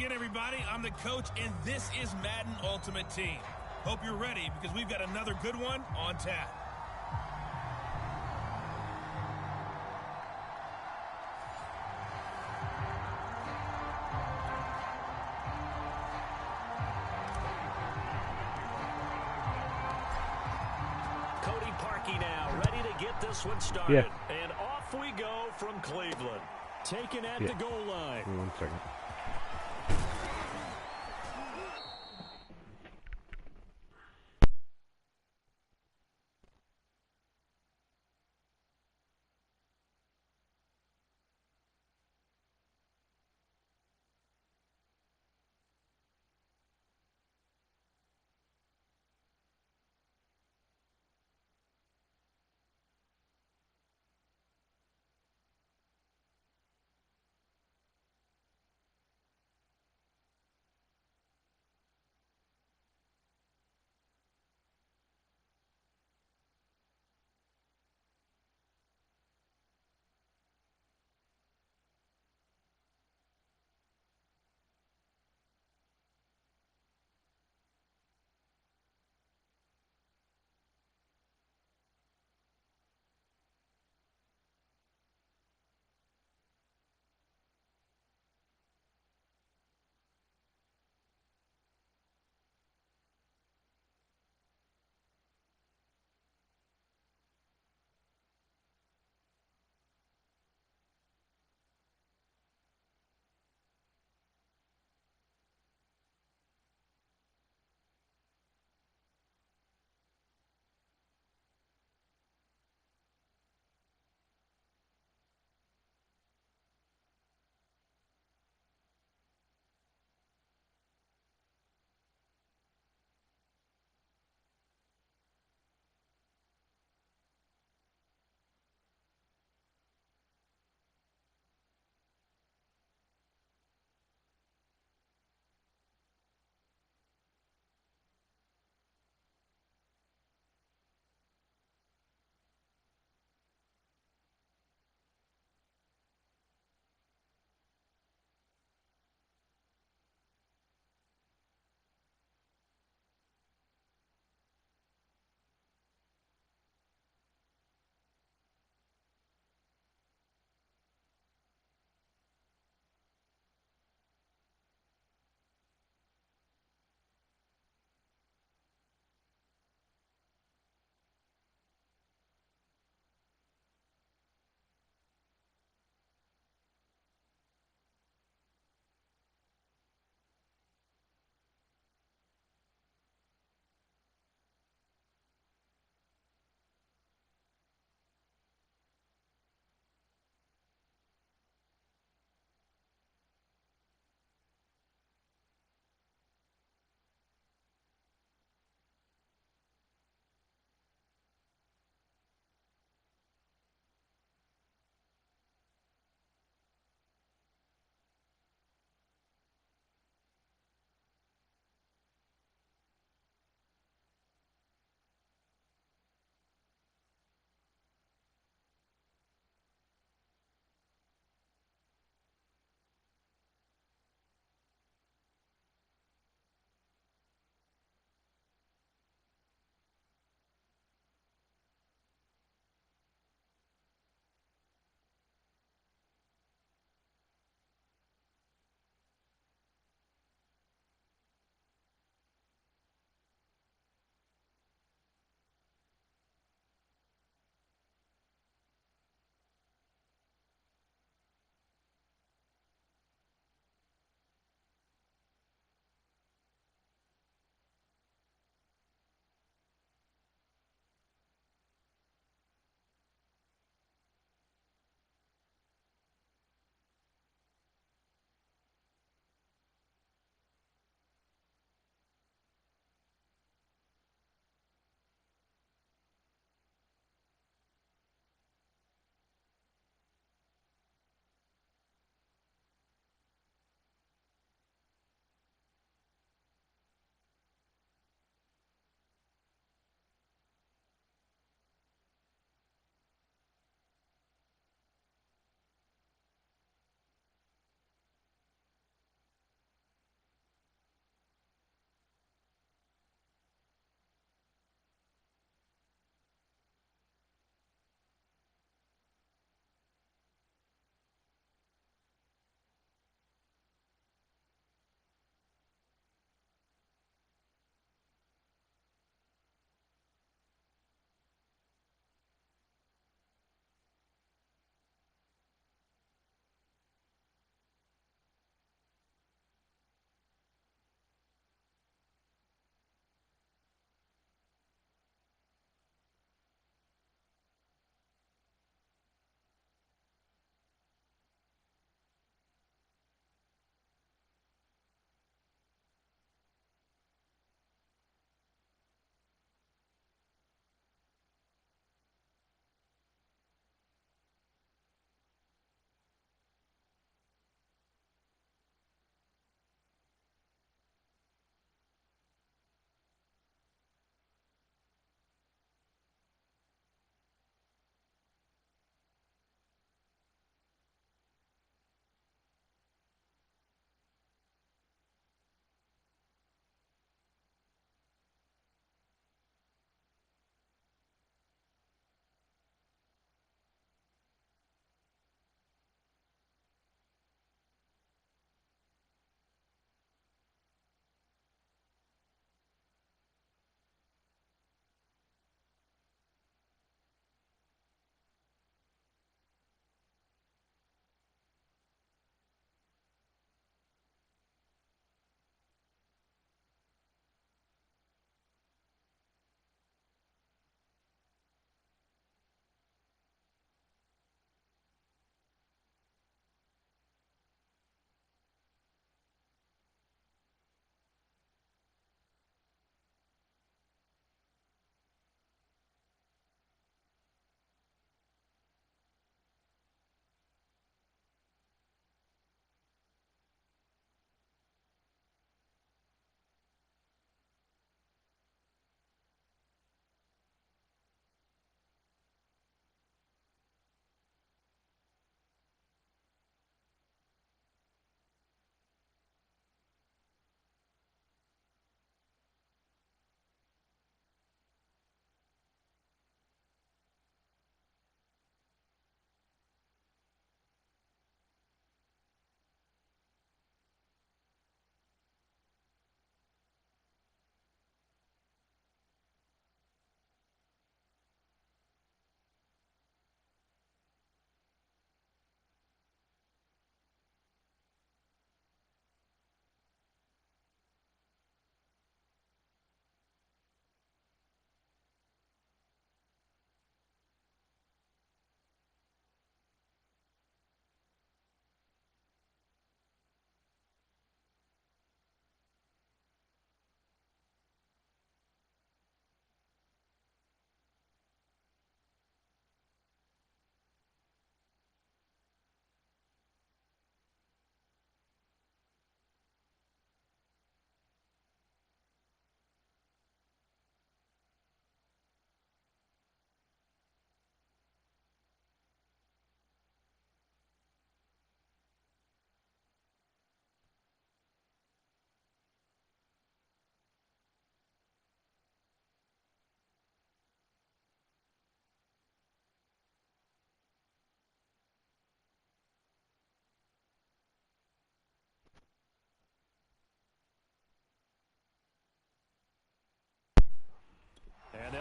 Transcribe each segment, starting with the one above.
again, everybody. I'm the coach, and this is Madden Ultimate Team. Hope you're ready because we've got another good one on tap. Now ready to get this one started. And off we go from Cleveland. Taken at the goal line. 1 second.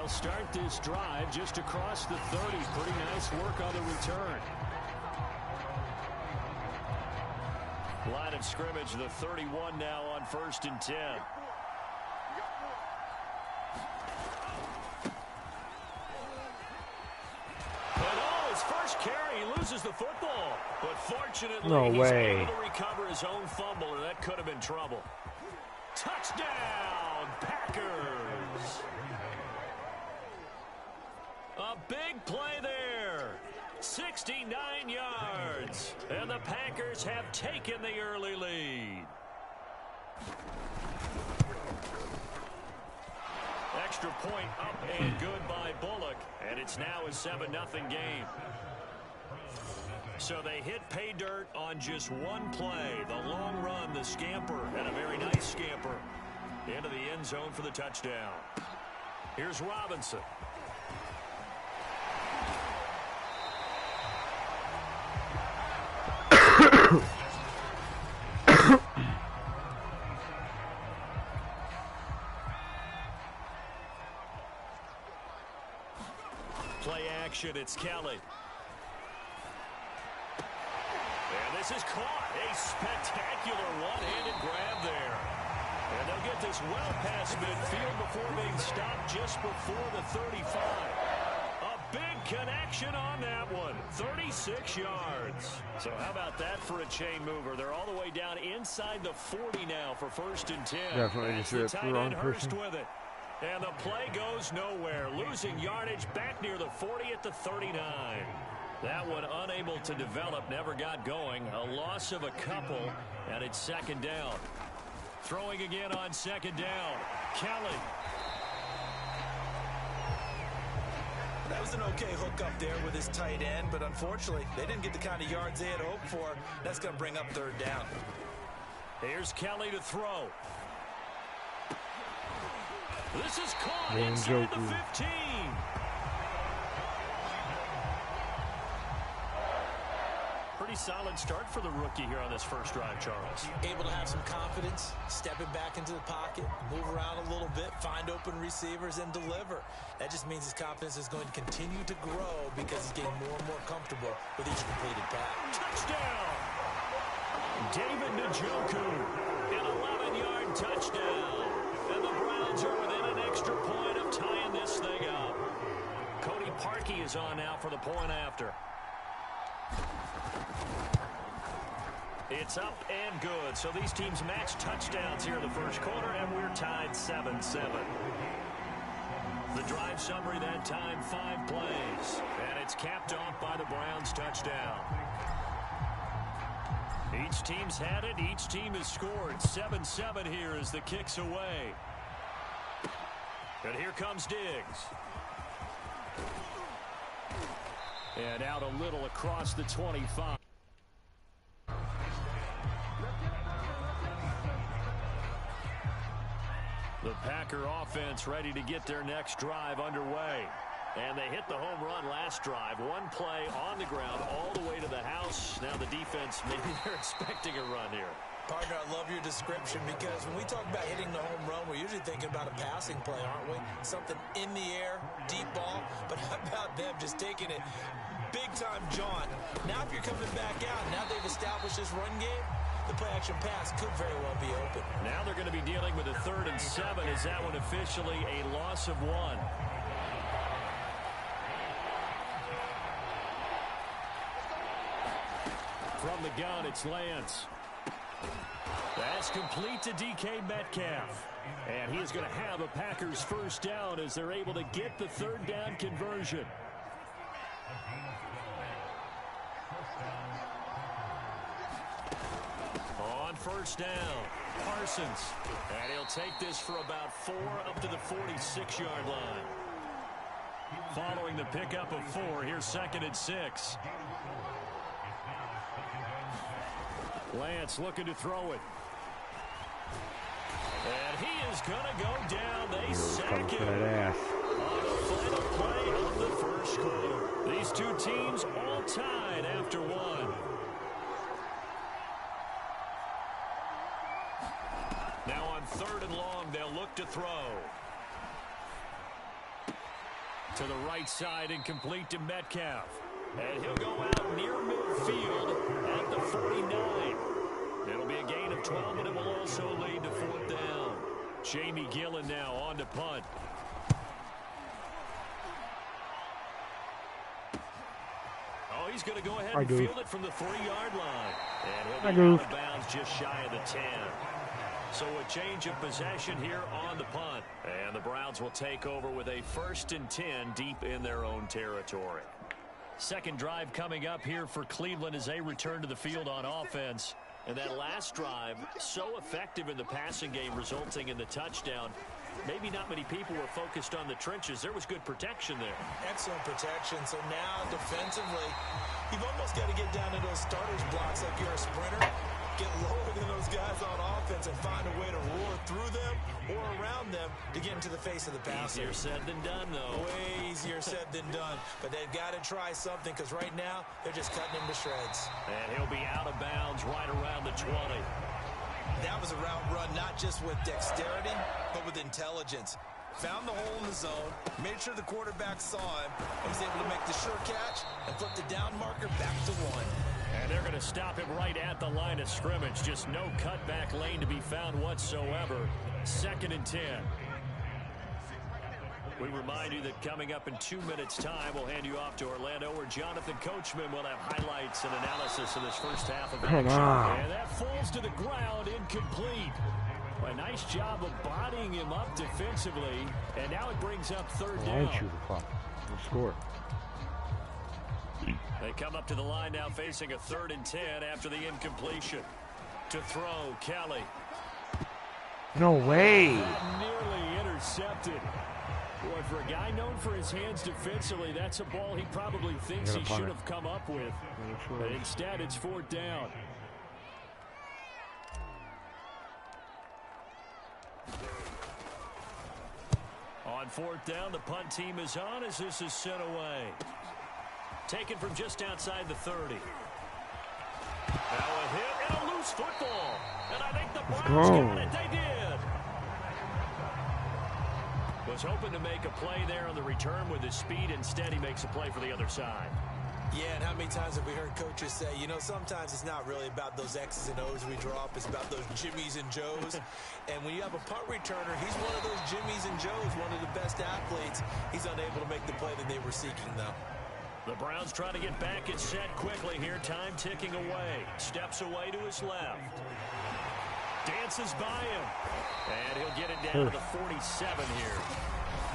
They'll start this drive just across the 30. Pretty nice work on the return. Line of scrimmage, the 31 now on 1st and 10. And his first carry, he loses the football. But fortunately, he's able to recover his own fumble, or that could have been trouble. Touchdown, Packers. A big play there. 69 yards. And the Packers have taken the early lead. Extra point up and good by Bullock. And it's now a 7-0 game. So they hit pay dirt on just one play. The long run, the scamper, and a very nice scamper into the end zone for the touchdown. Here's Robinson. Play action, it's Kelly. And this is caught. A spectacular one-handed grab there. And they'll get this well past midfield before being stopped just before the 35. A big connection on that one. 36 yards. So how about that for a chain mover? They're all the way down inside the 40 now for 1st and 10. Definitely just the tight end Hurst with it. And the play goes nowhere. Losing yardage back near the 40 at the 39. That one unable to develop, never got going. A loss of a couple, and it's 2nd down. Throwing again on 2nd down. Kelly. That was an okay hook up there with his tight end, but unfortunately, they didn't get the kind of yards they had hoped for. That's going to bring up 3rd down. Here's Kelly to throw. This is caught inside the 15. Pretty solid start for the rookie here on this first drive, Charles. Able to have some confidence, stepping back into the pocket, move around a little bit, find open receivers, and deliver. That just means his confidence is going to continue to grow because he's getting more and more comfortable with each completed pass. Touchdown! David Njoku, an 11-yard touchdown. And the Browns are within an extra point of tying this thing up. Cody Parkey is on now for the point after. It's up and good. So these teams match touchdowns here in the first quarter, and we're tied 7-7. The drive summary that time, 5 plays. And it's capped off by the Browns touchdown. Each team's had it. Each team has scored. 7-7 here as the kick's away. And here comes Diggs. And out a little across the 25. The Packer offense ready to get their next drive underway. And they hit the home run last drive. One play on the ground all the way to the house. Now the defense, maybe they're expecting a run here. Partner, I love your description because when we talk about hitting the home run, we're usually thinking about a passing play, aren't we? Something in the air, deep ball. But how about them just taking it big-time jaunt? Now if you're coming back out, now they've established this run game, the play-action pass could very well be open. Now they're going to be dealing with a 3rd and 7. Is that one officially a loss of 1? From the gun, it's Lance. That's complete to DK Metcalf. And he is going to have a Packers first down as they're able to get the 3rd down conversion. On first down, Parsons. And he'll take this for about 4 up to the 46-yard line. Following the pickup of 4, here's 2nd and 6. Lance looking to throw it. And he is going to go down. They sack him on the final play of the first quarter. These two teams all tied after 1. Now on 3rd and long, they'll look to throw. To the right side and complete to Metcalf. And he'll go out near midfield at the 49. It'll be a gain of 12, but it will also lead to 4th down. Jamie Gillen now on to punt. Oh, he's going to go ahead and field it from the 3-yard line. And he'll be out of bounds just shy of the 10. So a change of possession here on the punt. And the Browns will take over with a 1st and 10 deep in their own territory. Second drive coming up here for Cleveland as they return to the field on offense. And that last drive, so effective in the passing game, resulting in the touchdown. Maybe not many people were focused on the trenches. There was good protection there. Excellent protection. So now defensively, you've almost got to get down to those starters blocks like you're a sprinter. Get lower than those guys on offense and find a way to roar through them or around them to get into the face of the passer. Easier said than done, though. Way easier said than done. But they've got to try something because right now they're just cutting him to shreds. And he'll be out of bounds right around the 20. That was a route run not just with dexterity, but with intelligence. Found the hole in the zone, made sure the quarterback saw him, and was able to make the sure catch and flip the down marker back to 1. And they're going to stop him right at the line of scrimmage. Just no cutback lane to be found whatsoever. 2nd and 10. We remind you that coming up in 2 minutes' time, we'll hand you off to Orlando, where Jonathan Coachman will have highlights and analysis of this first half of action. And that falls to the ground, incomplete. A nice job of bodying him up defensively. And now it brings up 3rd down. Shoot the clock. We'll score. They come up to the line now facing a 3rd and 10 after the incompletion. To throw, Kelly. No way. Nearly intercepted. Boy, for a guy known for his hands defensively, that's a ball he probably thinks he should have come up with. But instead, it's 4th down. On 4th down, the punt team is on as this is sent away. Taken from just outside the 30. Now a hit and a loose football. And I think the Browns got it. They did. Was hoping to make a play there on the return with his speed. Instead, he makes a play for the other side. Yeah, and how many times have we heard coaches say, you know, sometimes it's not really about those X's and O's we drop. It's about those Jimmies and Joes. And when you have a punt returner, he's one of those Jimmies and Joes, one of the best athletes. He's unable to make the play that they were seeking, though. The Browns trying to get back and set quickly here. Time ticking away. Steps away to his left. Dances by him. And he'll get it down to the 47 here.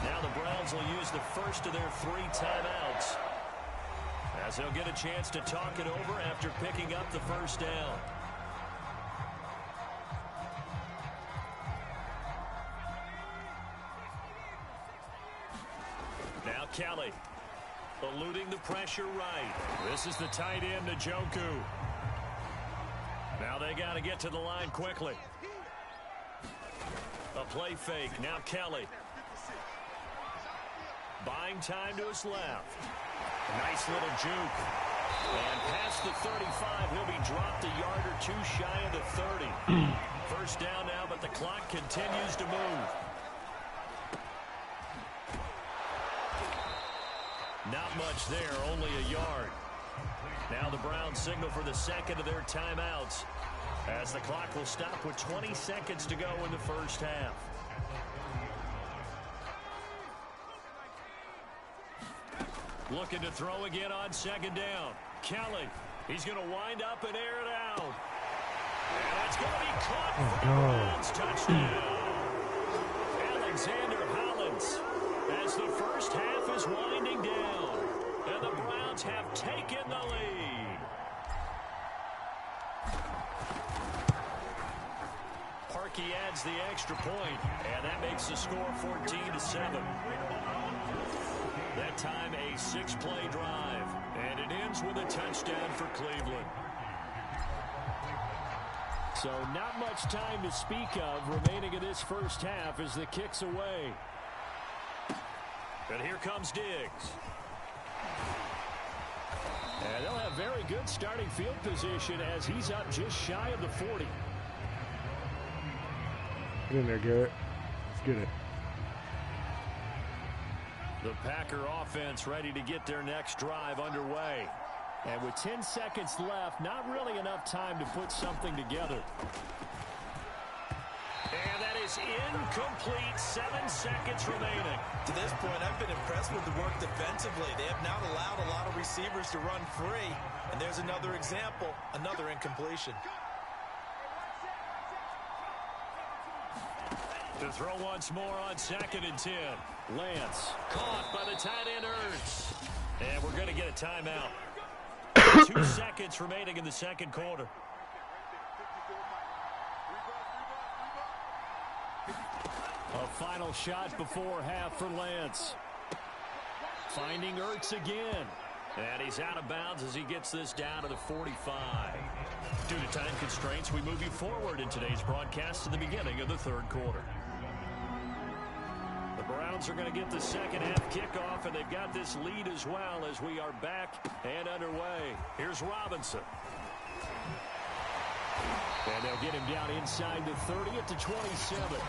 Now the Browns will use the first of their 3 timeouts, as they'll get a chance to talk it over after picking up the 1st down. Now Kelly. Eluding the pressure right. This is the tight end, Njoku. Now they got to get to the line quickly. A play fake. Now Kelly. Buying time to his left. Nice little juke. And past the 35, he'll be dropped a yard or 2 shy of the 30. 1st down now, but the clock continues to move. Not much there, only a yard. Now the Browns signal for the 2nd of their timeouts, as the clock will stop with 20 seconds to go in the 1st half. Looking to throw again on 2nd down. Kelly, he's going to wind up and air it out. And it's going to be caught for the Browns. Touchdown. Alexander Hollins, as the 1st half is winding down, and the Browns have taken the lead. Parkey adds the extra point, and that makes the score 14-7. That time a 6-play drive, and it ends with a touchdown for Cleveland. So not much time to speak of remaining in this 1st half as the kick's away. And here comes Diggs. And they'll have very good starting field position as he's up just shy of the 40. Get in there, Garrett. Let's get it. The Packer offense ready to get their next drive underway. And with 10 seconds left, not really enough time to put something together. And that is incomplete. 7 seconds remaining. To this point, I've been impressed with the work defensively. They have not allowed a lot of receivers to run free. And there's another example, another incompletion. To throw once more on 2nd and 10. Lance caught by the tight end Ertz. And we're going to get a timeout. 2 seconds remaining in the second quarter. A final shot before half for Lance. Finding Ertz again. And he's out of bounds as he gets this down to the 45. Due to time constraints, we move you forward in today's broadcast to the beginning of the third quarter. The Browns are going to get the second half kickoff, and they've got this lead as well as we are back and underway. Here's Robinson. And they'll get him down inside the 30 at the 27.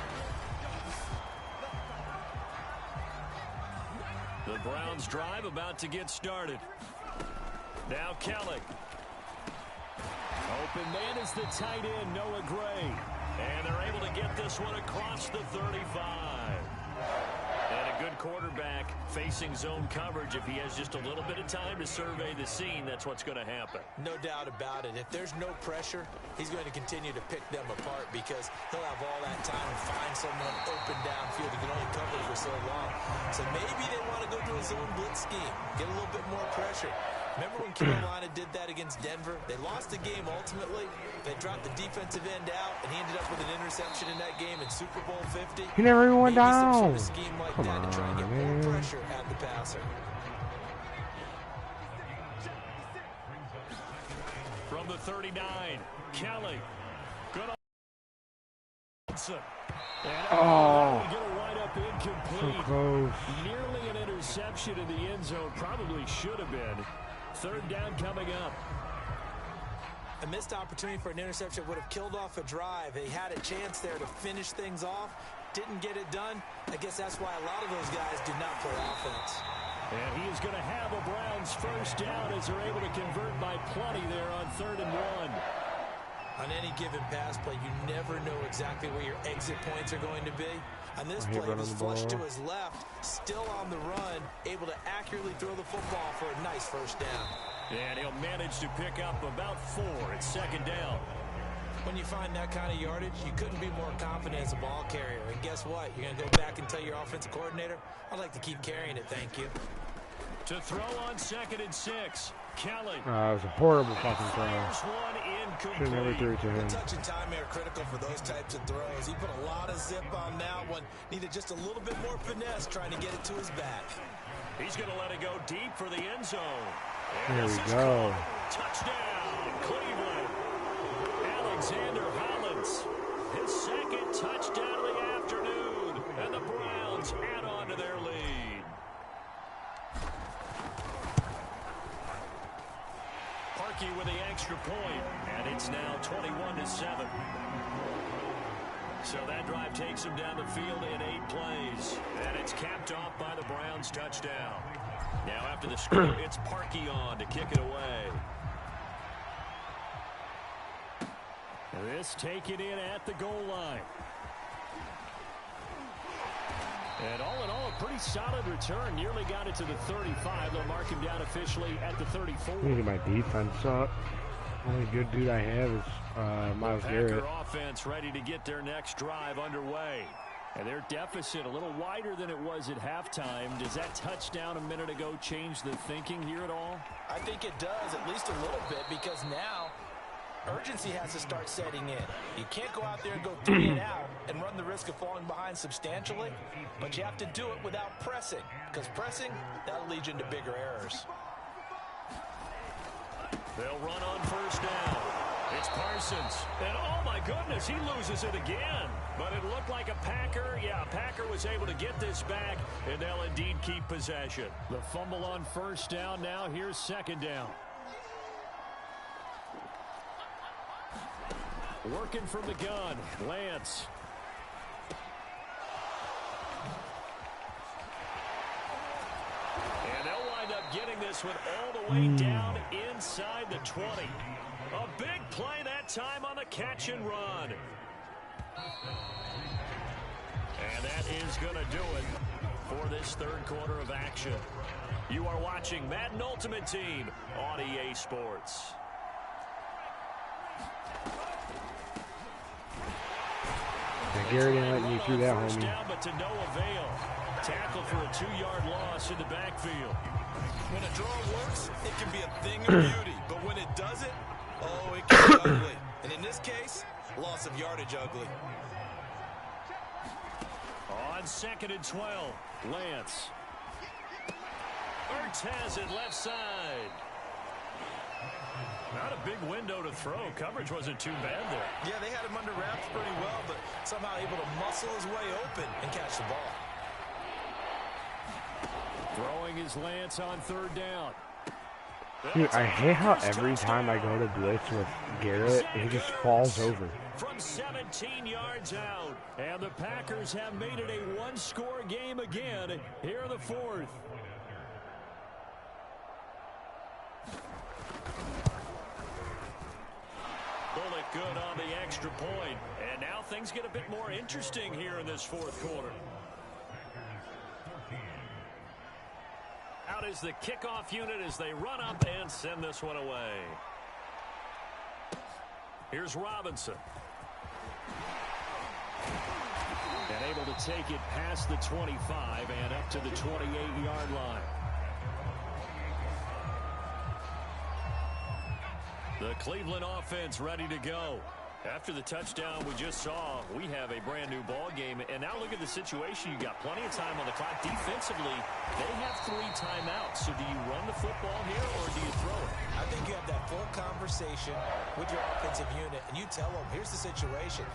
The Browns drive about to get started. Now Kelly. Open man is the tight end, Noah Gray. And they're able to get this one across the 35. And a good quarterback facing zone coverage. If he has just a little bit of time to survey the scene, that's what's going to happen. No doubt about it. If there's no pressure, he's going to continue to pick them apart because he'll have all that time to find someone open downfield. He can only cover for so long. So maybe they want to go to a zone blitz scheme, get a little bit more pressure. Remember when Carolina did that against Denver? They lost the game ultimately. They dropped the defensive end out, and he ended up with an interception in that game in Super Bowl 50. He never even went Maybe down. some sort of scheme like that to try and get more pressure at the passer. From the 39, Kelly. Good on. Oh, Get a wide up incomplete. so close. Nearly an interception in the end zone. Probably should have been. Third down coming up. A missed opportunity for an interception would have killed off a drive. They had a chance there to finish things off. Didn't get it done. I guess that's why a lot of those guys did not play offense. And he is going to have a Browns first down as they're able to convert by plenty there on 3rd and 1. On any given pass play, you never know exactly where your exit points are going to be. On this play, he was flushed to his left, still on the run, able to accurately throw the football for a nice first down. And he'll manage to pick up about 4 at 2nd down. When you find that kind of yardage, you couldn't be more confident as a ball carrier. And guess what? You're going to go back and tell your offensive coordinator, I'd like to keep carrying it, thank you. To throw on 2nd and 6, Kelly. It was a horrible fucking throw. One Should have never threw it to him. The touch and time are critical for those types of throws. He put a lot of zip on that one. Needed just a little bit more finesse trying to get it to his back. He's going to let it go deep for the end zone. There we go. Touchdown, Cleveland. Alexander Hollins, his second touchdown of the afternoon. And the Browns add on to their lead. Parkey with the extra point, and it's now 21-7. So that drive takes him down the field in 8 plays, and it's capped off by the Browns touchdown. Now after the score, it's Parkey on to kick it away. This taken in at the goal line. And all in all, a pretty solid return. Nearly got it to the 35. They'll mark him down officially at the 34. I need to get my defense up. Only good dude I have is Myles Garrett. Packer offense ready to get their next drive underway. And their deficit a little wider than it was at halftime. Does that touchdown a minute ago change the thinking here at all? I think it does, at least a little bit, because now urgency has to start setting in. You can't go out there and go 3 and out and run the risk of falling behind substantially, but you have to do it without pressing, because pressing, that'll lead you into bigger errors. They'll run on first down. It's Parsons. And oh my goodness, he loses it again. But it looked like a Packer. Yeah, a Packer was able to get this back, and they'll indeed keep possession. The fumble on first down now. Here's 2nd down. Working from the gun, Lance. this one all the way down inside the 20. A big play that time on the catch and run. And that is going to do it for this third quarter of action. You are watching Madden Ultimate Team on EA Sports. Gary didn't let you through that, homie. Down, but to no avail. Tackle for a 2-yard loss in the backfield. When a draw works, it can be a thing of beauty. But when it doesn't, oh, it can be ugly. And in this case, loss of yardage ugly. On 2nd and 12, Lance. Ertz has it left side. Not a big window to throw. Coverage wasn't too bad there. Yeah, they had him under wraps pretty well, but somehow able to muscle his way open and catch the ball. Throwing his Lance on 3rd down. Dude, I hate how every time I go to blitz with Garrett, he just falls over. From 17 yards out. And the Packers have made it a one-score game again here in the 4th. Bullet good on the extra point. And now things get a bit more interesting here in this 4th quarter. Out is the kickoff unit as they run up and send this one away. Here's Robinson. And able to take it past the 25 and up to the 28-yard line. The Cleveland offense ready to go. After the touchdown we just saw, we have a brand new ball game. And now look at the situation. You got plenty of time on the clock. Defensively, they have 3 timeouts. So do you run the football here or do you throw it? I think you have that full conversation with your offensive unit, and you tell them, here's the situation.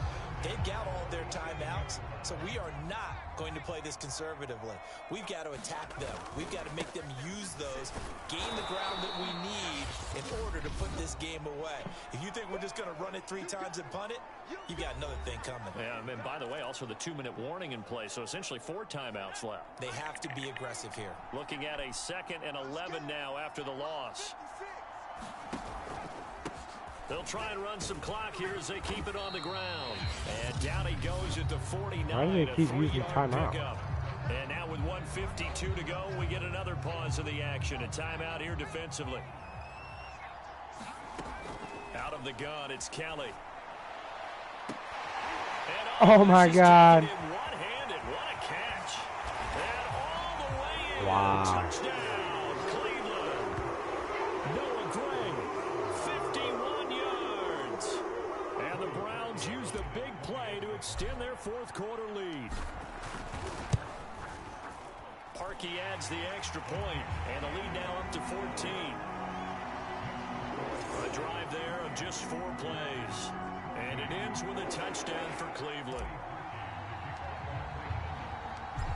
They've got all their timeouts, so we are not going to play this conservatively. We've got to attack them. We've got to make them use those, gain the ground that we need in order to put this game away. If you think we're just going to run it 3 times and punt it, you've got another thing coming. Yeah, and by the way, also the 2-minute warning in play, so essentially 4 timeouts left. They have to be aggressive here. Looking at a 2nd and 11 now after the loss. They'll try and run some clock here as they keep it on the ground. And down he goes at the 49. Why do they keep using timeout? Pickup. And now with 1:52 to go, we get another pause of the action. A timeout here defensively. Out of the gun, it's Kelly. Oh my God. One-handed, what a catch. And all the way in. Wow. Touchdown, Cleveland. Noah Gray, 51 yards. And the Browns use the big play to extend their 4th quarter lead. Parkey adds the extra point, and the lead now up to 14. A drive there of just 4 plays. And it ends with a touchdown for Cleveland.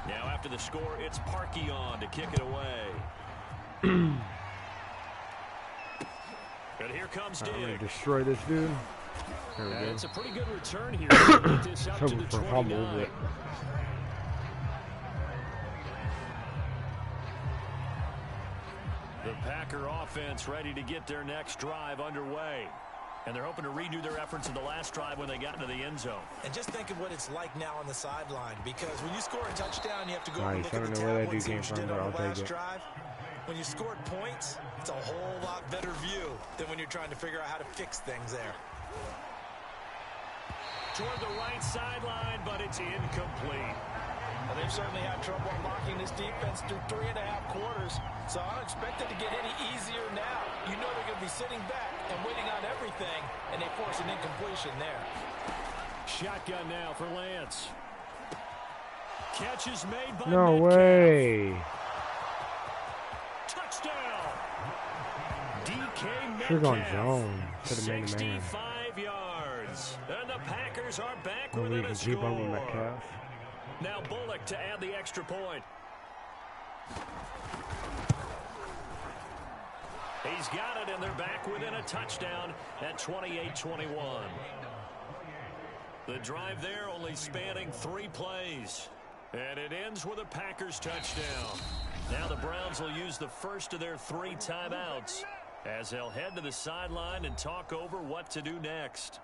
Now after the score, it's Parkey on to kick it away. And here comes Diggs. I'm going to destroy this dude. There we go. It's a pretty good return here. Get this up to the 29. The Packer offense ready to get their next drive underway. And they're hoping to redo their efforts in the last drive when they got into the end zone. And just think of what it's like now on the sideline, because when you score a touchdown, you have to go Nice. look at the I don't know where that tablet, dude see came what you from, did but on I'll the take last it. drive. When you scored points, it's a whole lot better view than when you're trying to figure out how to fix things there. Toward the right sideline, but it's incomplete. Well, they've certainly had trouble unlocking this defense through 3.5 quarters, so I don't expect it to get any easier now. You know they're going to be sitting back and waiting on everything, and they force an incompletion there. Shotgun now for Lance. Catch is made by No Metcalf. way. Touchdown. DK Metcalf. Should've gone zone to the man-to-man. 65 yards. And the Packers are back No within need a to keep on with score. Metcalf. Now Bullock to add the extra point. He's got it, and they're back within a touchdown at 28-21. The drive there only spanning 3 plays. And it ends with a Packers touchdown. Now the Browns will use the first of their 3 timeouts as they'll head to the sideline and talk over what to do next.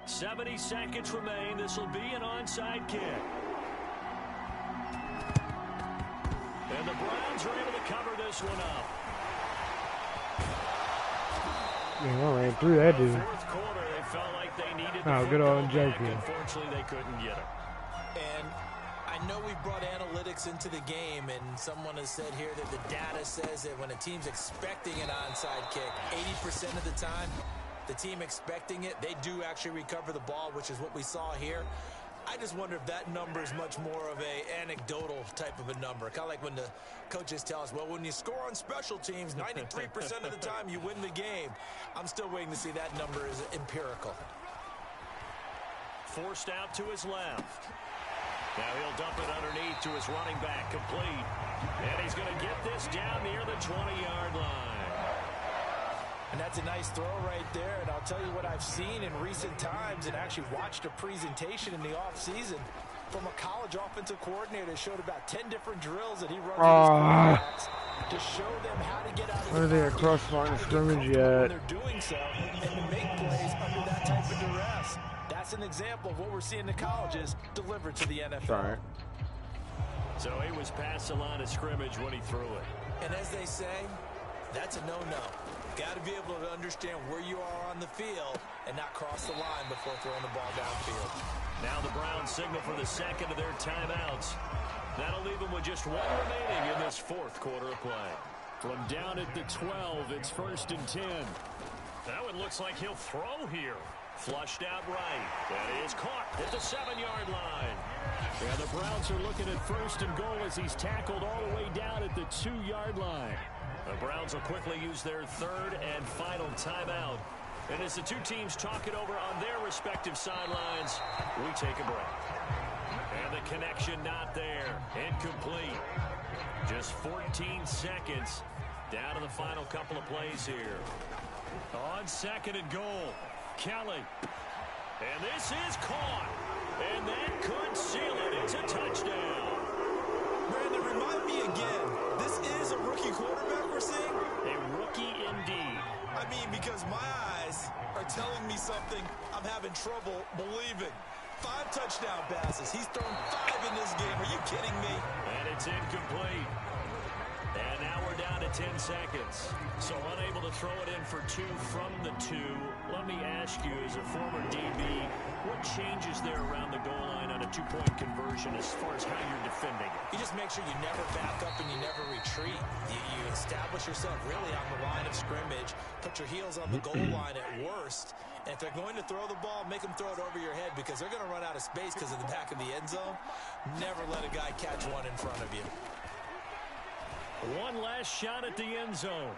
70 seconds remain. This will be an onside kick. And the Browns are able to cover this one up. Yeah, I ran through that dude. Fourth quarter, they felt like they needed Oh, good old joking. Unfortunately, they couldn't get it. And I know we brought analytics into the game, and someone has said here that the data says that when a team's expecting an onside kick, 80% of the time, the team expecting it, they do actually recover the ball, which is what we saw here. I just wonder if that number is much more of a anecdotal type of a number. Kind of like when the coaches tell us, well, when you score on special teams, 93% of the time you win the game. I'm still waiting to see that number is empirical. Forced out to his left. Now he'll dump it underneath to his running back, complete. And he's going to get this down near the 20-yard line. And that's a nice throw right there. And I'll tell you what I've seen in recent times and actually watched a presentation in the offseason from a college offensive coordinator that showed about 10 different drills that he runs with his quarterbacks to show them how to get out of the Are they across line of scrimmage yet? They're doing so and to make plays under that type of duress. That's an example of what we're seeing in the colleges delivered to the NFL. Sorry. So he was past the line of scrimmage when he threw it. And as they say, that's a no-no. Got to be able to understand where you are on the field and not cross the line before throwing the ball downfield. Now the Browns signal for the second of their timeouts. That'll leave them with just 1 remaining in this fourth quarter of play. From down at the 12, it's 1st and 10. That one looks like he'll throw here. Flushed out right. That is caught at the 7-yard line. And the Browns are looking at 1st and goal as he's tackled all the way down at the 2-yard line. The Browns will quickly use their 3rd and final timeout. And as the two teams talk it over on their respective sidelines, we take a break. And the connection not there. Incomplete. Just 14 seconds down to the final couple of plays here. On 2nd and goal, Kelly. And this is caught. And that could seal it. It's a touchdown. Brandon, remind me again, this is a rookie quarterback we're seeing? A rookie indeed. I mean, because my eyes are telling me something I'm having trouble believing. 5 touchdown passes. He's thrown 5 in this game. Are you kidding me? And it's incomplete. And now we're down to 10 seconds. So unable to throw it in for 2 from the 2. Let me ask you, as a former DB, what changes there around the goal line on a 2-point conversion as far as how you're defending it? You just make sure you never back up and you never retreat. You establish yourself really on the line of scrimmage, put your heels on the goal line at worst. And if they're going to throw the ball, make them throw it over your head because they're going to run out of space because of the back of the end zone. Never let a guy catch one in front of you. One last shot at the end zone.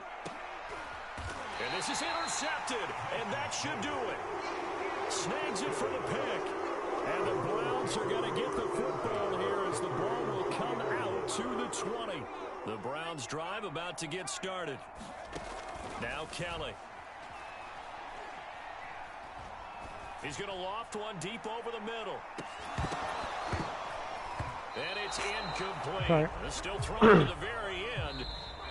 And this is intercepted, and that should do it. Snags it for the pick. And the Browns are going to get the football here as the ball will come out to the 20. The Browns drive about to get started. Now Kelly. He's going to loft one deep over the middle. And it's incomplete. Right. It's still thrown to the very end.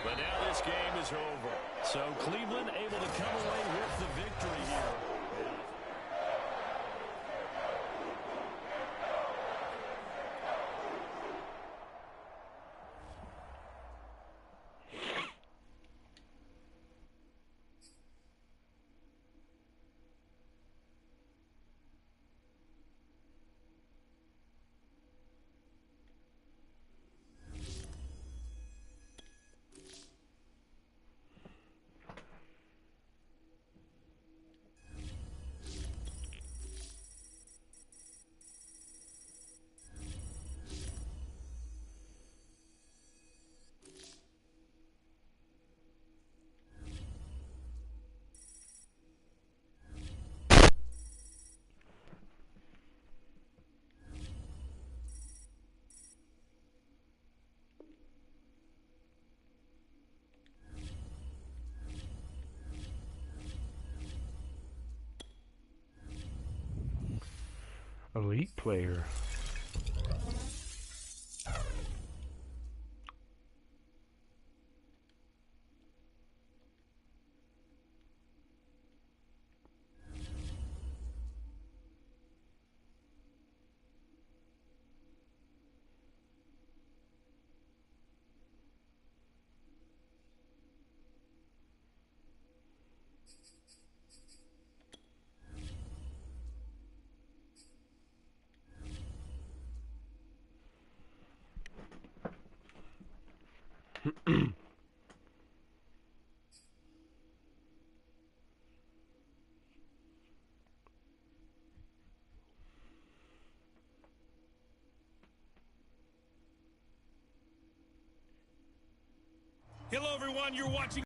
But now this game is over. So Cleveland able to come away with the victory here. Elite player. Hello, everyone. You're watching,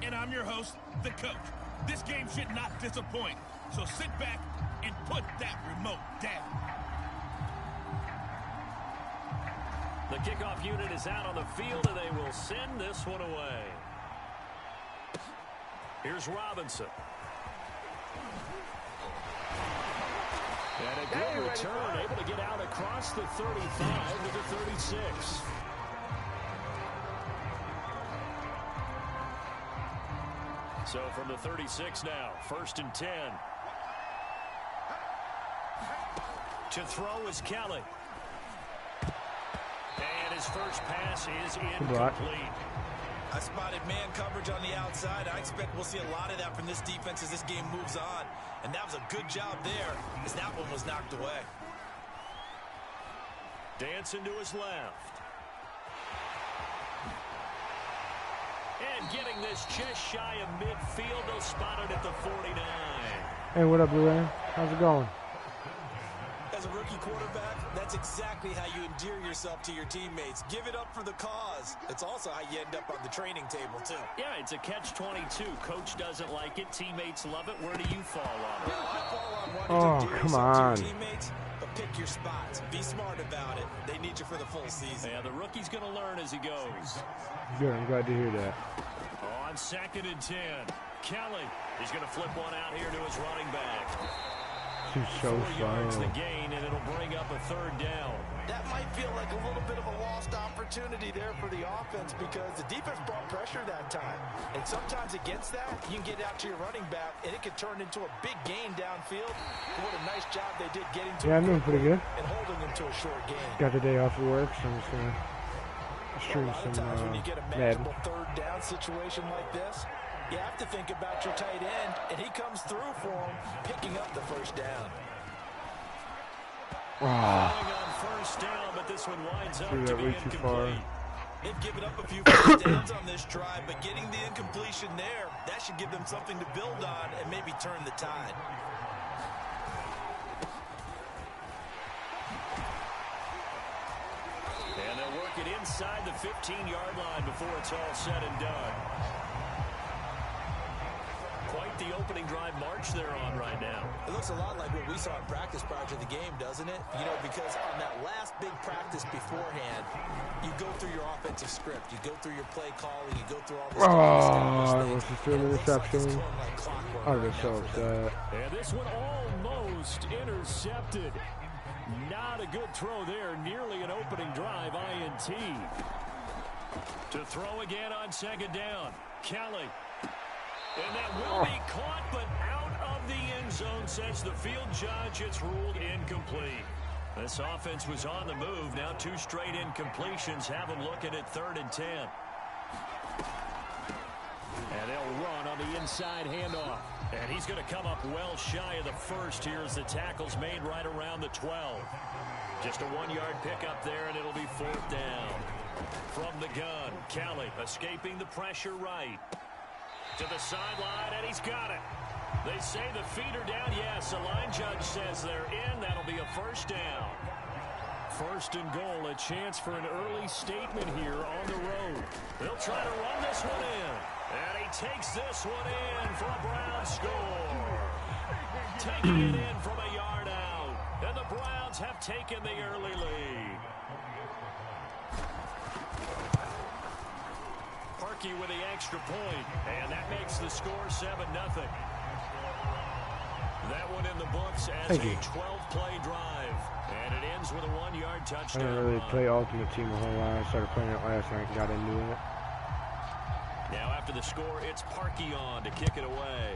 and I'm your host, the coach. This game should not disappoint, so sit back and put that remote down. The kickoff unit is out on the field, and they will send this one away. Here's Robinson. And a good return, able to get out across the 35 to the 36. So from the 36 now, 1st and 10. To throw is Kelly. And his first pass is incomplete. I spotted man coverage on the outside. I expect we'll see a lot of that from this defense as this game moves on. And that was a good job there as that one was knocked away. Dancing to his left. And getting this just shy of midfield. They'll spot it at the 49. Hey, what up, Blue Ray? How's it going? As a rookie quarterback, that's exactly how you endear yourself to your teammates. Give it up for the cause. It's also how you end up on the training table, too. Yeah, it's a catch-22. Coach doesn't like it. Teammates love it. Where do you fall on it? Well, I fall on wanting to endear yourself on. to your teammates, but pick your spots. Be smart about it. They need you for the full season. Yeah, the rookie's going to learn as he goes. Good, I'm glad to hear that. On 2nd and 10, Kelly is going to flip one out here to his running back. He's so 4 yards slow. the gain, and it'll bring up a 3rd down. That might feel like a little bit of a lost opportunity there for the offense because the defense brought pressure that time. And sometimes against that, you can get out to your running back, and it could turn into a big gain downfield. What a nice job they did getting to Yeah, I'm doing pretty good. and holding him to a short gain. Got the day off of work, so I'm just going to stream A lot of some times when you get a Madden. manageable 3rd down situation like this, you have to think about your tight end, and he comes through for him, picking up the 1st down. Oh, Going on 1st down, but this one winds up threw to that be way too far. incomplete. They've given up a few 1st downs on this drive, but getting the incompletion there, that should give them something to build on and maybe turn the tide. And they'll work it inside the 15-yard line before it's all said and done. Quite the opening drive march they're on right now. It looks a lot like what we saw in practice prior to the game, doesn't it? You know, because on that last big practice beforehand, you go through your offensive script, you go through your play calling, you go through all this I was things. just doing the reception. I was so now upset. And this one almost intercepted. Not a good throw there. Nearly an opening drive, INT. To throw again on 2nd down. Kelly. And that will be caught, but out of the end zone, says the field judge. It's ruled incomplete. This offense was on the move. Now 2 straight incompletions have them looking at 3rd and 10. And they'll run on the inside handoff. And he's going to come up well shy of the 1st here as the tackle's made right around the 12. Just a 1-yard pickup there, and it'll be 4th down. From the gun, Kelly escaping the pressure right. To the sideline, and he's got it. They say the feet are down. Yes, the line judge says they're in. That'll be a 1st down. 1st and goal, a chance for an early statement here on the road. They'll try to run this one in. And he takes this one in for a Browns score. Taking it in from a yard out. And the Browns have taken the early lead. Parkey with the extra point, and that makes the score 7-0. That one in the books as a 12-play drive, and it ends with a 1-yard touchdown. I didn't really play Ultimate Team a whole lot. I started playing it last night and got into it. Now after the score, it's Parkey on to kick it away.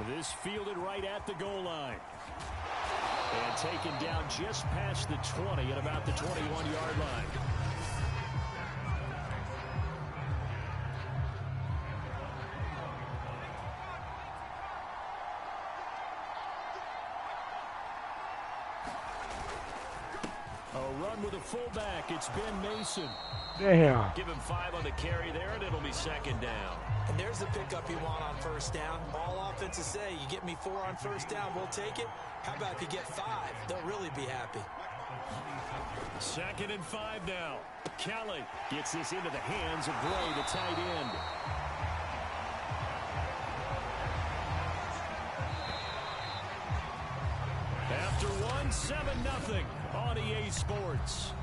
This fielded right at the goal line. And taken down just past the 20 at about the 21-yard line. A run with a fullback. It's Ben Mason. Damn. Give him 5 on the carry there, and it'll be second down. And there's the pickup you want on first down. All offenses say, you get me 4 on first down, we'll take it. How about if you get 5? They'll really be happy. 2nd and 5 now. Kelly gets this into the hands of Gray, the tight end. After 1, 7-0 on EA Sports.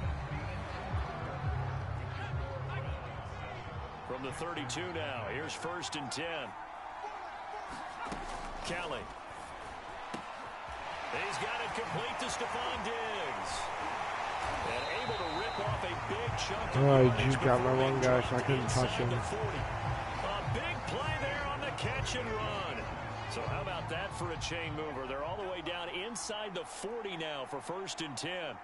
From the 32 now, here's 1st and 10. Kelly. He's got it complete to Stephon Diggs. And able to rip off a big chunk of Oh, you got my one guy, so I couldn't touch him. A big play there on the catch and run. So how about that for a chain mover? They're all the way down inside the 40 now for 1st and 10.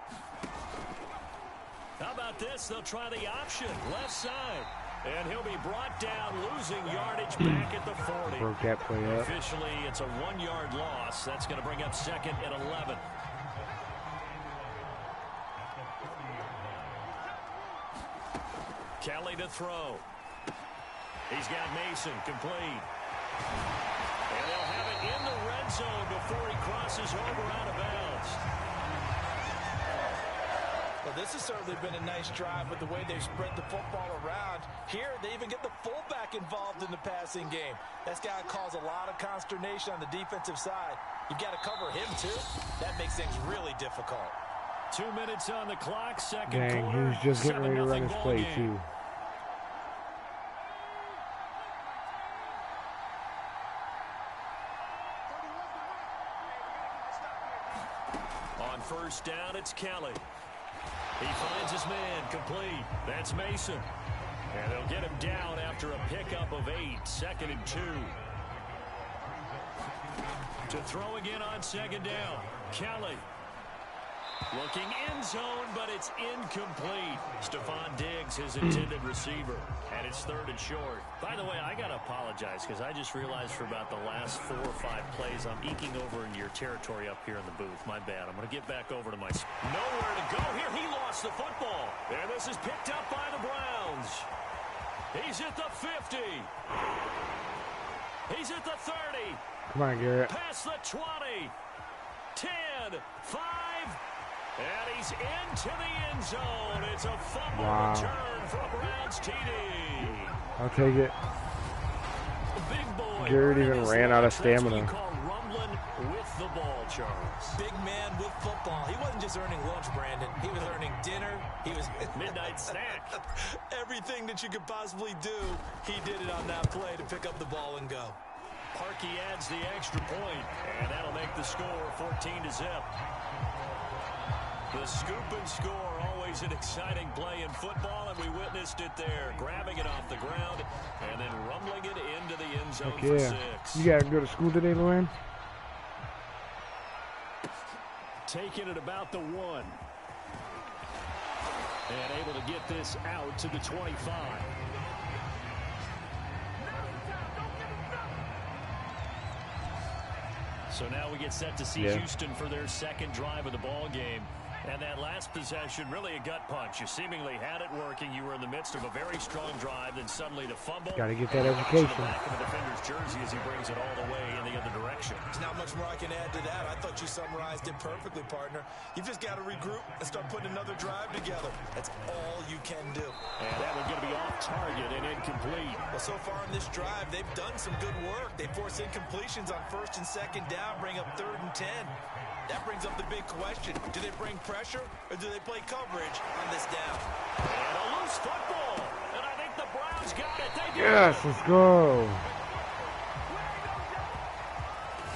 How about this? They'll try the option, left side. And he'll be brought down, losing yardage back at the 40. Broke that play up. Officially, it's a 1-yard loss. That's going to bring up 2nd and 11. Kelly to throw. He's got Mason complete. And they'll have it in the red zone before he crosses over out of bounds. Well, this has certainly been a nice drive with the way they've spread the football around. Here, they even get the fullback involved in the passing game. That's got to cause a lot of consternation on the defensive side. You've got to cover him, too. That makes things really difficult. 2 minutes on the clock, second Dang, quarter. he was just getting ready to run his 7-0 play, game. too. On 1st down, it's Kelly. He finds his man complete. That's Mason. And they'll get him down after a pickup of 8. 2nd and 2. To throw again on 2nd down. Kelly. Looking end zone, but it's incomplete. Stephon Diggs, his intended receiver. And it's 3rd and short. By the way, I got to apologize because I just realized for about the last 4 or 5 plays, I'm eking over into your territory up here in the booth. My bad. I'm going to get back over to my... Nowhere to go here. He lost the football. And this is picked up by the Browns. He's at the 50. He's at the 30. Come on, Garrett. Past the 20. 10. 5. And he's into the end zone. It's a fumble return for a Browns TD. I'll take it. Big boy. Garrett even ran out of stamina. That's what you call rumbling with the ball, Charles. Big man with football. He wasn't just earning lunch, Brandon. He was earning dinner. He was midnight snack. Everything that you could possibly do, he did it on that play to pick up the ball and go. Parkey adds the extra point, and that'll make the score 14-0. The scoop and score, always an exciting play in football, and we witnessed it there. Grabbing it off the ground and then rumbling it into the end zone for 6. You got to go to school today, Luann? Taking it about the 1. And able to get this out to the 25. So now we get set to see Houston for their 2nd drive of the ball game. And that last possession, really a gut punch. You seemingly had it working. You were in the midst of a very strong drive, then suddenly the fumble. Got to get that education. To the back of the defender's jersey as he brings it all the way in the other direction. There's not much more I can add to that. I thought you summarized it perfectly, partner. You've just got to regroup and start putting another drive together. That's all you can do. And that one's going to be off target and incomplete. Well, so far in this drive, they've done some good work. They force incompletions on 1st and 2nd down, bring up 3rd and 10. That brings up the big question. Do they bring pressure or do they play coverage on this down? And a loose football. And I think the Browns got it. They do. Yes, let's go.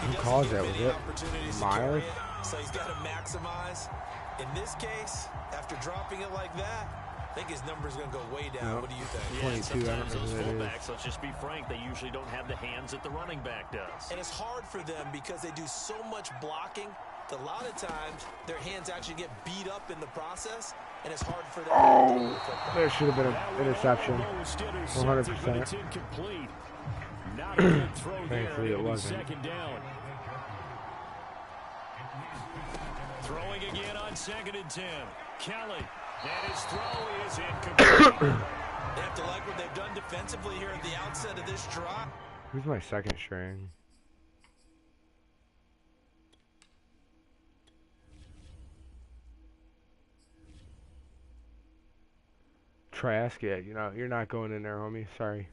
Who calls that? Was it Miles? So he's got to maximize. In this case, after dropping it like that, I think his number's going to go way down. Nope. What do you think? Yeah, 22, I don't know those who that fullbacks, let's just be frank, they usually don't have the hands that the running back does. And it's hard for them because they do so much blocking. A lot of times, their hands actually get beat up in the process, and it's hard for them to do football. There should have been an interception. 100%. Not a good throw there. Thankfully it wasn't. 2nd down. Throwing again on 2nd and 10. Kelly. And his throw is incomplete. They have to like what they've done defensively here at the outset of this drive. Who's my second string? Trask, yeah, you're not going in there, homie. Sorry.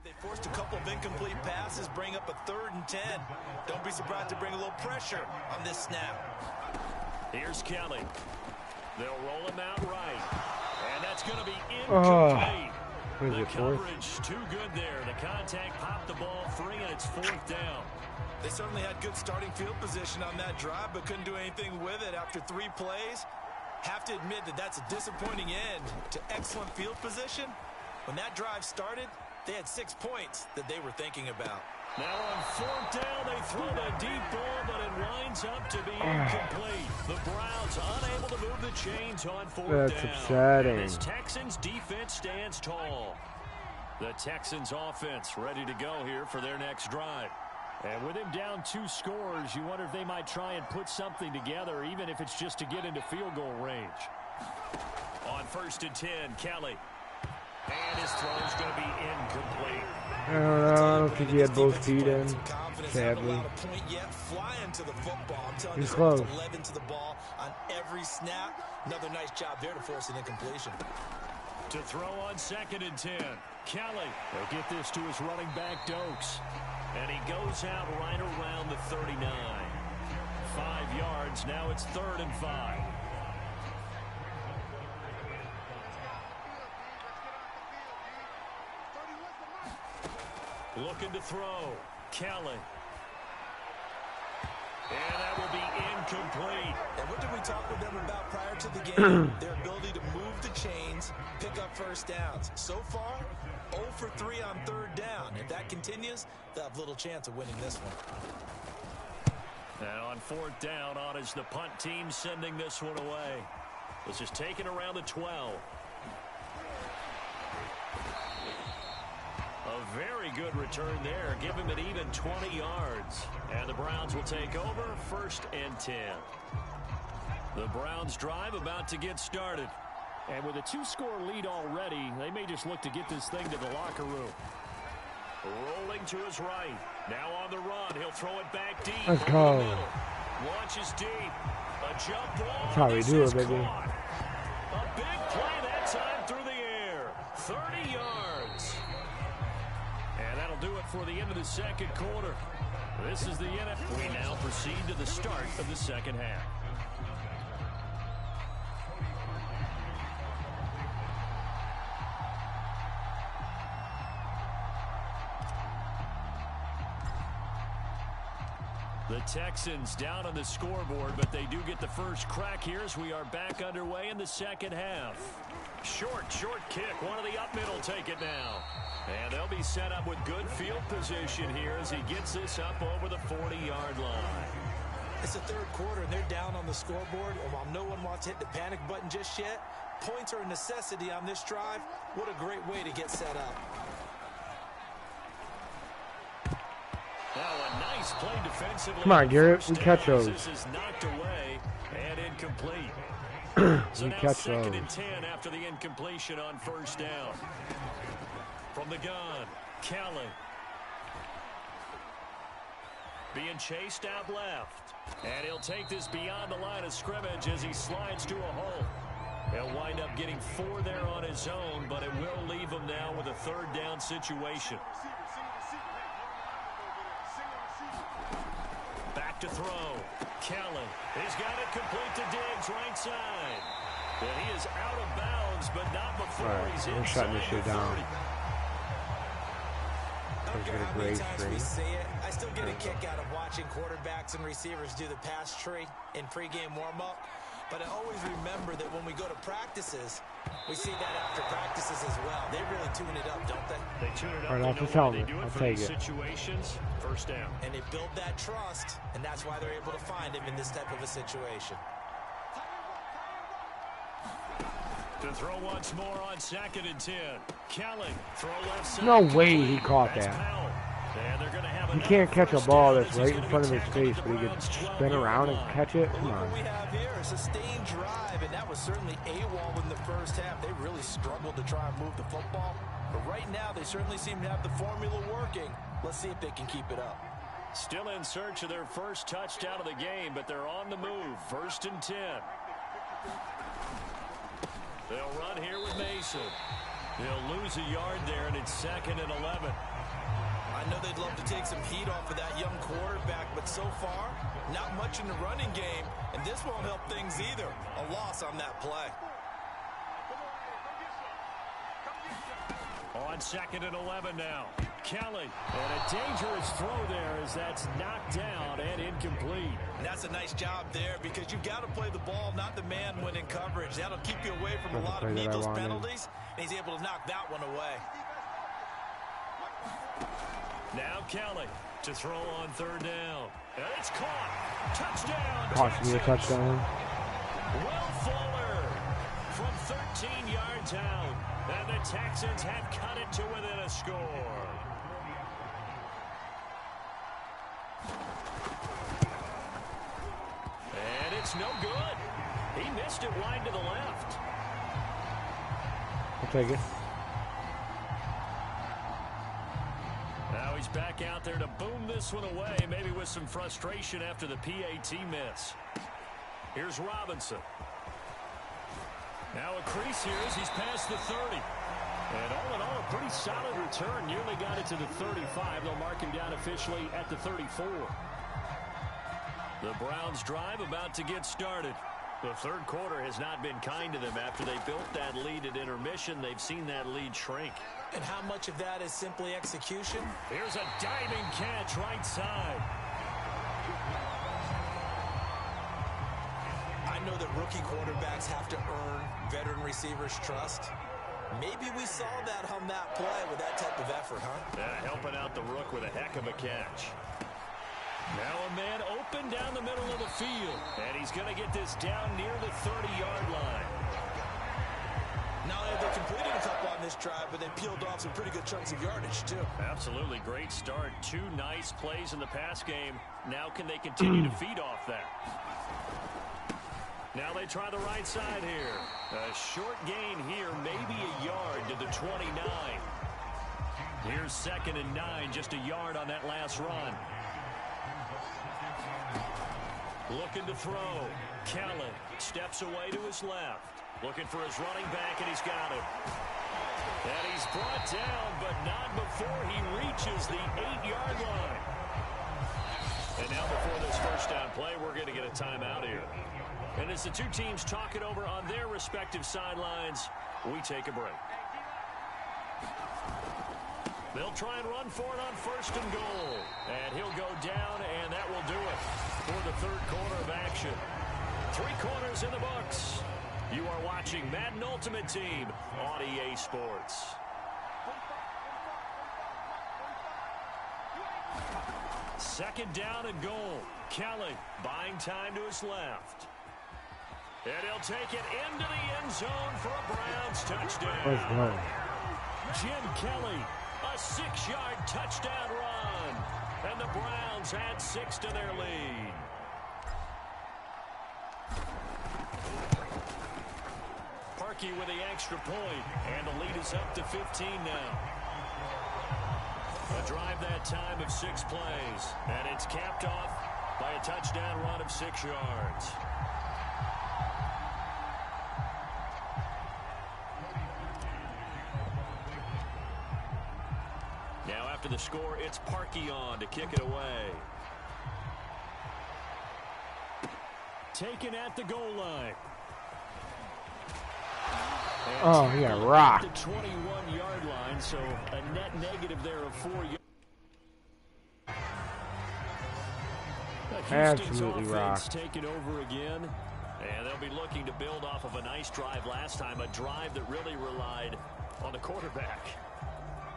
They forced a couple of incomplete passes, bring up a 3rd and 10. Don't be surprised to bring a little pressure on this snap. Here's Kelly. They'll roll him out right. And that's going to be incomplete. The coverage too good there. The contact popped the ball free, and it's 4th down. They certainly had good starting field position on that drive, but couldn't do anything with it after 3 plays. Have to admit that that's a disappointing end to excellent field position. When that drive started, they had 6 points that they were thinking about. Now on 4th down, they throw a deep ball, but it winds up to be incomplete. The Browns unable to move the chains on 4th down. That's upsetting. And this Texans defense stands tall. The Texans offense ready to go here for their next drive. And with him down 2 scores, you wonder if they might try and put something together, even if it's just to get into field goal range. On 1st and 10, Kelly. And his throw is going to be incomplete. I don't think he had both feet in. Sadly. He's close. 11 to the ball on every snap. Another nice job there to force an incompletion. To throw on 2nd and 10. Kelly will get this to his running back, Dokes. And he goes out right around the 39. 5 yards. Now it's 3rd and 5. Looking to throw. Kelly. And that will be incomplete. And what did we talk with them about prior to the game? Their ability to move the chains, pick up 1st downs. So far, 0 for 3 on 3rd down. If that continues, they'll have little chance of winning this one. And on 4th down, on is the punt team sending this one away. This is taken around the 12. A very good return there. Give him an even 20 yards. And the Browns will take over 1st and 10. The Browns drive about to get started. And with a 2-score lead already, they may just look to get this thing to the locker room. Rolling to his right. Now on the run. He'll throw it back deep. Let's go. Launches deep. A jump ball. That's how we do it, baby. Caught. A big play that time through the air. 30 yards. And that'll do it for the end of the 2nd quarter. This is the NFL. We now proceed to the start of the 2nd half. The Texans down on the scoreboard, but they do get the first crack here as we are back underway in the 2nd half. Short kick. One of the up middle take it now. And they'll be set up with good field position here as he gets this up over the 40-yard line. It's the 3rd quarter, and they're down on the scoreboard. And while no one wants to hit the panic button just yet, points are a necessity on this drive. What a great way to get set up. Now a nice play defensively. Come on, Garrett. We catch those. This is knocked away and incomplete. So we now catch 2nd those. and 10 after the incompletion on 1st down. From the gun, Kelly. Being chased out left. And he'll take this beyond the line of scrimmage as he slides to a hole. He'll wind up getting 4 there on his own, but it will leave him now with a 3rd down situation. Back to throw. Kelly. He's got it complete to Diggs, right side. And he is out of bounds, but not before he's we're inside shutting this the shit down. 30. I don't care how many times we see it, I still get a kick out of watching quarterbacks and receivers do the pass tree in pregame warm-up. But I always remember that when we go to practices, we see that after practices as well. They really tune it up, don't they? They tune it up. All right, They that's know a what they helmet. do it I'll for take these it. situations. 1st down. And they build that trust, and that's why they're able to find him in this type of a situation. To throw once more on 2nd and 10. Kelly, throw left side. No way he complete. caught That's that. Powell. And they're going to have He can't catch a ball that's right in front of his face, but he can spin around and catch it. Come What on. we have here is a sustained drive, and that was certainly AWOL in the first half. They really struggled to try and move the football. But right now, they certainly seem to have the formula working. Let's see if they can keep it up. Still in search of their first touchdown of the game, but they're on the move. 1st and 10. They'll run here with Mason. They'll lose a yard there, and it's 2nd and 11. I know they'd love to take some heat off of that young quarterback, but so far, not much in the running game, and this won't help things either. A loss on that play. On 2nd and 11 now. Kelly, and a dangerous throw there as that's knocked down and incomplete. And that's a nice job there because you've got to play the ball, not the man when in coverage. That'll keep you away from a lot of needless penalties, and he's able to knock that one away. Now Kelly to throw on 3rd down. And it's caught. Touchdown. Cost me a touchdown. Will Fuller from 13 yards out. And the Texans have cut it to within a score. And it's no good. He missed it wide to the left. I'll take it. Now he's back out there to boom this one away, maybe with some frustration after the PAT miss. Here's Robinson. Now a crease here as he's past the 30. And all in all, a pretty solid return. Nearly got it to the 35. They'll mark him down officially at the 34. The Browns drive about to get started. The 3rd quarter has not been kind to them. After they built that lead at intermission, they've seen that lead shrink. And how much of that is simply execution? Here's a diving catch right side. I know that rookie quarterbacks have to earn veteran receivers' trust. Maybe we saw that on that play with that type of effort, huh? Yeah, helping out the rook with a heck of a catch. Now a man open down the middle of the field. And he's going to get this down near the 30-yard line. Not only have they completed a couple on this drive, but they peeled off some pretty good chunks of yardage, too. Absolutely great start. 2 nice plays in the pass game. Now can they continue to feed off that? Now they try the right side here. A short gain here, maybe a yard to the 29. Here's 2nd and 9, just a yard on that last run. Looking to throw. Kelly steps away to his left. Looking for his running back, and he's got him. And he's brought down, but not before he reaches the 8-yard line. And now before this first down play, we're going to get a timeout here. And as the two teams talk it over on their respective sidelines, we take a break. They'll try and run for it on 1st and goal. And he'll go down, and that will do it for the 3rd quarter of action. 3 quarters in the books. You are watching Madden Ultimate Team on EA Sports. Second down and goal. Kelly buying time to his left. And he'll take it into the end zone for a Browns touchdown. Let's go. Jim Kelly, a 6-yard touchdown run. And the Browns add 6 to their lead. Parkey with the extra point, and the lead is up to 15 now. A drive that time of 6 plays, and it's capped off by a touchdown run of 6 yards. Now after the score, it's Parkey on to kick it away. Taken at the goal line. Oh, he got rocked. The 21-yard line, so a net negative there of 4 yards. Absolutely rocked. Taking over again, and they'll be looking to build off of a nice drive last time, a drive that really relied on the quarterback.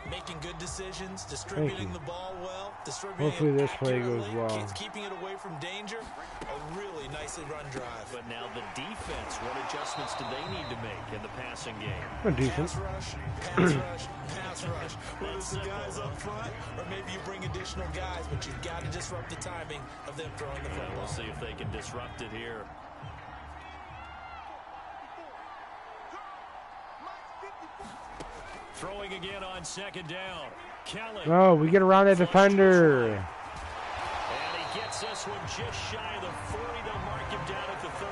Making good decisions, distributing the ball well, distributing Hopefully it this play goes accurately, well. keeping it away from danger. A really nicely run drive. But now the defense What adjustments do they need to make in the passing game? Decent. Pass rush, pass rush, pass rush. Whether it's the guys up front or maybe you bring additional guys, but you've got to disrupt the timing of them throwing the football. We'll see if they can disrupt it here. Throwing again on second down. Kelly. Oh, we get around a defender. And he gets this one just shy of the 40. They'll mark him down at the 39.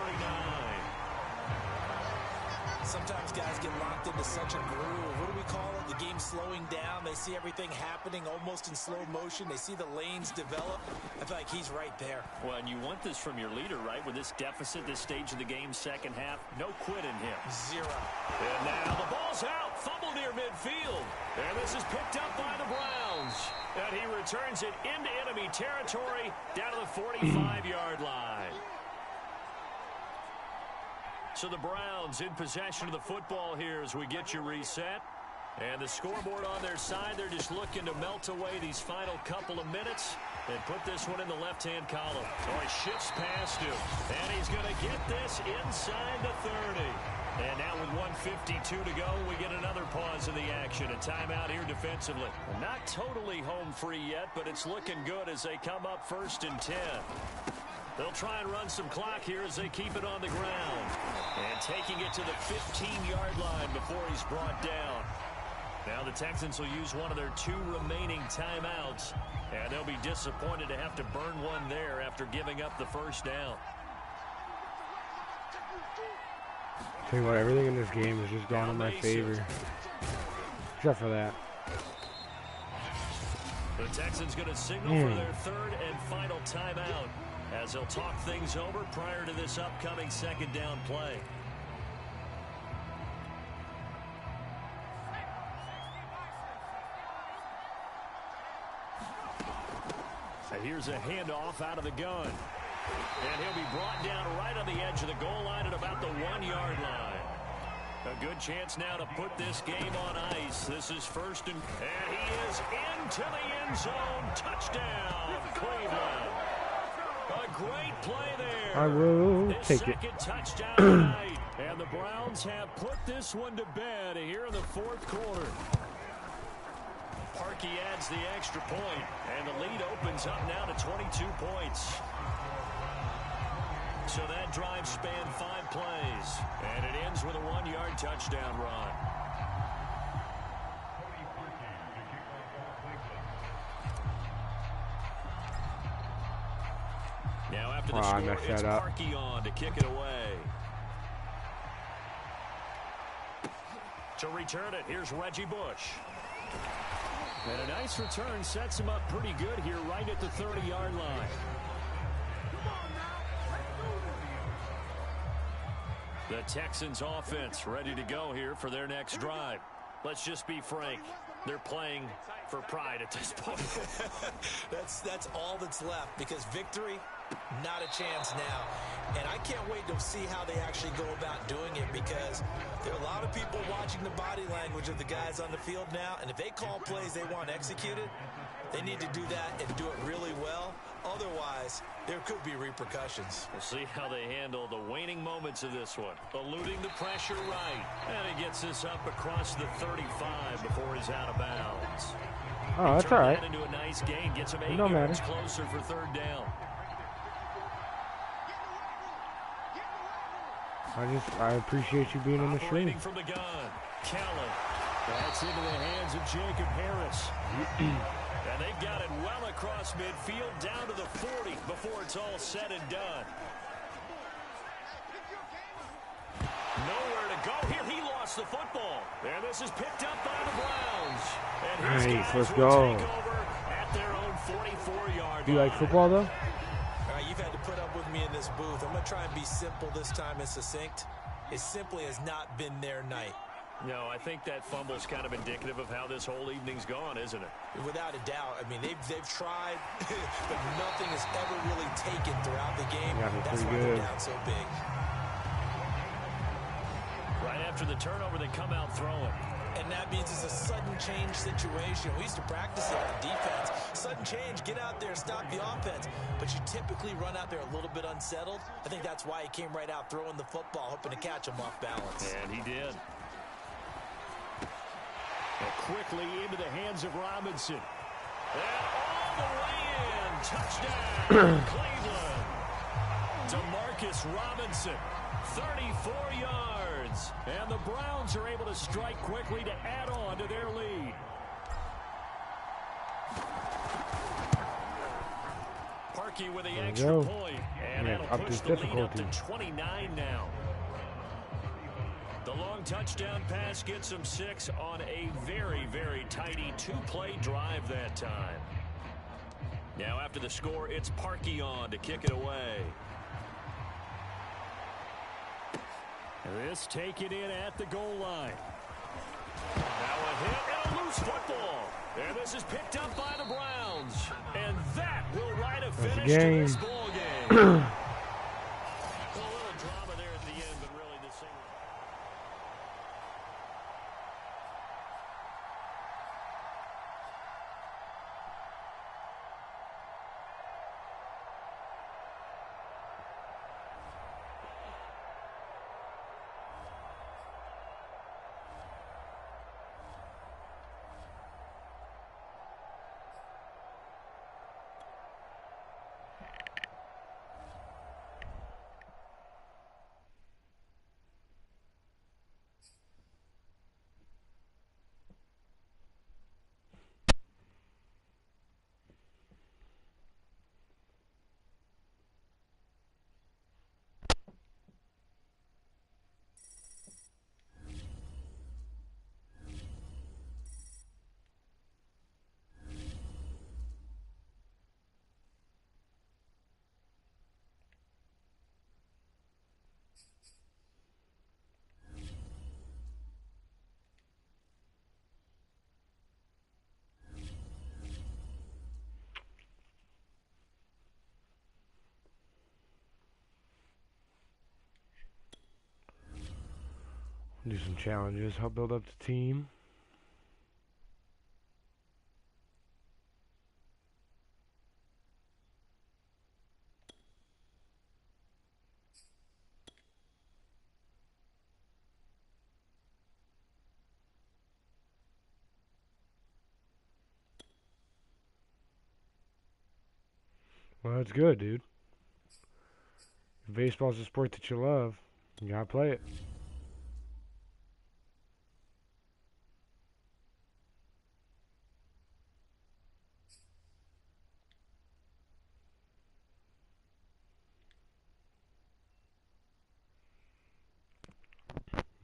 Sometimes guys get locked into such a groove. What do we call it? The game slowing down. They see everything happening almost in slow motion. They see the lanes develop. I feel like he's right there. Well, and you want this from your leader, right? With this deficit, this stage of the game, second half, no quit in him. Zero. And now the ball's out. Fumble near midfield. And this is picked up by the Browns. And he returns it into enemy territory down to the 45-yard line. So the Browns in possession of the football here as we get you reset. And the scoreboard on their side, they're just looking to melt away these final couple of minutes and put this one in the left-hand column. So he shifts past him, and he's going to get this inside the 30. And now with 1:52 to go, we get another pause in the action. A timeout here defensively. Not totally home free yet, but it's looking good as they come up 1st and 10. They'll try and run some clock here as they keep it on the ground. And taking it to the 15-yard line before he's brought down. Now the Texans will use one of their 2 remaining timeouts. And they'll be disappointed to have to burn one there after giving up the first down. Tell you what, everything in this game has just gone in my favor. Except for that. The Texans going to signal for their 3rd and final timeout as they'll talk things over prior to this upcoming second down play. And here's a handoff out of the gun. And he'll be brought down right on the edge of the goal line at about the 1-yard line. A good chance now to put this game on ice. This is 1st and he is into the end zone. Touchdown, Cleveland. A great play there. I will His take it. second touchdown tonight. And the Browns have put this one to bed here in the 4th quarter. Parkey adds the extra point, and the lead opens up now to 22 points. So that drive spanned 5 plays, and it ends with a 1-yard touchdown run. Now after the score, it's Parkey on to kick it away. To return it, here's Reggie Bush. And a nice return sets him up pretty good here right at the 30-yard line. The Texans offense ready to go here for their next drive. Let's just be frank. They're playing for pride at this point. That's all that's left because victory, not a chance now. And I can't wait to see how they actually go about doing it because there are a lot of people watching the body language of the guys on the field now. And if they call plays they want executed, they need to do that and do it really well. Otherwise, there could be repercussions. We'll see how they handle the waning moments of this one. Eluding the pressure right. And he gets this up across the 35 before he's out of bounds. Oh, that's all right. Into a nice gain. Gets him 8 yards yards closer for 3rd down. I appreciate you being in the stream. Operating from the gun. Kelly. That's into the hands of Jacob Harris. And they've got it well across midfield down to the 40 before it's all said and done. Nowhere to go here. He lost the football. And this is picked up by the Browns. And his nice, guys let's will go. take over at their own 44-yard Do you like football, though? You've had to put up with me in this booth. I'm going to try and be simple this time and succinct. It simply has not been their night. No, I think that fumble's kind of indicative of how this whole evening's gone, isn't it? Without a doubt. I mean, they've tried, but nothing has ever really taken throughout the game. Yeah, that's why they're down so big. Right after the turnover, they come out throwing. And that means it's a sudden change situation. We used to practice it on defense. Sudden change, get out there, stop the offense. But you typically run out there a little bit unsettled. I think that's why he came right out throwing the football, hoping to catch him off balance. And he did. And quickly into the hands of Robinson. And all the way in. Touchdown, Cleveland. Demarcus Robinson, 34 yards. And the Browns are able to strike quickly to add on to their lead. Parkey with the extra point. And that'll push the lead up to 29 now. The long touchdown pass gets them 6 on a very, very tiny 2-play drive that time. Now after the score, it's Parkey on to kick it away. This taken in at the goal line. Now a hit and a loose football. And this is picked up by the Browns. And that will write a finish to this ball game. A little drama there at the end, but really the single. Do some challenges, help build up the team. Well, that's good, dude. If baseball's a sport that you love, you gotta play it.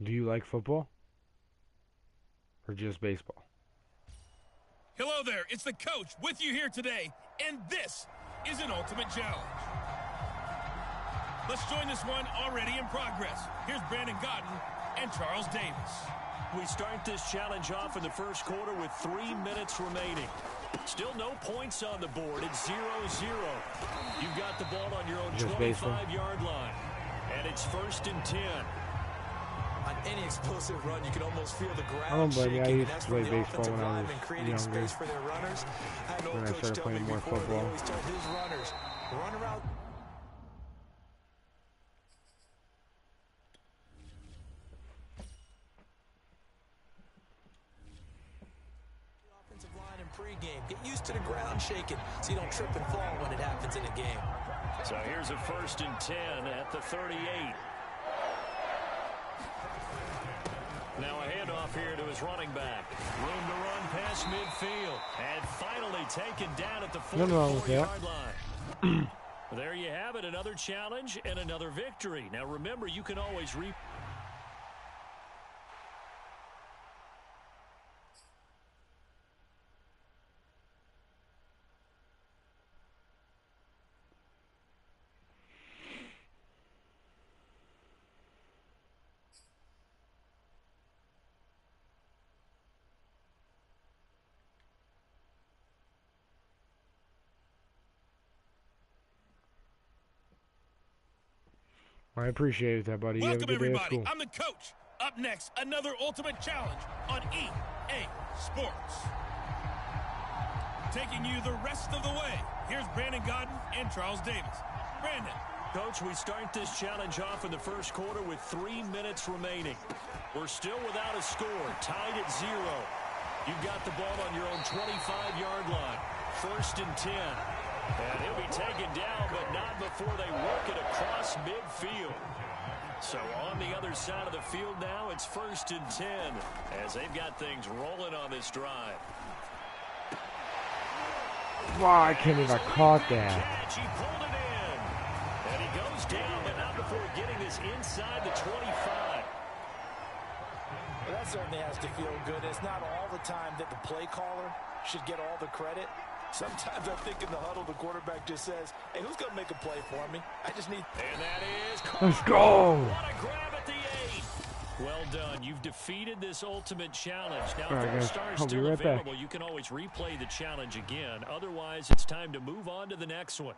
Do you like football? Or just baseball? Hello there, it's the coach with you here today, and this is an ultimate challenge. Let's join this one already in progress. Here's Brandon Godden and Charles Davis. We start this challenge off in the first quarter with 3 minutes remaining. Still no points on the board. It's 0-0. You've got the ball on your own 25-yard line. And it's 1st and 10. On any explosive run, you can almost feel the ground shaking. I used That's to play from the baseball offensive when I lineman was creating younger. space for their runners. I had an old Then I coach started tell me playing more before, football. he always told his runners, run around. The offensive line in pregame. Get used to the ground shaking so you don't trip and fall when it happens in a game. So here's a 1st and 10 at the 38. Now a handoff here to his running back. Room to run past midfield. And finally taken down at the 44-yard line. There you have it, another challenge and another victory. Now remember, you can always I appreciate that, buddy. Welcome, everybody. I'm the coach. Up next, another ultimate challenge on EA Sports. taking you the rest of the way. Here's Brandon Godden and Charles Davis. Brandon. Coach, we start this challenge off in the first quarter with 3 minutes remaining. We're still without a score, tied at 0. You've got the ball on your own 25-yard line. 1st and 10. And he'll be taken down, but not before they work it across midfield. So on the other side of the field now, it's 1st and 10 as they've got things rolling on this drive. Wow, I can't believe I caught that. Catch. He pulled it in. And he goes down, but not before getting this inside the 25. Well, that certainly has to feel good. It's not all the time that the play caller should get all the credit. Sometimes I think in the huddle, the quarterback just says, hey, who's going to make a play for me? I just need... And that is... Let's go! What a grab at the 8. Well done. You've defeated this ultimate challenge. Now, All right, if the guys. star is I'll be still right back. available, you can always replay the challenge again. Otherwise, it's time to move on to the next one.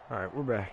Alright, we're back.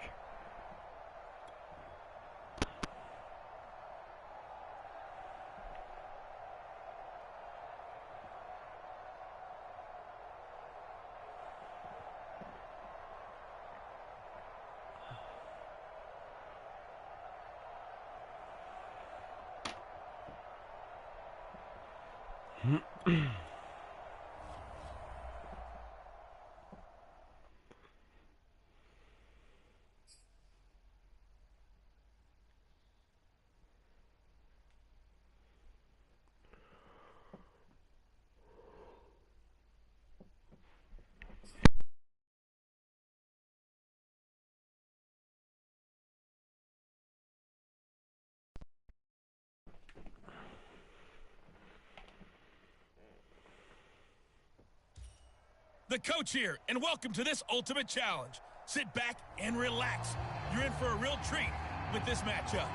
The coach here, and welcome to this ultimate challenge. Sit back and relax. You're in for a real treat with this matchup.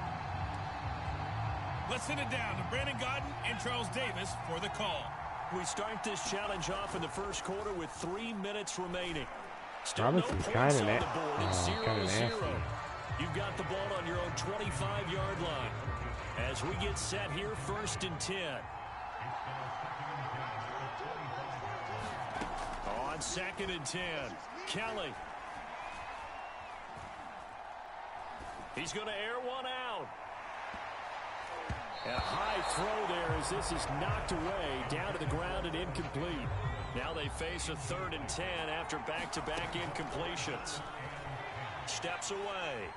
Let's send it down to Brandon Godden and Charles Davis for the call. We start this challenge off in the first quarter with 3 minutes remaining. Still Robinson's no kind points of on the board. It's 0-0. nasty. You've got the ball on your own 25-yard line. As we get set here, 1st and 10. On 2nd and 10, Kelly. He's going to air one out. And a high throw there as this is knocked away, down to the ground and incomplete. Now they face a 3rd and 10 after back-to-back incompletions. Steps away.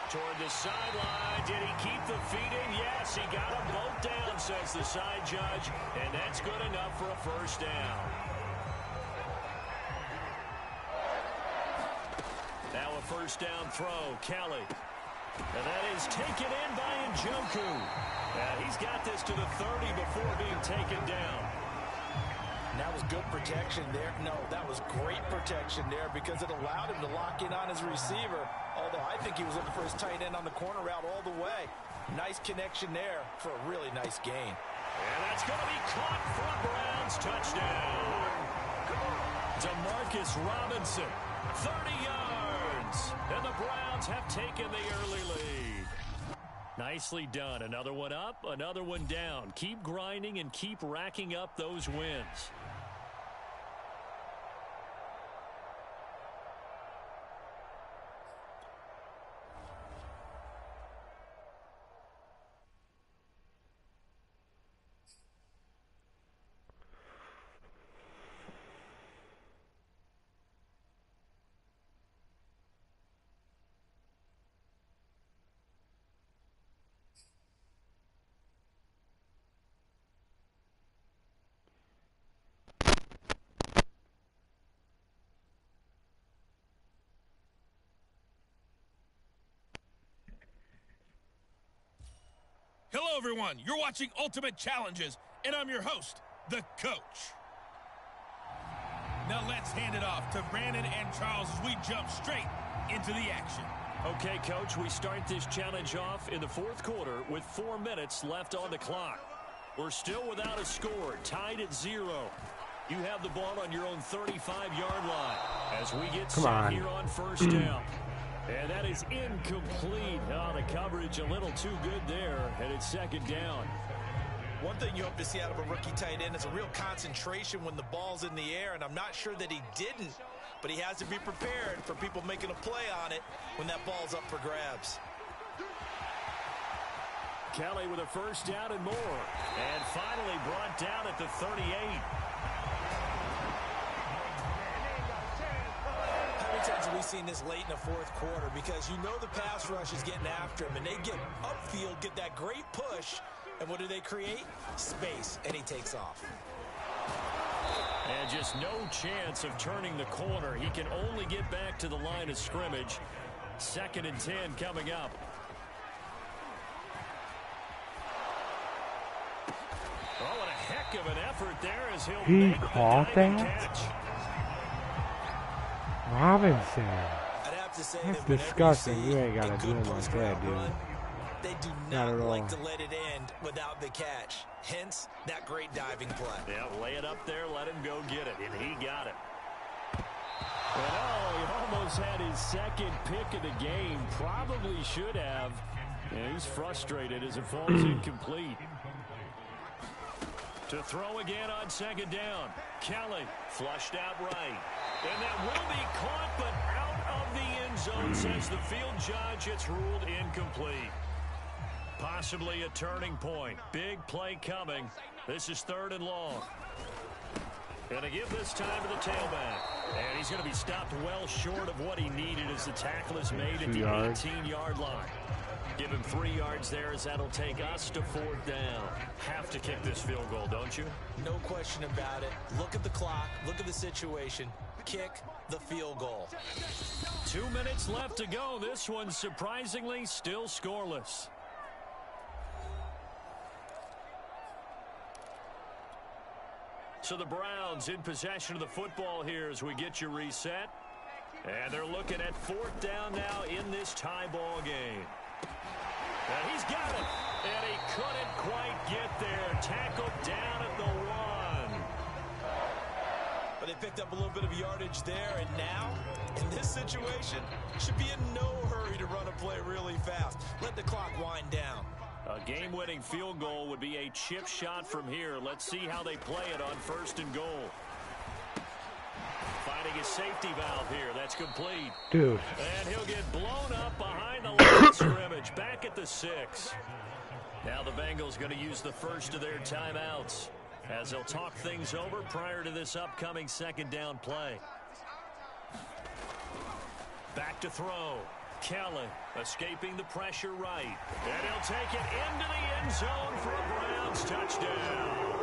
Toward the sideline. Did he keep the feet in? Yes, he got them both down, says the side judge. And that's good enough for a 1st down. Now a 1st down throw. Kelly. And that is taken in by Njoku. He's got this to the 30 before being taken down. And that was good protection there. No, that was great protection there because it allowed him to lock in on his receiver. Although I think he was looking for his tight end on the corner route all the way. Nice connection there for a really nice gain. And that's going to be caught for a Browns touchdown. DeMarcus Robinson, 30 yards. And the Browns have taken the early lead. Nicely done. Another one up, another one down. Keep grinding and keep racking up those wins. Hello, everyone. You're watching Ultimate Challenges, and I'm your host, the coach. Now let's hand it off to Brandon and Charles as we jump straight into the action. Okay, Coach, we start this challenge off in the 4th quarter with 4 minutes left on the clock. We're still without a score, tied at 0. You have the ball on your own 35-yard line as we get set here on 1st down. And that is incomplete. Oh, the coverage a little too good there, and it's 2nd down. One thing you hope to see out of a rookie tight end is a real concentration when the ball's in the air, and I'm not sure that he didn't, but he has to be prepared for people making a play on it when that ball's up for grabs. Kelly with a 1st down and more, and finally brought down at the 38. How many times have we seen this late in the 4th quarter? Because you know the pass rush is getting after him, and they get upfield, get that great push, and what do they create? Space, and he takes off. And just no chance of turning the corner. He can only get back to the line of scrimmage. 2nd and 10 coming up. Oh, what a heck of an effort there as he'll make caught the diving that? catch. Robinson. I'd have to say That's that disgusting. You You ain't gotta a do good it like post that, route dude. run, they do Not not at like all. to let it end without the catch. Hence, that great diving play. Yeah, lay it up there, let him go get it, and he got it. And oh, almost had his second pick of the game. Probably should have. And he's frustrated as it falls incomplete. To throw again on second down. Kelly flushed out right. And that will be caught, but out of the end zone, says the field judge. It's ruled incomplete. Possibly a turning point. Big play coming. This is 3rd and long. Going to give this time to the tailback. And he's going to be stopped well short of what he needed as the tackle is made at the 18-yard line. Give him 3 yards there as that'll take us to 4th down. Have to kick this field goal, don't you? No question about it. Look at the clock. Look at the situation. Kick the field goal. 2 minutes left to go. This one surprisingly still scoreless. So the Browns in possession of the football here as we get you reset. And they're looking at 4th down now in this tie ball game. And he's got it. And he couldn't quite get there. Tackled down at the 1. But they picked up a little bit of yardage there. And now, in this situation, should be in no hurry to run a play really fast. Let the clock wind down. A game-winning field goal would be a chip shot from here. Let's see how they play it on 1st and goal. Finding a safety valve here. That's complete. Dude. And he'll get blown up behind the line of scrimmage. Back at the 6. Now the Bengals going to use the first of their timeouts as they'll talk things over prior to this upcoming 2nd down play. Back to throw. Kelly escaping the pressure right. And he'll take it into the end zone for a Browns touchdown.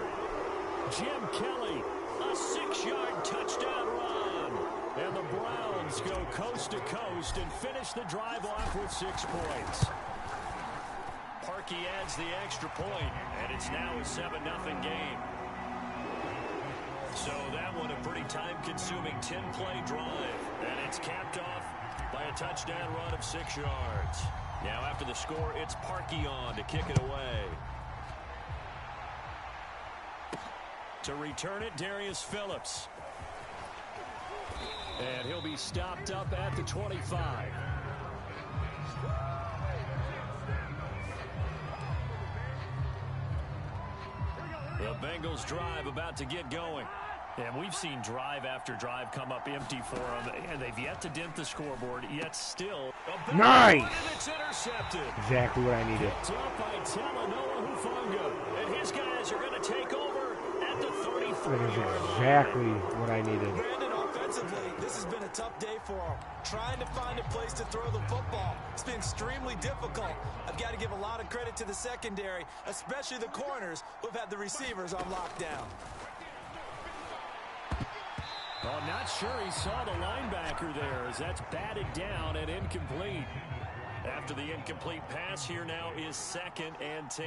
Jim Kelly, a 6-yard touchdown run. And the Browns go coast to coast and finish the drive off with 6 points. Parkey adds the extra point, and it's now a 7-0 game. So that one a pretty time-consuming 10-play drive. And it's capped off by a touchdown run of 6 yards. Now after the score, it's Parkey on to kick it away. To return it, Darius Phillips. And he'll be stopped up at the 25. The Bengals drive about to get going. And we've seen drive after drive come up empty for them, and they've yet to dent the scoreboard, yet still. Nice! It's intercepted. Exactly what I needed. Picked up by Talanoa Hufanga. And his guys are going to take over at the 33. That is exactly what I needed. Brandon, offensively, this has been a tough day for him. Trying to find a place to throw the football. It's been extremely difficult. I've got to give a lot of credit to the secondary, especially the corners who've had the receivers on lockdown. Well, I'm not sure he saw the linebacker there as that's batted down and incomplete. After the incomplete pass, here now is 2nd and 10.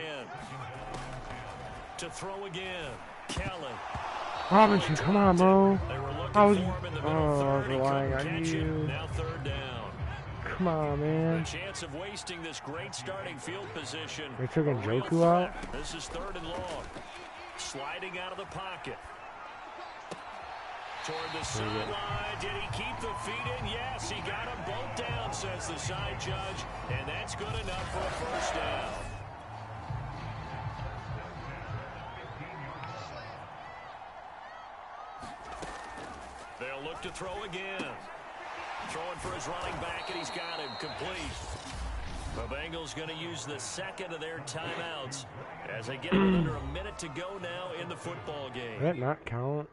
To throw again, Kelly. Robinson, come on, bro. They were looking I was for him in the middle third. He relying couldn't on catch you. it. Now 3rd down. Come on, man. A chance of wasting this great starting field position. They took A real Njoku out? threat. This is 3rd and long. Sliding out of the pocket. Toward the sideline. Did he keep the feet in? Yes, he got them both down, says the side judge. And that's good enough for a 1st down. They'll look to throw again. Throwing for his running back, and he's got him complete. The Bengals going to use the 2nd of their timeouts as they get under a minute to go now in the football game. Did that not count?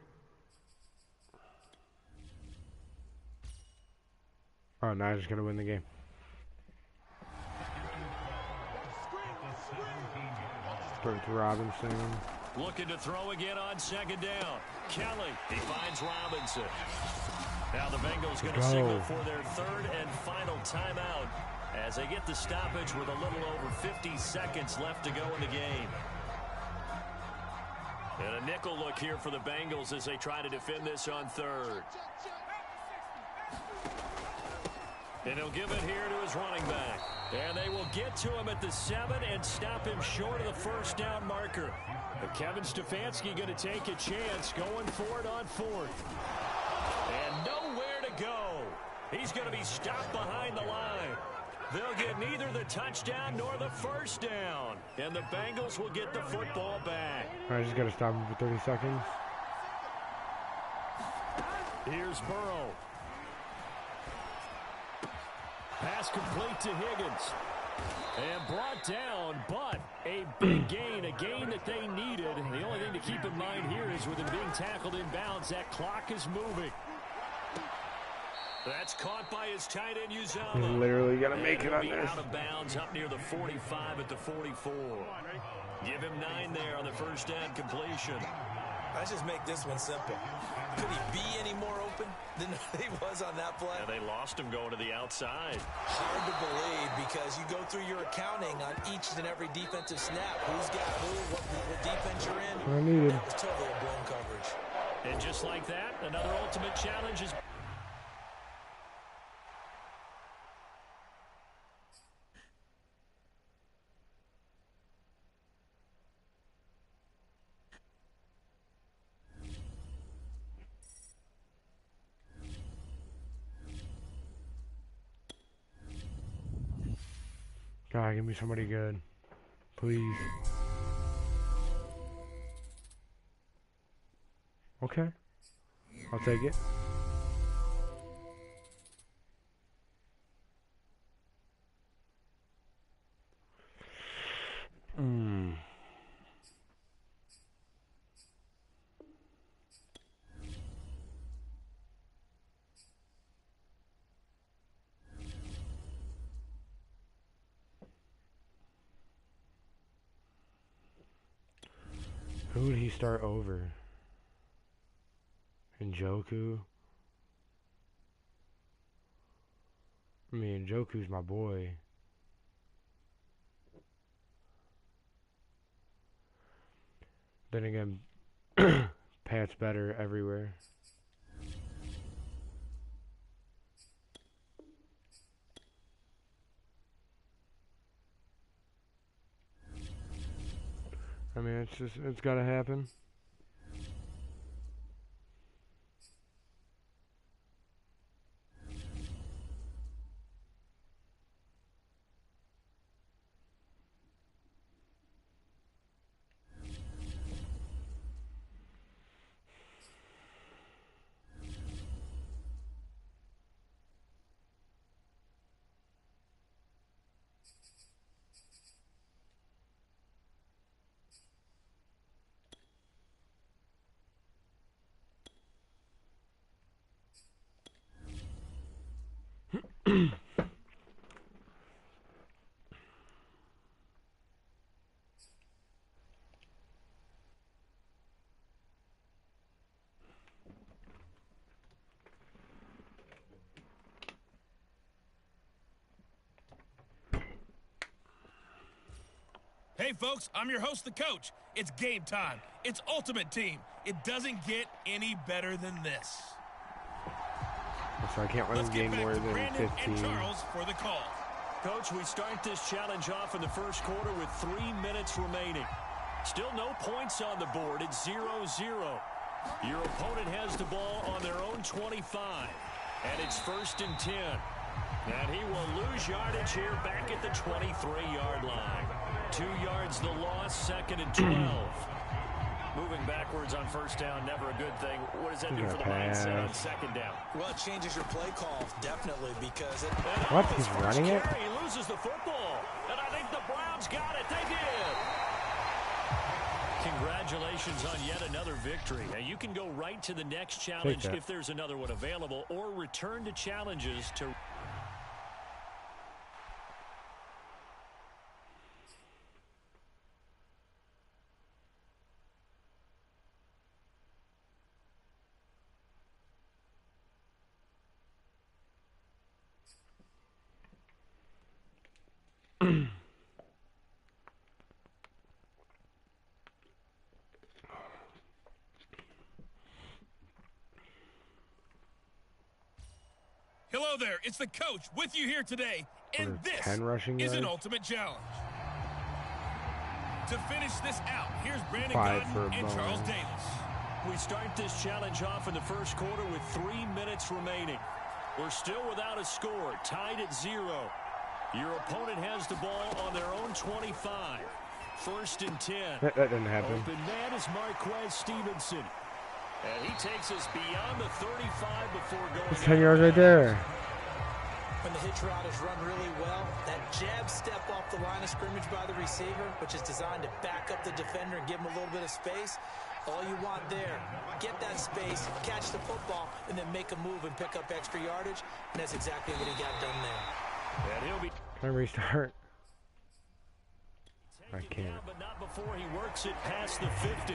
Oh, now I'm just going to win the game. Throw it to Robinson. Looking to throw again on 2nd down. Kelly, he finds Robinson. Now the Bengals going to signal for their 3rd and final timeout as they get the stoppage with a little over 50 seconds left to go in the game. And a nickel look here for the Bengals as they try to defend this on 3rd. And he'll give it here to his running back. And they will get to him at the 7 and stop him short of the 1st down marker. But Kevin Stefanski going to take a chance going for it on 4th. And nowhere to go. He's going to be stopped behind the line. They'll get neither the touchdown nor the first down. And the Bengals will get the football back. I just got to stop him for 30 seconds. Here's Burrow. Pass complete to Higgins. And brought down, but a big gain, a gain that they needed. The only thing to keep in mind here is with him being tackled inbounds, that clock is moving. That's caught by his tight end, Uzama. He's literally going to make it on this. Out of bounds up near the 45 at the 44. Give him 9 there on the first down completion. Let's just make this one simple. Could he be any more open than he was on that play? Yeah, they lost him going to the outside. Hard to believe because you go through your accounting on each and every defensive snap. Who's got who, what defense you're in. I needed. That was totally a blown coverage. And just like that, another ultimate challenge is... God, give me somebody good. Please. Okay. I'll take it. Who would he start over? Njoku? I mean, Njoku's my boy. Then again, Pat's better everywhere. I mean, it's gotta happen. Hey, folks, I'm your host, the coach. It's game time. It's Ultimate Team. It doesn't get any better than this. So I can't run the game more than Brandon 15. And Charles for the call. Coach, we start this challenge off in the first quarter with 3 minutes remaining. Still no points on the board. It's 0-0. Your opponent has the ball on their own 25. And it's 1st and 10. And he will lose yardage here back at the 23-yard line. 2 yards the loss, 2nd and 12. Moving backwards on first down, never a good thing. What does that do for the mindset on 2nd down? Well, it changes your play call, definitely, because it... What? He's running it? He loses the football. And I think the Browns got it. They did. Congratulations on yet another victory. Now, you can go right to the next challenge if there's another one available, or return to challenges to... Hello there, it's the coach with you here today, and this is an ultimate challenge. To finish this out, here's Brandon Godden and Charles Davis. We start this challenge off in the first quarter with 3 minutes remaining. We're still without a score, tied at 0. Your opponent has the ball on their own 25. 1st and 10. That didn't happen. Open man is Marquez Stevenson. And he takes us beyond the 35 before going. It's 10 yards right there. When the hitch route is run really well, that jab step off the line of scrimmage by the receiver, which is designed to back up the defender and give him a little bit of space, all you want there, get that space, catch the football, and then make a move and pick up extra yardage, and that's exactly what he got done there. And he'll be Can I restart? I can't. down, but not before he works it past the 50.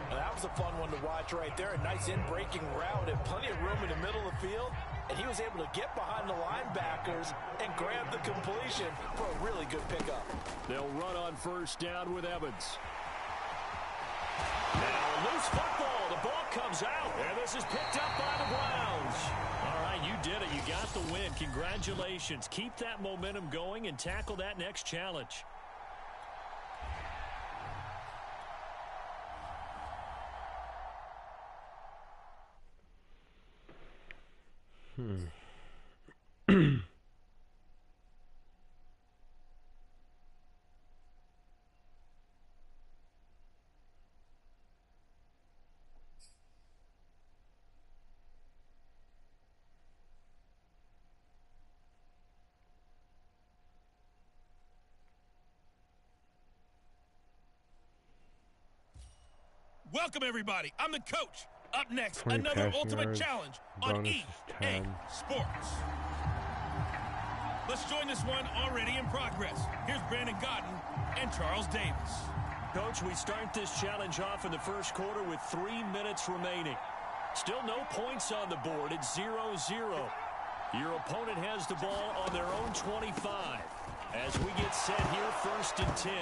That was a fun one to watch right there. A nice in-breaking route and plenty of room in the middle of the field. And he was able to get behind the linebackers and grab the completion for a really good pickup. They'll run on 1st down with Evans. Now loose football. The ball comes out. And this is picked up by the Browns. All right, you did it. You got the win. Congratulations. Keep that momentum going and tackle that next challenge. Welcome, everybody. I'm the coach. Up next, 20 another passing ultimate yards, challenge on bonus EA is 10. Sports. Let's join this one already in progress. Here's Brandon Godden and Charles Davis. Coach, we start this challenge off in the 1st quarter with 3 minutes remaining. Still no points on the board. It's 0-0. Your opponent has the ball on their own 25. As we get set here, 1st and 10.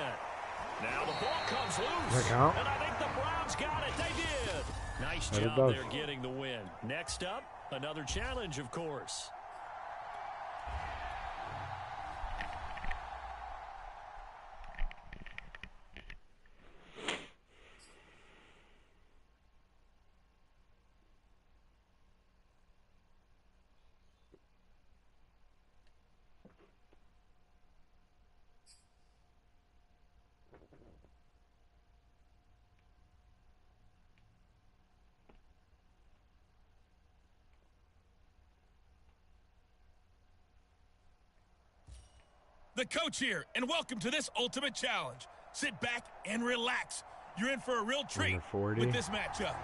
Now the ball comes loose. And I think the Browns got it. They did. Nice job there getting the win. Next up, another challenge, of course. The coach here, and welcome to this ultimate challenge. Sit back and relax. You're in for a real treat with this matchup.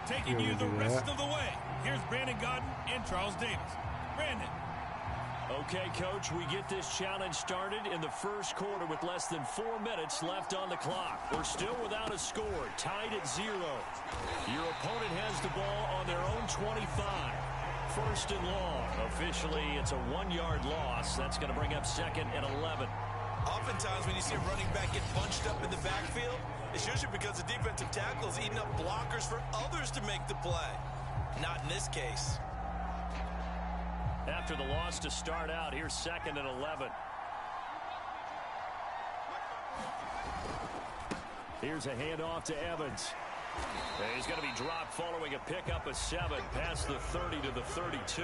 Taking you the rest of the way, here's Brandon Godden and Charles Davis. Brandon. Okay, Coach, we get this challenge started in the 1st quarter with less than 4 minutes left on the clock. We're still without a score, tied at 0. Your opponent has the ball on their own 25. 1st and long. Officially, it's a 1-yard loss. That's going to bring up 2nd and 11. Oftentimes when you see a running back get bunched up in the backfield, it's usually because the defensive tackle is eating up blockers for others to make the play. Not in this case. After the loss to start out, here's 2nd and 11. Here's a handoff to Evans. And he's going to be dropped following a pickup of 7 past the 30 to the 32.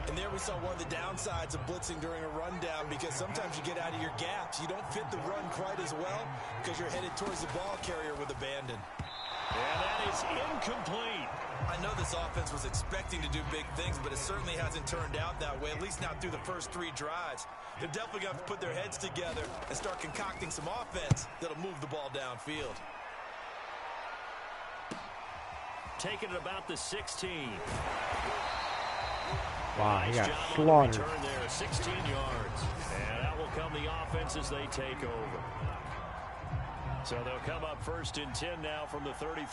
And there we saw one of the downsides of blitzing during a rundown, because sometimes you get out of your gaps. You don't fit the run quite as well because you're headed towards the ball carrier with abandon. And that is incomplete. I know this offense was expecting to do big things, but it certainly hasn't turned out that way, at least not through the first 3 drives. They're definitely going to have to put their heads together and start concocting some offense that'll move the ball downfield. Taking it about the 16. Wow, he got Nice job slaughtered. on the return there, 16 yards. And that will come the offense as they take over. So they'll come up 1st and 10 now from the 33.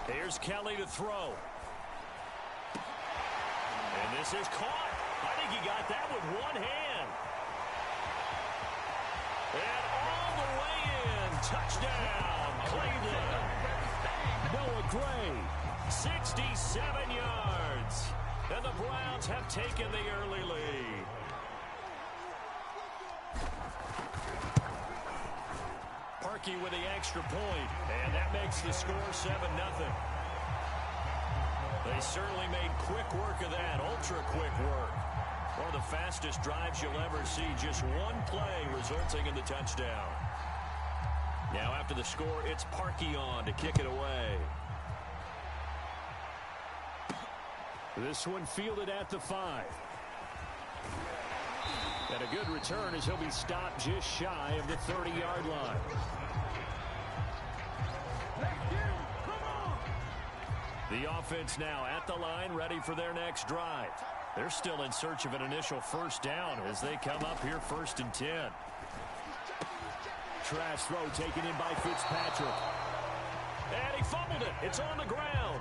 Here's Kelly to throw. And this is caught. I think he got that with one hand. And all the way in. Touchdown, Cleveland. Noah Gray, 67 yards. And the Browns have taken the early lead. Sparky with the extra point, and that makes the score 7-0. They certainly made quick work of that, ultra-quick work. One of the fastest drives you'll ever see, just one play resulting in the touchdown. Now after the score, it's Parkey on to kick it away. This one fielded at the 5. And a good return as he'll be stopped just shy of the 30-yard line. The offense now at the line, ready for their next drive. They're still in search of an initial first down as they come up here 1st and 10. Trash throw taken in by Fitzpatrick. And he fumbled it. It's on the ground.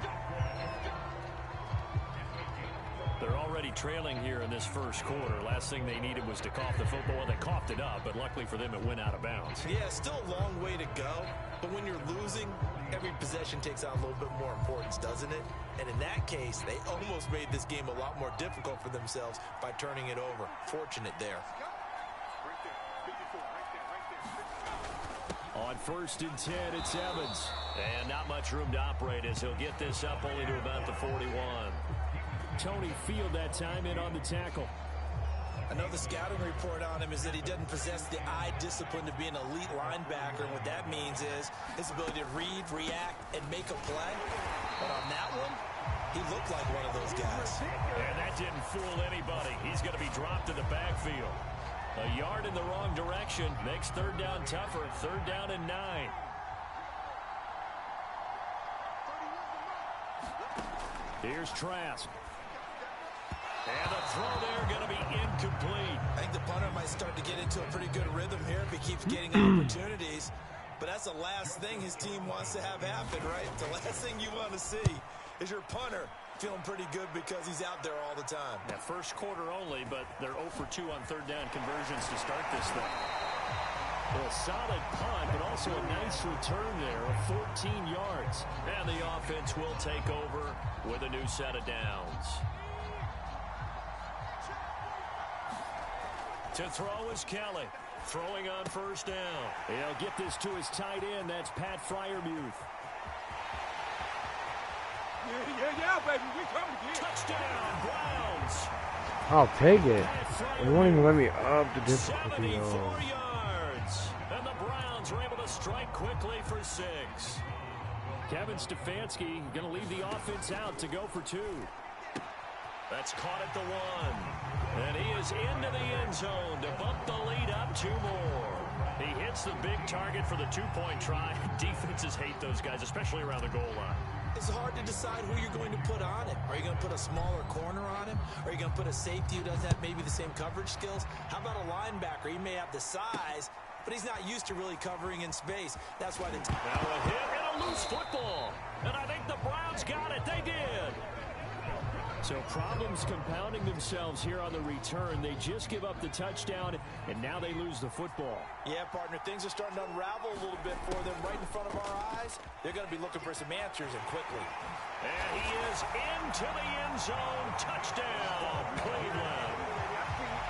They're already trailing here in this first quarter. Last thing they needed was to cough the football. They coughed it up, but luckily for them, it went out of bounds. Yeah, still a long way to go. But when you're losing, every possession takes on a little bit more importance, doesn't it? And in that case, they almost made this game a lot more difficult for themselves by turning it over. Fortunate there. On 1st and 10, it's Evans. And not much room to operate as he'll get this up only to about the 41. Tony Field that time in on the tackle. I know the scouting report on him is that he doesn't possess the eye discipline to be an elite linebacker. And what that means is his ability to read, react, and make a play. But on that one, he looked like one of those guys. And that didn't fool anybody. He's going to be dropped in the backfield. A yard in the wrong direction makes 3rd down tougher. 3rd down and 9. Here's Trask. And the throw there going to be incomplete. I think the punter might start to get into a pretty good rhythm here if he keeps getting opportunities. But that's the last thing his team wants to have happen, right? The last thing you want to see is your punter feeling pretty good because he's out there all the time. Yeah, first quarter only, but they're 0 for 2 on 3rd down conversions to start this thing. Well, a solid punt, but also a nice return there of 14 yards. And the offense will take over with a new set of downs. To throw is Kelly. Throwing on 1st down. He'll get this to his tight end. That's Pat Freiermuth. Yeah, baby. We coming to get Touchdown, Browns. I'll take it. They won't even let me up the difficulty. 74 yards. And the Browns are able to strike quickly for 6. Kevin Stefanski going to leave the offense out to go for 2. That's caught at the 1. And he is into the end zone to bump the lead up 2 more. He hits the big target for the 2-point try. Defenses hate those guys, especially around the goal line. It's hard to decide who you're going to put on him. Are you going to put a smaller corner on him? Are you going to put a safety who doesn't have maybe the same coverage skills? How about a linebacker? He may have the size, but he's not used to really covering in space. That's why they... Now a hit and a loose football. And I think the Browns got it. They did. So problems compounding themselves here on the return. They just give up the touchdown, and now they lose the football. Yeah, partner, things are starting to unravel a little bit for them right in front of our eyes. They're going to be looking for some answers, and quickly. And he is into the end zone. Touchdown, Cleveland.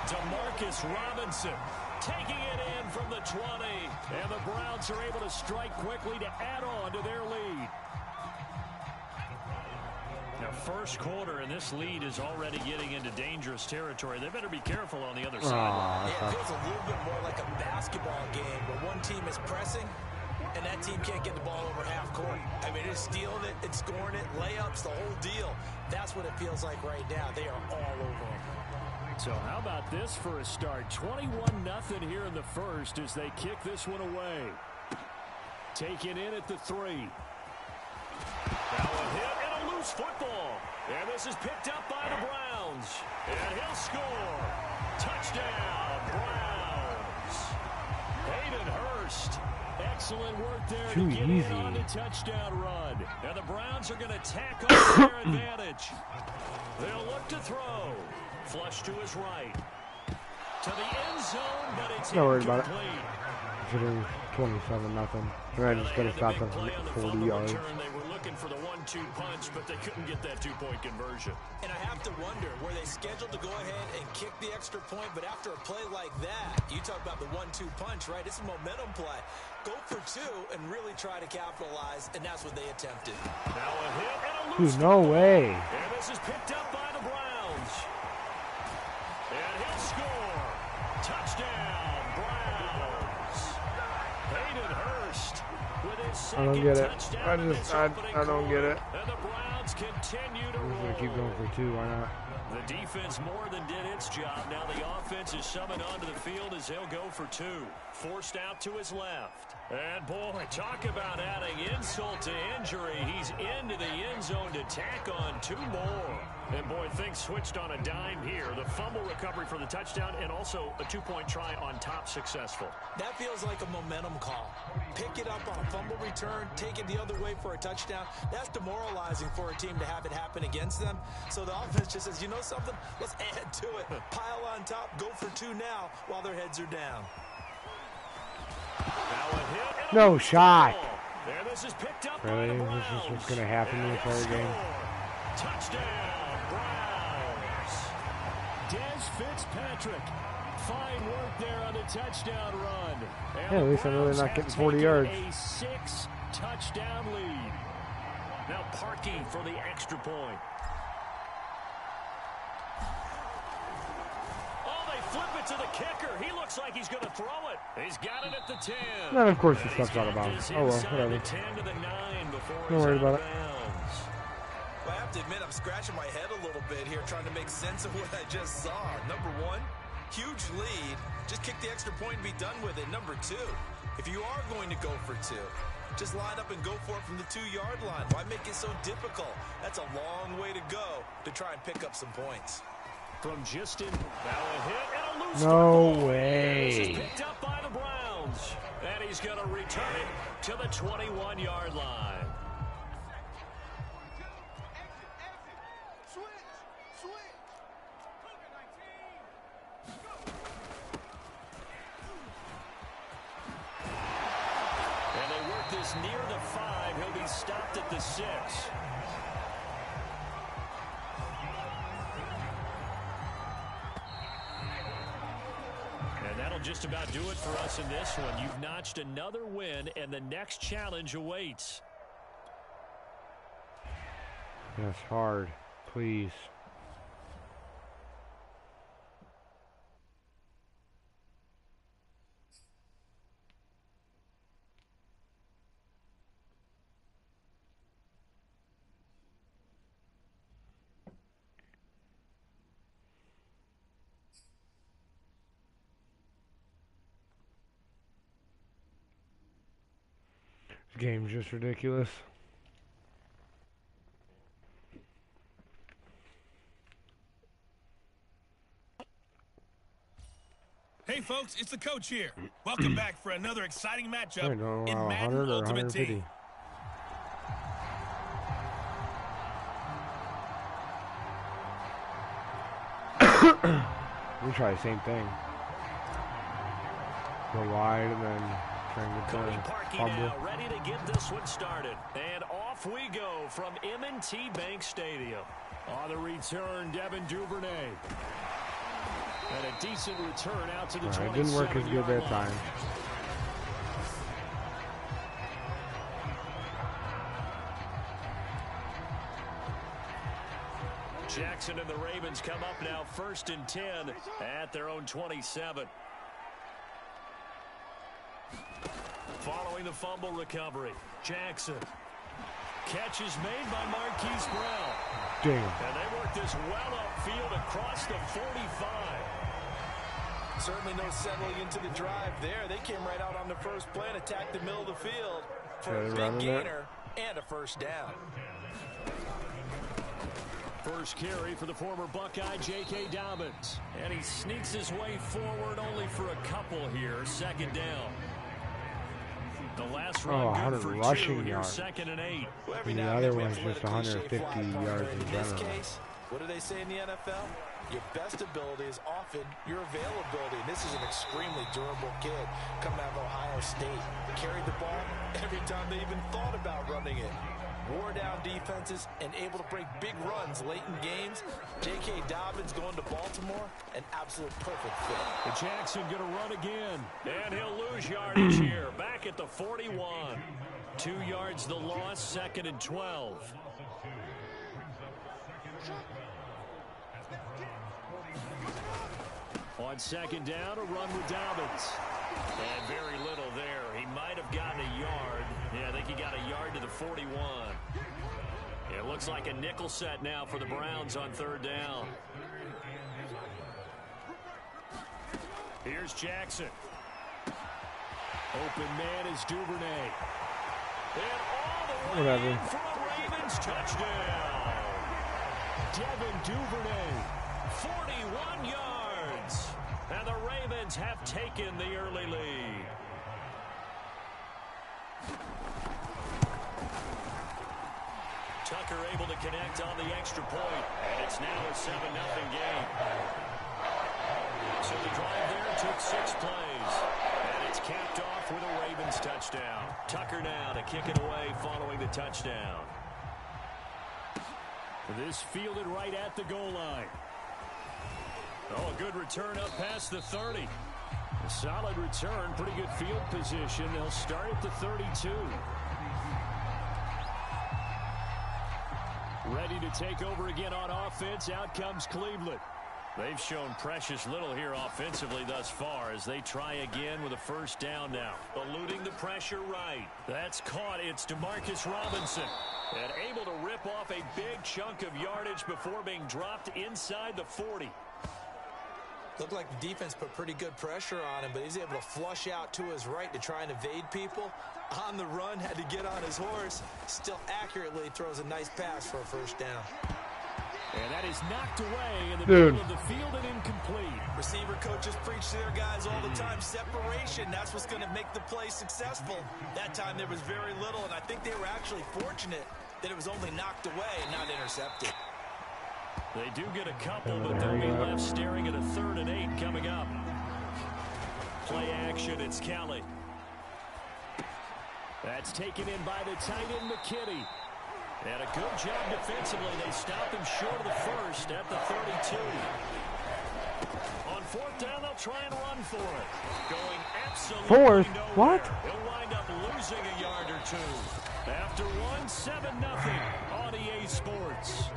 Demarcus Robinson taking it in from the 20. And the Browns are able to strike quickly to add on to their lead. Now, first quarter, and this lead is already getting into dangerous territory. They better be careful on the other side. Yeah, it feels a little bit more like a basketball game where one team is pressing, and that team can't get the ball over half court. I mean, it's stealing it, it's scoring it, layups, the whole deal. That's what it feels like right now. They are all over them. So how about this for a start? 21-0 here in the first as they kick this one away. Taken in at the 3. Now a hit and a loose football. And this is picked up by the Browns. And he'll score. Touchdown, Browns. Hayden Hurst. Excellent work there to get in on the touchdown run. And the Browns are going to tack on their advantage. They'll look to throw. Flush to his right. To the end zone, but it's incomplete. considering 27-0. And I just got to stop at 40 yards. They were looking for the 1-2 punch, but they couldn't get that 2-point conversion. And I have to wonder, were they scheduled to go ahead and kick the extra point, but after a play like that, you talk about the 1-2 punch, right? It's a momentum play. Go for 2 and really try to capitalize, and that's what they attempted. Now a hit and a loose. Dude, no way. And this is picked up by the Browns. And he'll score. Touchdown, Browns. Hayden Hurst with his I don't second get it. touchdown. I don't get it. And the Browns continue to I'm just roll. gonna keep going for 2. Why not? The defense more than did its job. Now the offense is summoned onto the field as he'll go for 2. Forced out to his left. And, boy, talk about adding insult to injury. He's into the end zone to tack on 2 more. And, boy, things switched on a dime here. The fumble recovery for the touchdown and also a 2-point try on top successful. That feels like a momentum call. Pick it up on a fumble return, take it the other way for a touchdown. That's demoralizing for a team to have it happen against them. So the offense just says, you know something? Let's add to it. Pile on top, go for 2 now while their heads are down. Now a hit and No a shot. There, this is picked up Really? by the This Browns. is what's going to happen in the entire game? Touchdown, Browns. Des Fitzpatrick. Fine work there on the touchdown run. And Yeah, at least I know they're Browns not have getting 40 taken yards. A 6-touchdown lead. Now Parkey for the extra point. Flip it to the kicker. He looks like he's going to throw it. He's got it at the 10. And then, of course, he steps out of bounds. Oh, well, whatever. The 10 to the 9 before Don't worry about it. Well, I have to admit, I'm scratching my head a little bit here trying to make sense of what I just saw. Number 1, huge lead. Just kick the extra point and be done with it. Number 2, if you are going to go for 2, just line up and go for it from the 2-yard line. Why make it so difficult? That's a long way to go to try and pick up some points. From Justin, now a hit and a loose No ball. way. This is picked up by the Browns. And he's going to return it to the 21-yard line. And they work this near the 5. He'll be stopped at the 6. That'll just about do it for us in this one. You've notched another win, and the next challenge awaits. Yes, hard. Please. This game's just ridiculous. Hey folks, it's the coach here. Welcome back for another exciting matchup in Allow Madden 100 or Ultimate 150. Team. We try the same thing. Go wide and then try and get Cody the Parkey fumble. now ready to get this one started. And off we go from M&T Bank Stadium. On the return, Devin Duvernay. And a decent return out to the 27-yard It didn't work as good that time. Jackson and the Ravens come up now 1st and 10 at their own 27. Following the fumble recovery, Jackson. Catch is made by Marquise Brown. Damn. And they work this well upfield across the 45. Certainly no settling into the drive there. They came right out on the first play and attacked the middle of the field for a big gainer and a first down. First carry for the former Buckeye, J.K. Dobbins. And he sneaks his way forward only for a couple here. 2nd down. The last run good for 100 rushing 2 here, yards. 2nd and 8. And the other one's just 150 yards in In this general. case, What do they say in the NFL? Your best ability is often your availability. And this is an extremely durable kid coming out of Ohio State. Carried the ball every time they even thought about running it. Wore down defenses and able to break big runs late in games. J.K. Dobbins going to Baltimore, an absolute perfect fit. And Jackson going to run again. And he'll lose yardage here. Back at the 41. 2 yards the loss, 2nd and 12. On 2nd down, a run with Dobbins. And very little there. He might have gotten a yard. Yeah, I think he got a yard to the 41. It looks like a nickel set now for the Browns on 3rd down. Here's Jackson. Open man is Duvernay. And all the way in for a Ravens touchdown. Devin Duvernay, 41 yards. And the Ravens have taken the early lead. Tucker able to connect on the extra point, and it's now a 7-0 game. So the drive there took 6 plays, and it's capped off with a Ravens touchdown. Tucker now to kick it away following the touchdown. This fielded right at the goal line. Oh, a good return up past the 30. A solid return, pretty good field position. They'll start at the 32. Ready to take over again on offense. Out comes Cleveland. They've shown precious little here offensively thus far as they try again with a 1st down now. Eluding the pressure right. That's caught. It's DeMarcus Robinson. And able to rip off a big chunk of yardage before being dropped inside the 40. Looked like the defense put pretty good pressure on him, but he's able to flush out to his right to try and evade people. On the run, had to get on his horse. Still accurately throws a nice pass for a 1st down. And that is knocked away in the middle of the field and incomplete. Receiver coaches preach to their guys all the time. Separation, that's what's going to make the play successful. That time there was very little, and I think they were actually fortunate that it was only knocked away and not intercepted. They do get a couple, but they'll be left staring at a 3rd and 8 coming up. Play action, it's Kelly. That's taken in by the tight end, McKinney. And a good job defensively. They stop him short of the 1st at the 32. On 4th down, they'll try and run for it. Going absolutely 4th? nowhere. What? He'll wind up losing a yard or 2. After 1-7-0 on EA Sports.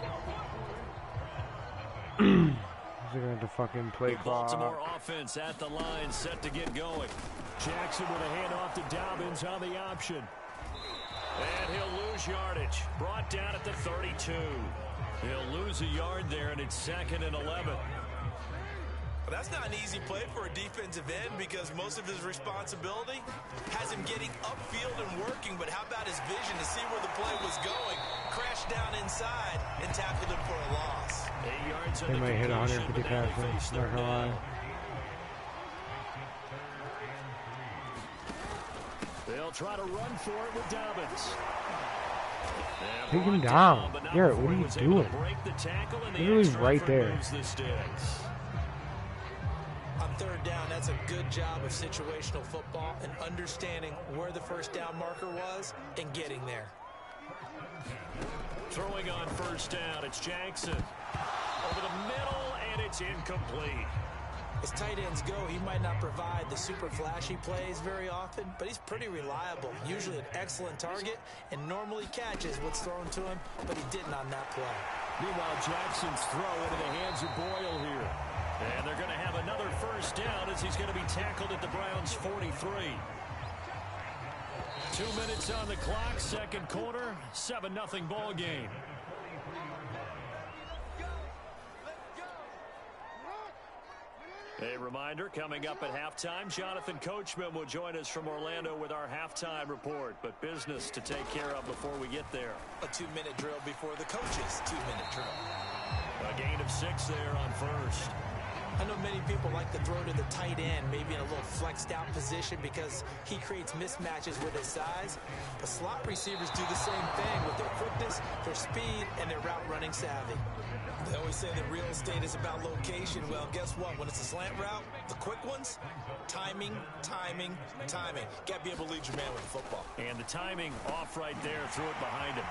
They're going to fucking play clock. Baltimore offense at the line, set to get going. Jackson with a handoff to Dobbins on the option. And he'll lose yardage. Brought down at the 32. He'll lose a yard there, and it's 2nd and 11. Well, that's not an easy play for a defensive end because most of his responsibility has him getting upfield and working, but how about his vision to see where the play was going? Crashed down inside and tackled him for a loss. 8 yards. They might hit 150 passes, not gonna lie. They'll try to run for it with Dobbins. Take him down. Garrett, what are you doing? Literally right there. On 3rd down, that's a good job of situational football and understanding where the 1st down marker was and getting there. Throwing on 1st down, it's Jackson. Over the middle, and it's incomplete. As tight ends go, he might not provide the super flashy plays very often, but he's pretty reliable. Usually an excellent target and normally catches what's thrown to him, but he didn't on that play. Meanwhile, Jackson's throw into the hands of Boyle here. And they're going to have another 1st down as he's going to be tackled at the Browns' 43. 2 minutes on the clock, 2nd quarter, 7-0 ball game. A reminder, coming up at halftime, Jonathan Coachman will join us from Orlando with our halftime report, but business to take care of before we get there. A 2-minute drill before the coach's 2-minute drill. A gain of 6 there on 1st. I know many people like to throw to the tight end, maybe in a little flexed out position because he creates mismatches with his size. But slot receivers do the same thing with their quickness, their speed, and their route running savvy. They always say that real estate is about location. Well, guess what? When it's a slant route, the quick ones, timing, timing, timing. Got to be able to lead your man with the football. And the timing off right there. Threw it behind him.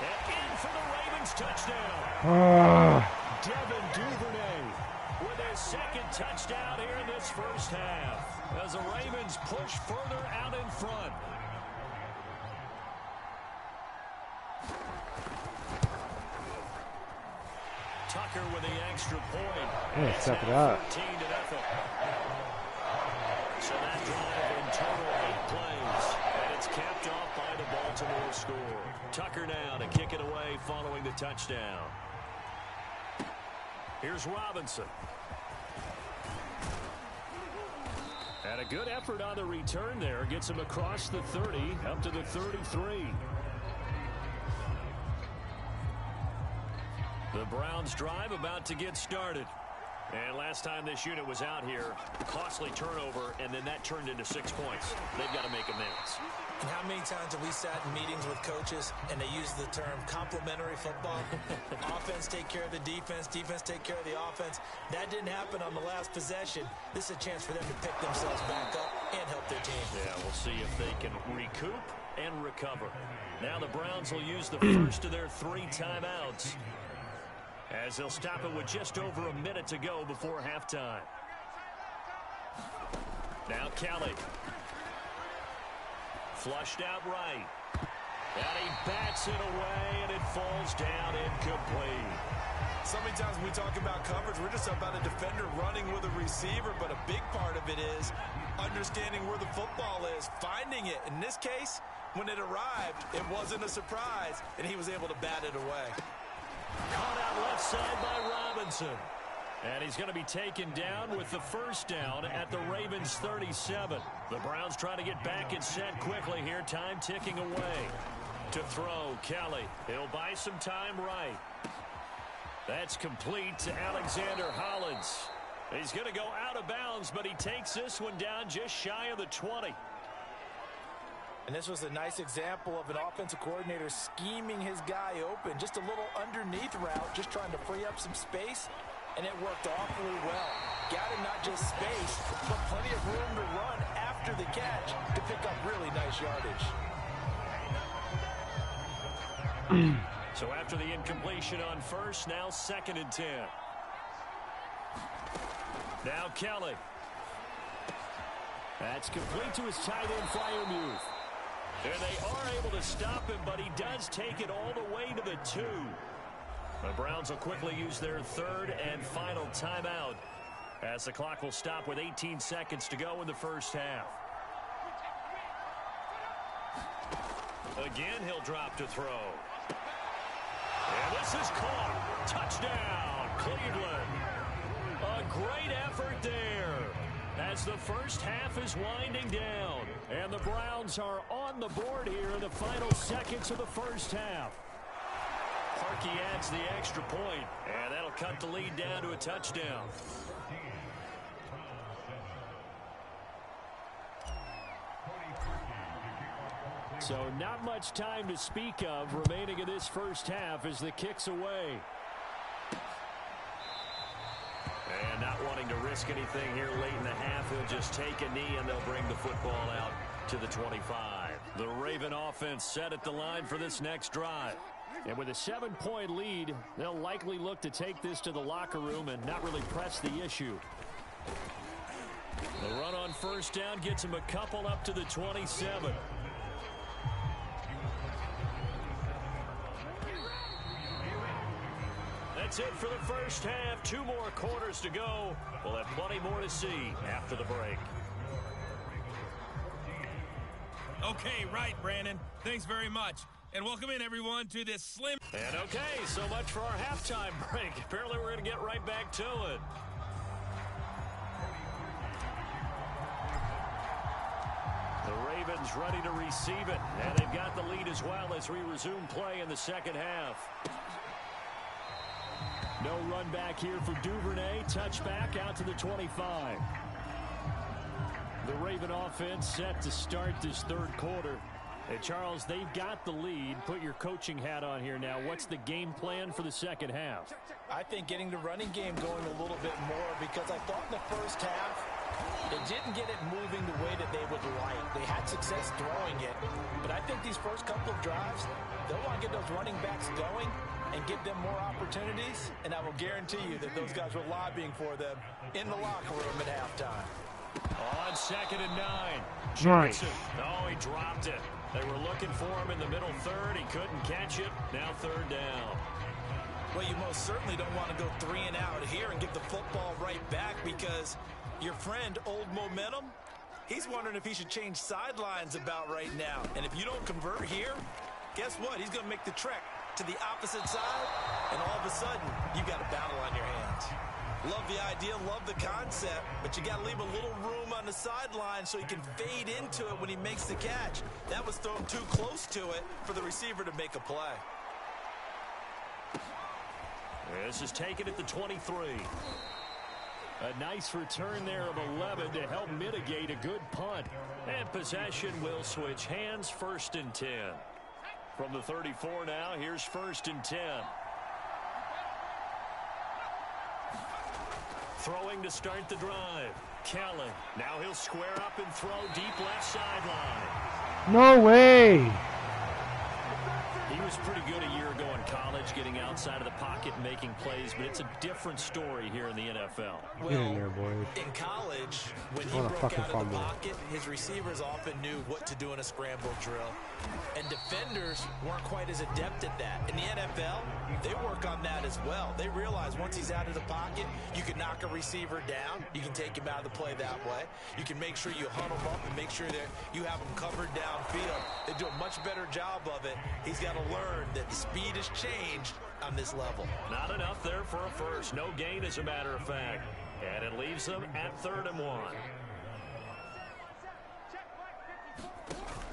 And in for the Ravens touchdown. Devin Duvernay with his second touchdown here in this first half as the Ravens push further out in front. Tucker with the extra point. Yeah, step it up. 13-0. So that drive in total 8 plays, and it's capped off by the Baltimore score. Tucker now to kick it away following the touchdown. Here's Robinson. And a good effort on the return there. Gets him across the 30, up to the 33. The Browns drive about to get started. And last time this unit was out here, costly turnover, and then that turned into 6 points. They've got to make amends. And how many times have we sat in meetings with coaches and they use the term complementary football? Offense take care of the defense, defense take care of the offense. That didn't happen on the last possession. This is a chance for them to pick themselves back up and help their team. Yeah, we'll see if they can recoup and recover. Now the Browns will use the first of their 3 timeouts, as they'll stop it with just over a minute to go before halftime. Now Kelly. Flushed out right. And he bats it away, and it falls down incomplete. So many times when we talk about coverage, we're just about a defender running with a receiver, but a big part of it is understanding where the football is, finding it. In this case, when it arrived, it wasn't a surprise, and he was able to bat it away. Caught out left side by Robinson. And he's going to be taken down with the first down at the Ravens 37. The Browns trying to get back and set quickly here. Time ticking away. To throw, Kelly. He'll buy some time right. That's complete to Alexander Hollins. He's going to go out of bounds, but he takes this one down just shy of the 20. And this was a nice example of an offensive coordinator scheming his guy open. Just a little underneath route, just trying to free up some space. And it worked awfully well. Got him not just space, but plenty of room to run after the catch to pick up really nice yardage. So after the incompletion on first, now 2nd and 10. Now Kelly. That's complete to his tight end, Freiermuth. And they are able to stop him, but he does take it all the way to the 2. The Browns will quickly use their 3rd and final timeout, as the clock will stop with 18 seconds to go in the first half. Again, he'll drop to throw. And this is caught. Touchdown, Cleveland. A great effort there, as the first half is winding down. And the Browns are on the board here in the final seconds of the first half. Harkey adds the extra point, and that'll cut the lead down to a touchdown. So not much time to speak of remaining in this first half as the kick's away. And not wanting to risk anything here late in the half, he'll just take a knee and they'll bring the football out to the 25. The Raven offense set at the line for this next drive. And with a 7-point lead, they'll likely look to take this to the locker room and not really press the issue. The run on first down gets him a couple up to the 27. That's it for the first half. 2 more quarters to go. We'll have plenty more to see after the break. Okay, right, Brandon. Thanks very much. And welcome in, everyone, to this slim... And okay, so much for our halftime break. Apparently we're going to get right back to it. The Ravens ready to receive it. And they've got the lead as well as we resume play in the second half. No run back here for Duvernay. Touchback out to the 25. The Raven offense set to start this third quarter. And Charles, they've got the lead. Put your coaching hat on here now. What's the game plan for the second half? I think getting the running game going a little bit more, because I thought in the first half they didn't get it moving the way that they would like. They had success throwing it, but I think these first couple of drives, they'll want to get those running backs going and give them more opportunities, and I will guarantee you that those guys were lobbying for them in the locker room at halftime. On 2nd and 9. Nice. Oh, he dropped it. They were looking for him in the middle third. He couldn't catch it. Now 3rd down. Well, you most certainly don't want to go 3 and out here and give the football right back, because your friend, Old Momentum, he's wondering if he should change sidelines about right now. And if you don't convert here, guess what? He's going to make the trek to the opposite side, and all of a sudden, you've got a battle on your hands. Love the idea, love the concept, but you got to leave a little room on the sideline so he can fade into it when he makes the catch. That was thrown too close to it for the receiver to make a play. This is taken at the 23. A nice return there of 11 to help mitigate a good punt. And possession will switch hands. 1st and 10. From the 34 now, here's 1st and 10. Throwing to start the drive. Kellen. Now he'll square up and throw deep left sideline. No way. He was pretty good a year ago in college, getting outside of the pocket and making plays, but it's a different story here in the NFL. Get in there, boys. In college, when he What a broke fucking out of the fumble. pocket, his receivers often knew what to do in a scramble drill. And defenders weren't quite as adept at that. In the NFL, they work on that as well. They realize once he's out of the pocket, you can knock a receiver down. You can take him out of the play that way. You can make sure you huddle him up and make sure that you have him covered downfield. They do a much better job of it. He's got to learn that the speed has changed on this level. Not enough there for a first. No gain, as a matter of fact. And it leaves them at 3rd and 1.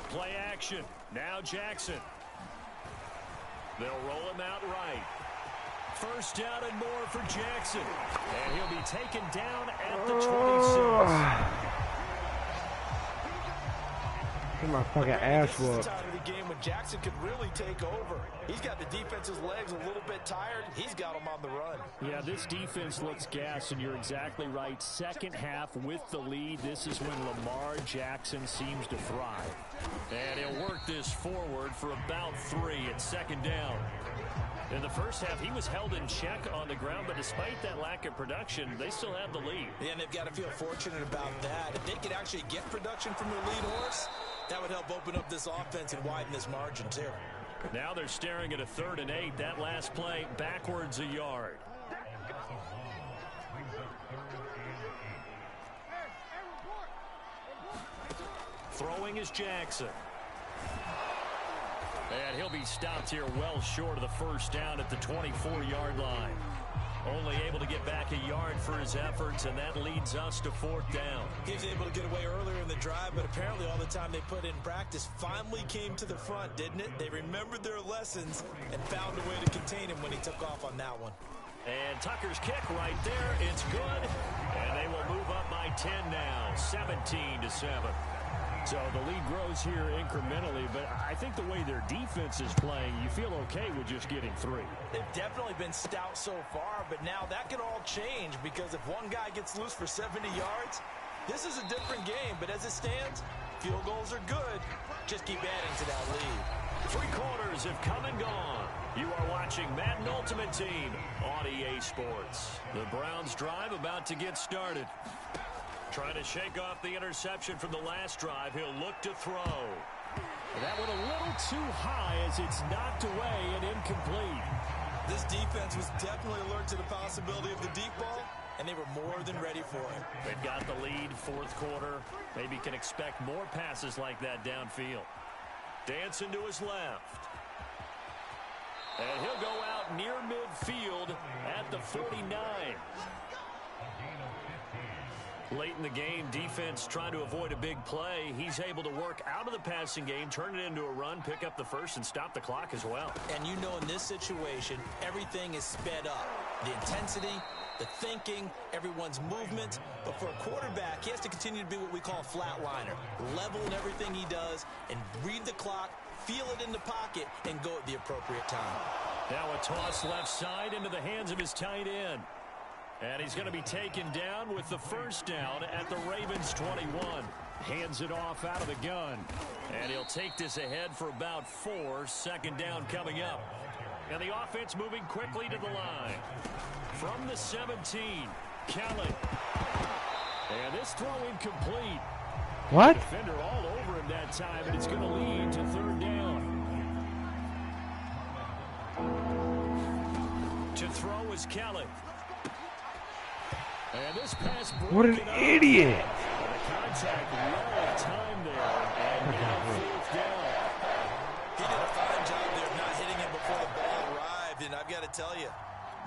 Play action. Now Jackson. They'll roll him out right. 1st down and more for Jackson. And he'll be taken down at the 26. Get my fucking ass This is whooped. the time of the game when Jackson could really take over. He's got the defense's legs a little bit tired. He's got them on the run. Yeah, this defense looks gassed, and you're exactly right. Second half with the lead. This is when Lamar Jackson seems to thrive. And he'll work this forward for about 3 at 2nd down. In the first half, he was held in check on the ground, but despite that lack of production, they still have the lead. Yeah, and they've got to feel fortunate about that. If they could actually get production from their lead horse, that would help open up this offense and widen this margin, too. Now they're staring at a 3rd and 8. That last play, backwards a yard. Throwing is Jackson. And he'll be stopped here well short of the 1st down at the 24-yard line. Only able to get back a yard for his efforts, and that leads us to 4th down. He was able to get away earlier in the drive, but apparently all the time they put in practice finally came to the front, didn't it? They remembered their lessons and found a way to contain him when he took off on that one. And Tucker's kick right there. It's good. And they will move up by 10 now, 17-7. So the lead grows here incrementally, but I think the way their defense is playing, you feel okay with just getting 3. They've definitely been stout so far, but now that could all change, because if one guy gets loose for 70 yards, this is a different game. But as it stands, field goals are good. Just keep adding to that lead. 3 quarters have come and gone. You are watching Madden Ultimate Team on EA Sports. The Browns drive about to get started. Trying to shake off the interception from the last drive. He'll look to throw. That one a little too high as it's knocked away and incomplete. This defense was definitely alert to the possibility of the deep ball, and they were more than ready for it. They've got the lead, 4th quarter. Maybe can expect more passes like that downfield. Dancing to his left. And he'll go out near midfield at the 49. Late in the game, defense trying to avoid a big play. He's able to work out of the passing game, turn it into a run, pick up the first, and stop the clock as well. And you know in this situation, everything is sped up. The intensity, the thinking, everyone's movement. But for a quarterback, he has to continue to be what we call a flatliner. Level in everything he does and read the clock, feel it in the pocket, and go at the appropriate time. Now a toss left side into the hands of his tight end. And he's going to be taken down with the first down at the Ravens 21. Hands it off out of the gun. And he'll take this ahead for about 4. Second down coming up. And the offense moving quickly to the line. From the 17, Kelly. And this throw incomplete. What? Defender all over him that time, and it's going to lead to third down. To throw is Kelly. And this pass What an idiot! The contact well of time there, and now fourth down. He did a fine job there of not hitting him before the ball arrived, and I've got to tell you,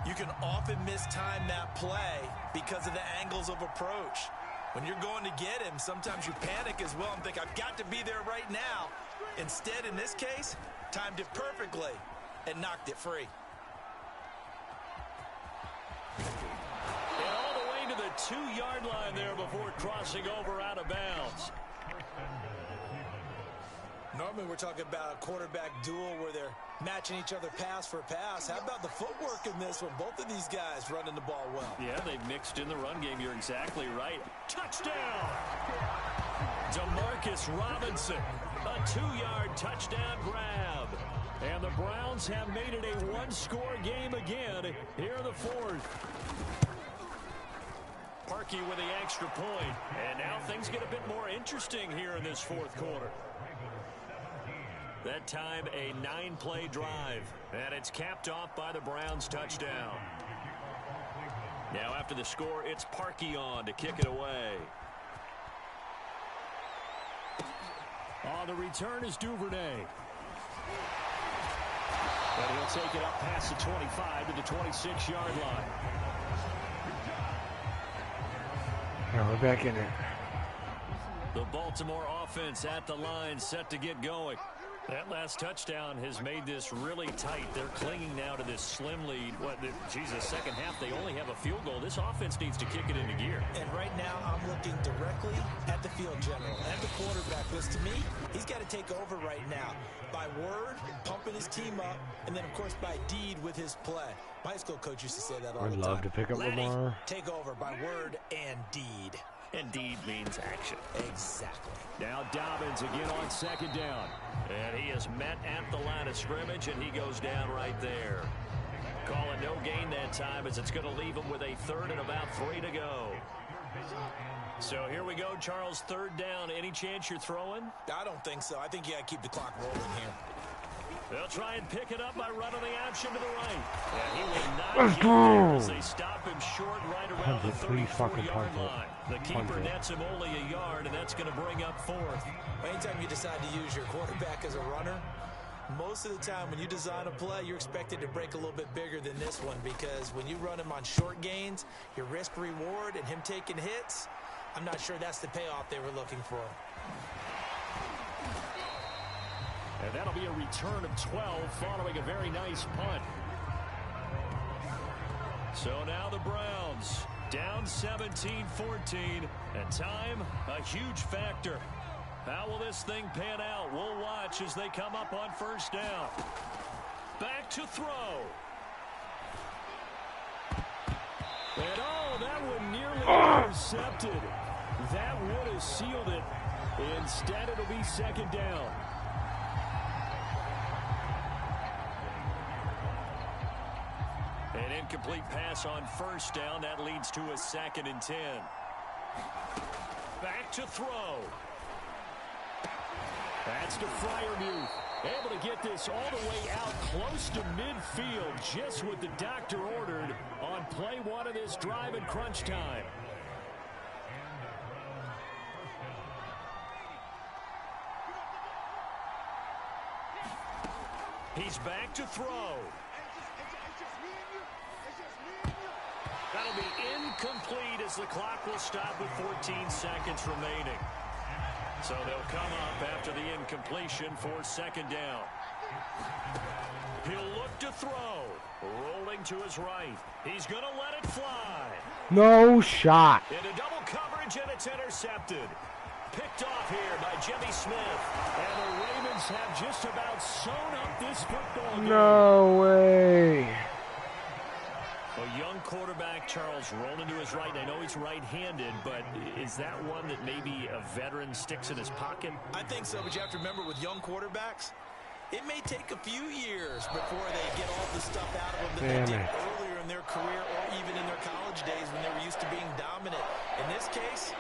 you can often mistime that play because of the angles of approach. When you're going to get him, sometimes you panic as well and think, I've got to be there right now. Instead, in this case, timed it perfectly and knocked it free. And all the way to the 2-yard line there before crossing over out of bounds. Normally we're talking about a quarterback duel where they're matching each other pass for pass. How about the footwork in this one? Both of these guys running the ball well. Yeah, they've mixed in the run game. You're exactly right. Touchdown! DeMarcus Robinson. A 2-yard touchdown grab. And the Browns have made it a 1-score game again here in the fourth. Parkey with the extra point. And now things get a bit more interesting here in this fourth quarter. That time a 9-play drive. And it's capped off by the Browns touchdown. Now after the score, it's Parkey on to kick it away. On the return is Duvernay. And he'll take it up past the 25 to the 26-yard line. Now we're back in it. The Baltimore offense at the line, set to get going. That last touchdown has made this really tight. They're clinging now to this slim lead. Second half, they only have a field goal. This offense needs to kick it into gear. And right now, I'm looking directly at the field general, at the quarterback. Because to me, he's got to take over right now. By word, pumping his team up, and then, of course, by deed with his play. My high school coach used to say that all the time. I'd love to pick up Lamar. Take over by word and deed. And deed means action. Exactly. Now Dobbins again on second down. And he is met at the line of scrimmage, and he goes down right there. Calling no gain that time as it's going to leave him with a third and about 3 to go. So here we go, Charles, third down. Any chance you're throwing? I don't think so. I think you got to keep the clock rolling here. They'll try and pick it up by running the option to the right. And he will not get there as they stop him short right around the 34-yard line. The keeper nets him only a yard, and that's going to bring up fourth. Anytime you decide to use your quarterback as a runner, most of the time when you design a play, you're expected to break a little bit bigger than this one, because when you run him on short gains, your risk-reward and him taking hits, I'm not sure that's the payoff they were looking for. And that'll be a return of 12 following a very nice punt. So now the Browns down 17-14, and time a huge factor. How will this thing pan out? We'll watch as they come up on first down. Back to throw. And that one nearly intercepted. That would have sealed it. Instead, it'll be second down. An incomplete pass on first down. That leads to a 2nd and 10. Back to throw. That's to Freiermuth. Able to get this all the way out close to midfield, just what the doctor ordered on play 1 of this drive in crunch time. He's back to throw. That'll to be incomplete as the clock will stop with 14 seconds remaining. So they'll come up after the incompletion for second down. He'll look to throw. Rolling to his right. He's going to let it fly. No shot. Into double coverage, and it's intercepted. Picked off here by Jimmy Smith. And the Ravens have just about sewn up this football game. No way. A young quarterback, Charles, rolling to his right. I know he's right-handed, but is that one that maybe a veteran sticks in his pocket? I think so, but you have to remember with young quarterbacks, it may take a few years before they get all the stuff out of them that they did earlier in their career or even in their college days when they were used to being dominant. In this case,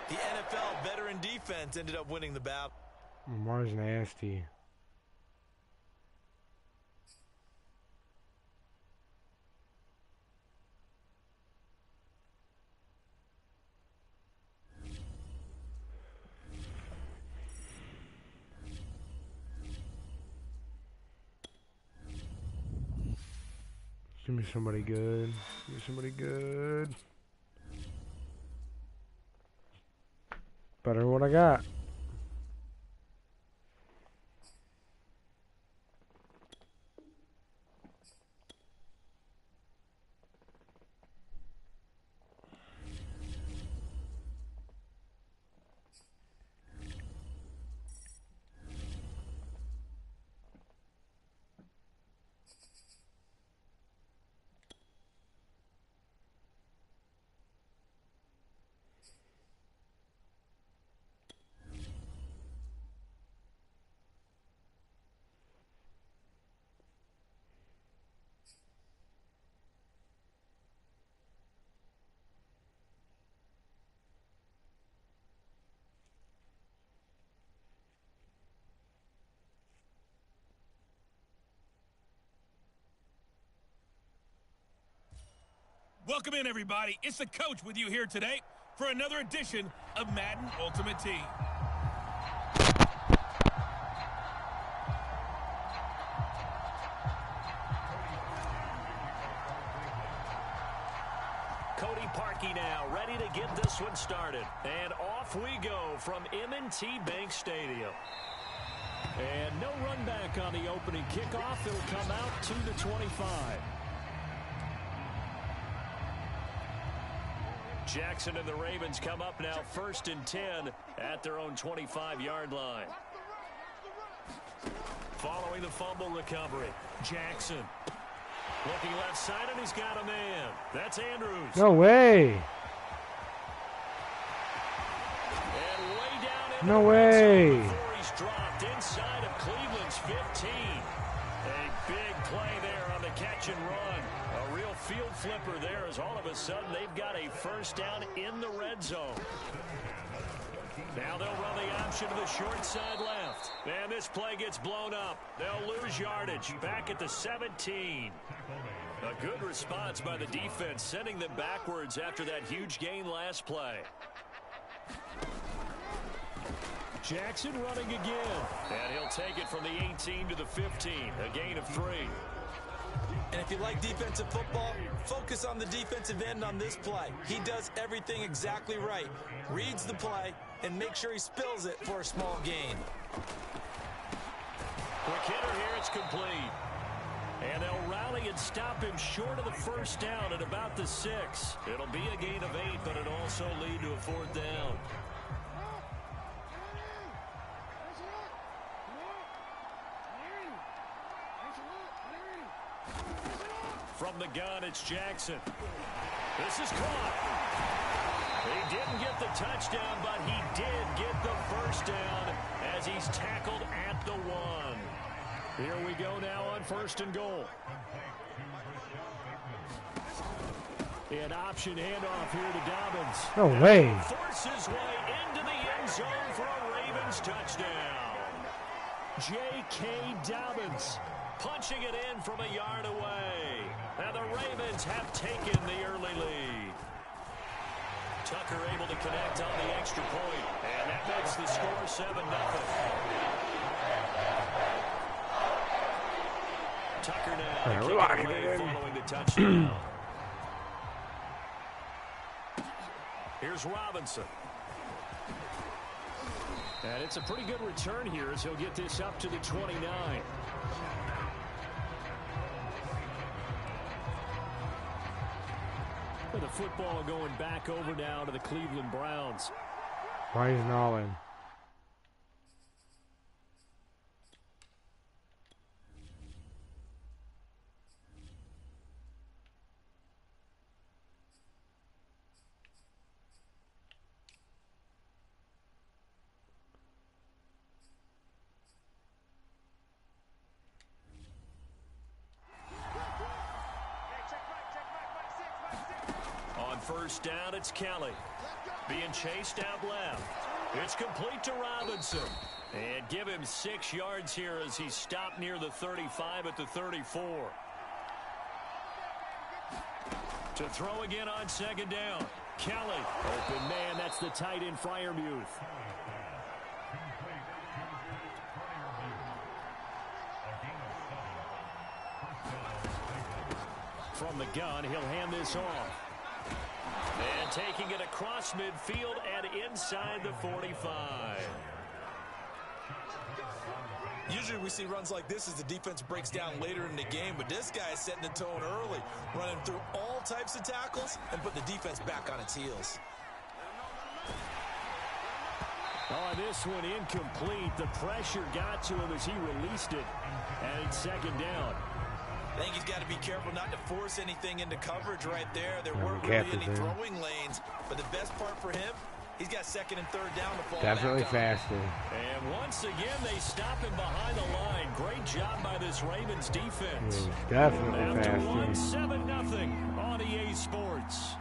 the NFL veteran defense ended up winning the battle. Lamar's nasty. Give me somebody good. Give me somebody good. Better than what I got. Welcome in, everybody. It's the coach with you here today for another edition of Madden Ultimate Team. Cody Parkey now, ready to get this one started. And off we go from M&T Bank Stadium. And no run back on the opening kickoff. It'll come out to the 25. Jackson and the Ravens come up now 1st and 10 at their own 25-yard line. Following the fumble recovery, Jackson looking left side, and he's got a man. That's Andrews. No way. And way down in No the way. red zone before he's dropped inside of Cleveland's 15. A big play there on the catch and run. A real field flipper there as all of a sudden they've got a first down in the red zone. Now they'll run the option to the short side left. And this play gets blown up. They'll lose yardage back at the 17. A good response by the defense, sending them backwards after that huge gain last play. Jackson running again. And he'll take it from the 18 to the 15. A gain of 3. And if you like defensive football, focus on the defensive end on this play. He does everything exactly right. Reads the play and makes sure he spills it for a small gain. Quick hitter here, it's complete. And they'll rally and stop him short of the first down at about the 6. It'll be a gain of 8, but it'll also lead to a 4th down. From the gun, it's Jackson. This is caught. He didn't get the touchdown, but he did get the first down as he's tackled at the 1. Here we go now on 1st and goal. An option handoff here to Dobbins. No way. Forces his way into the end zone for a Ravens touchdown. J.K. Dobbins punching it in from a yard away. And the Ravens have taken the early lead. Tucker able to connect on the extra point. And that makes the score 7-0. Tucker now kicking away following the touchdown. Here's Robinson. And it's a pretty good return here as he'll get this up to the 29. With the football going back over now to the Cleveland Browns. Ryan Nolan. First down, it's Kelly. Being chased out left. It's complete to Robinson. And give him 6 yards here as he's stopped near the 35 at the 34. To throw again on second down. Kelly. Open man, that's the tight end Freiermuth. From the gun, he'll hand this off. And taking it across midfield and inside the 45. Usually we see runs like this as the defense breaks down later in the game, but this guy is setting the tone early, running through all types of tackles and put the defense back on its heels. Oh, this one incomplete. The pressure got to him as he released it. And it's second down. I think he's got to be careful not to force anything into coverage right there. There weren't really any throwing lanes, but the best part for him, he's got second and third down to fall definitely back on. faster. And once again, they stop him behind the line. Great job by this Ravens defense. Definitely After faster. 7-0 on EA Sports.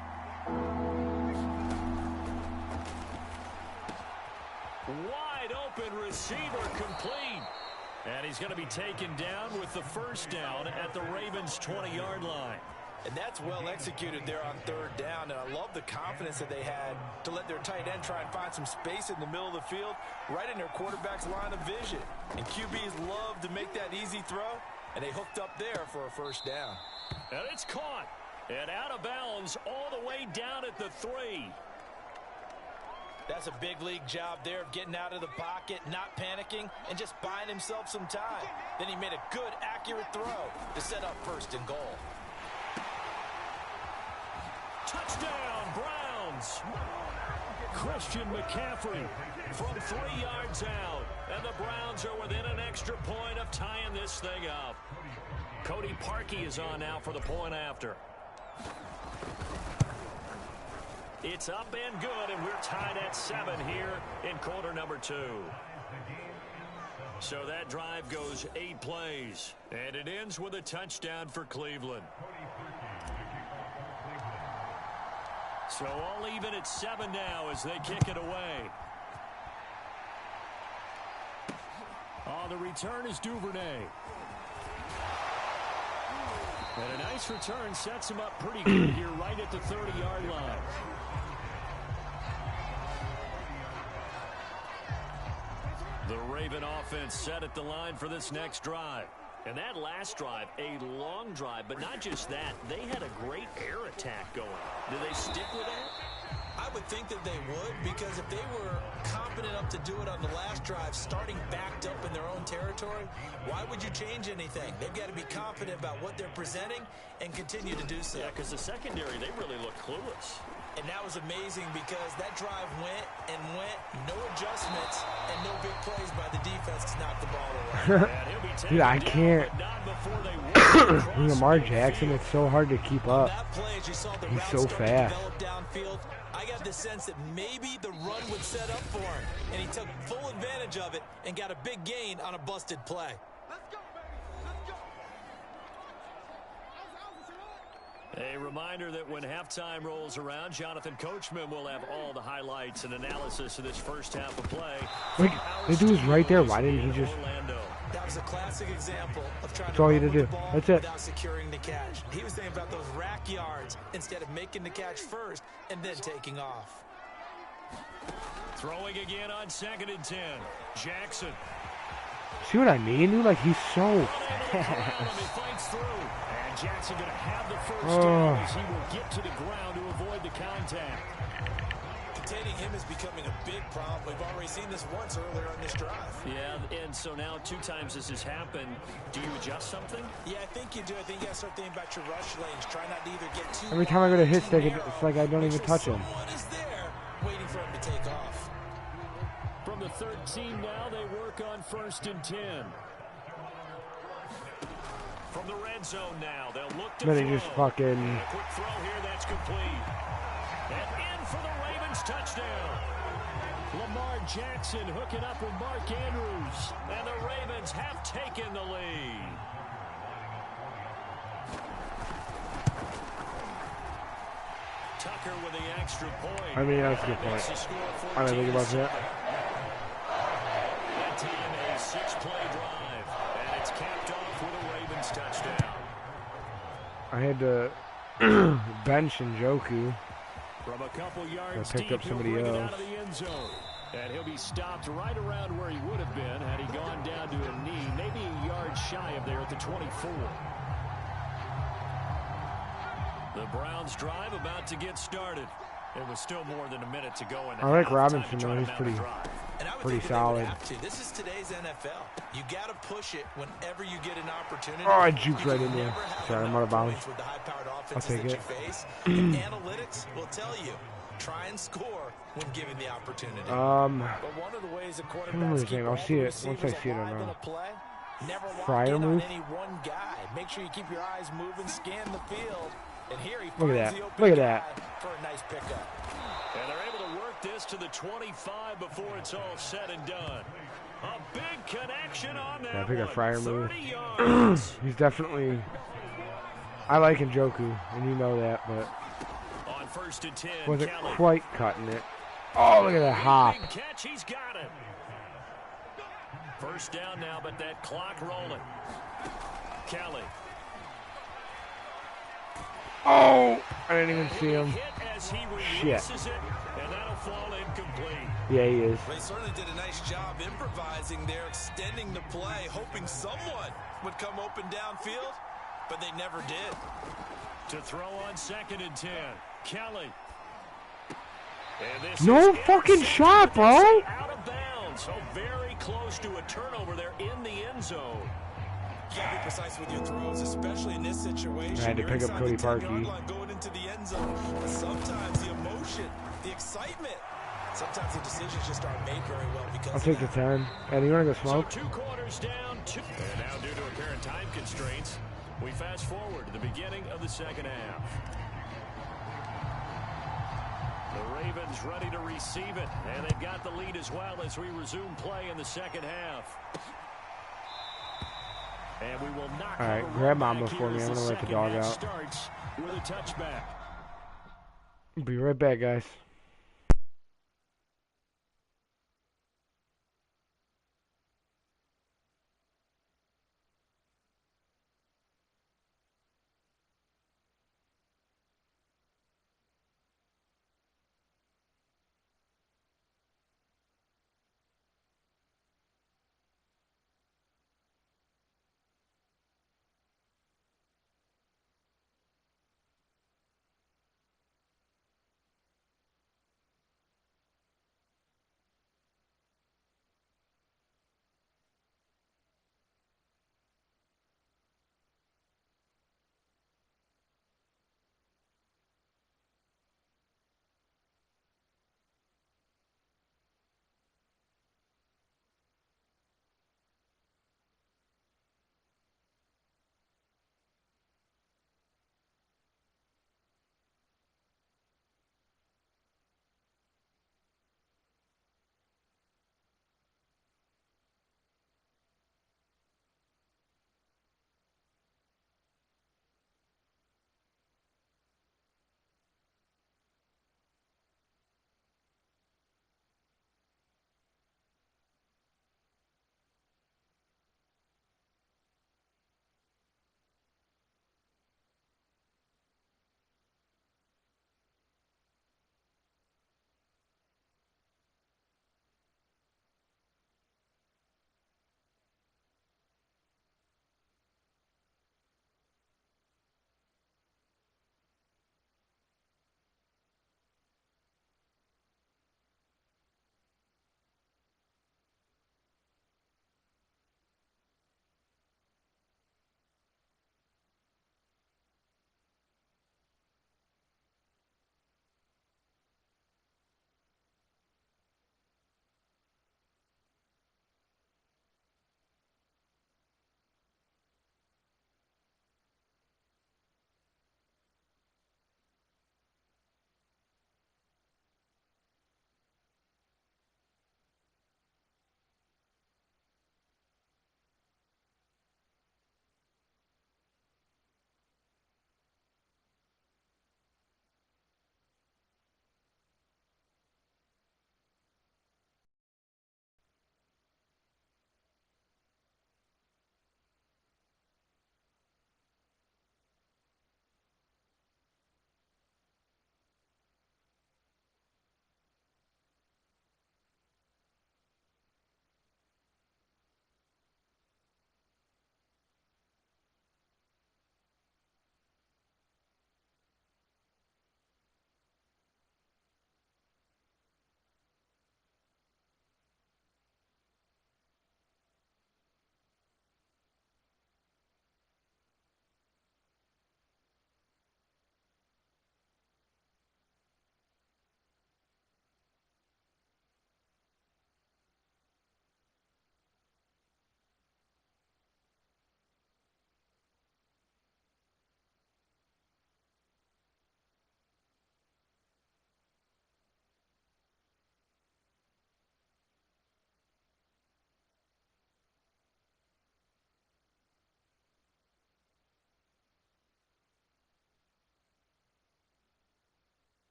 Wide open receiver complete. And he's going to be taken down with the first down at the Ravens' 20-yard line. And that's well executed there on third down. And I love the confidence that they had to let their tight end try and find some space in the middle of the field, right in their quarterback's line of vision. And QBs love to make that easy throw, and they hooked up there for a first down. And it's caught. And out of bounds all the way down at the 3. That's a big league job there of getting out of the pocket, not panicking, and just buying himself some time. Then he made a good, accurate throw to set up first and goal. Touchdown, Browns. Christian McCaffrey from 3 yards out. And the Browns are within an extra point of tying this thing up. Cody Parkey is on now for the point after. It's up and good, and we're tied at 7 here in quarter number 2. So that drive goes 8 plays, and it ends with a touchdown for Cleveland. So all even at 7 now as they kick it away. On the return is Duvernay. And a nice return sets him up pretty good here right at the 30-yard line. The Raven offense set at the line for this next drive. And that last drive, a long drive, but not just that. They had a great air attack going. Do they stick with that? I would think that they would, because if they were confident enough to do it on the last drive, starting backed up in their own territory, why would you change anything? They've got to be confident about what they're presenting and continue to do so. Yeah, because the secondary, they really look clueless. And that was amazing because that drive went and went, no adjustments, and no big plays by the defense to knock the ball away. Dude, I can't. Lamar Jackson, it's so hard to keep up. He's so fast. I got the sense that maybe the run would set up for him, and he took full advantage of it and got a big gain on a busted play. A reminder that when halftime rolls around, Jonathan Coachman will have all the highlights and analysis of this first half of play. Like, the dude's right there. Why didn't he just... That was a classic example of trying That's all you to had to do. That's it. Without securing the catch. He was thinking about those rack yards instead of making the catch first and then taking off. Throwing again on 2nd and 10. Jackson. See what I mean, dude? Like, he's so fast. He fights through. And Jackson going to have the first down as he will get to the ground to avoid the contact. Containing him is becoming a big problem. We've already seen this once earlier on this drive. Yeah, and so now 2 times this has happened. Do you adjust something? Yeah, I think you do. I think you got to start thinking about your rush lanes. Try not to either get too Every time I go to hit stick, narrow. it's like I don't even touch him. Someone is there waiting for him to take off. From the 13 now, they work on 1st and 10. From the red zone now, they'll look to Then throw. he just fucking... A quick throw here, that's complete. And in for the Ravens touchdown. Lamar Jackson hooking up with Mark Andrews. And the Ravens have taken the lead. Tucker with the extra point. I mean, that's a good point. I don't think about that. That time a 6-play drive. And it's capped off with a Ravens touchdown. I had to bench Njoku. From a couple yards I picked up deep, somebody he'll bring it else. out of the end zone. And he'll be stopped right around where he would have been had he gone down to a knee, maybe a yard shy of there at the 24. The Browns drive about to get started. It was still more than a minute to go in the I like half. Robinson, Time to though. He's try to mount a pretty... drive. And I would Pretty think that they would solid. have to. This is today's NFL. You got to push it whenever you get an opportunity. Oh, I juked You right can in there. never have Sorry, I'm enough out of bounds. points with the high-powered offenses take that it. you face. And analytics will tell you, try and score when given the opportunity. But one of the ways the quarterbacks keep I'll all see the it. Once I receivers see it, I alive in know. a play, never lock Fryer in move? on any one guy. Make sure you keep your eyes moving, scan the field. And here he Look finds at that. the open Look at guy that. for a nice pickup. And they're able to work this to the 25 before it's all said and done. A big connection on that Yeah, I picked a one. Fryer move. 30 yards. He's definitely... I like Njoku, and you know that, but On 1st and 10, wasn't Kelly. quite cutting it. Oh, look at that hop. Big catch, he's got it. First down now, but that clock rolling. Kelly. Oh! I didn't even see him. Hit as he Shit. releases it, and that'll fall incomplete. Yeah, he is. They certainly did a nice job improvising there, extending the play, hoping someone would come open downfield, but they never did. To throw on 2nd and 10, Kelly. And this No is fucking intercepted, shot, but they bro. say out of bounds. So very close to a turnover there in the end zone. You gotta be precise with your throws, especially in this situation. I had to You're pick up inside Cody the 10-yard Parkey. line going into the end zone. But sometimes the emotion, the excitement, sometimes the decisions just aren't made very well because I'll take the 10. Eddie, you want to go So smoke? 2 quarters down, 2. And now due to apparent time constraints, we fast forward to the beginning of the second half. The Ravens ready to receive it, and they've got the lead as well as we resume play in the second half. And we will not All right, have a grab run Mamba back for here me. as I'm the gonna let the second dog half out. starts with a touchback. Be right back, guys.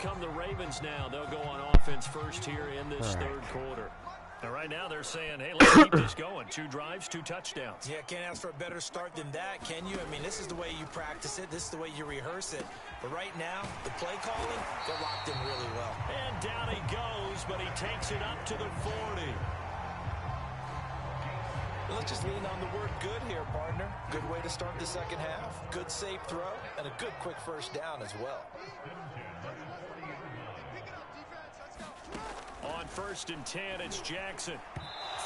come the Ravens now. They'll go on offense first here in this third quarter. And right now they're saying, hey, let's keep this going. 2 drives, 2 touchdowns. Yeah, can't ask for a better start than that, can you? I mean, this is the way you practice it. This is the way you rehearse it. But right now, the play calling, they're locked in really well. And down he goes, but he takes it up to the 40. Well, let's just lean on the word good here, partner. Good way to start the second half. Good safe throw, and a good quick first down as well. On 1st and 10, it's Jackson.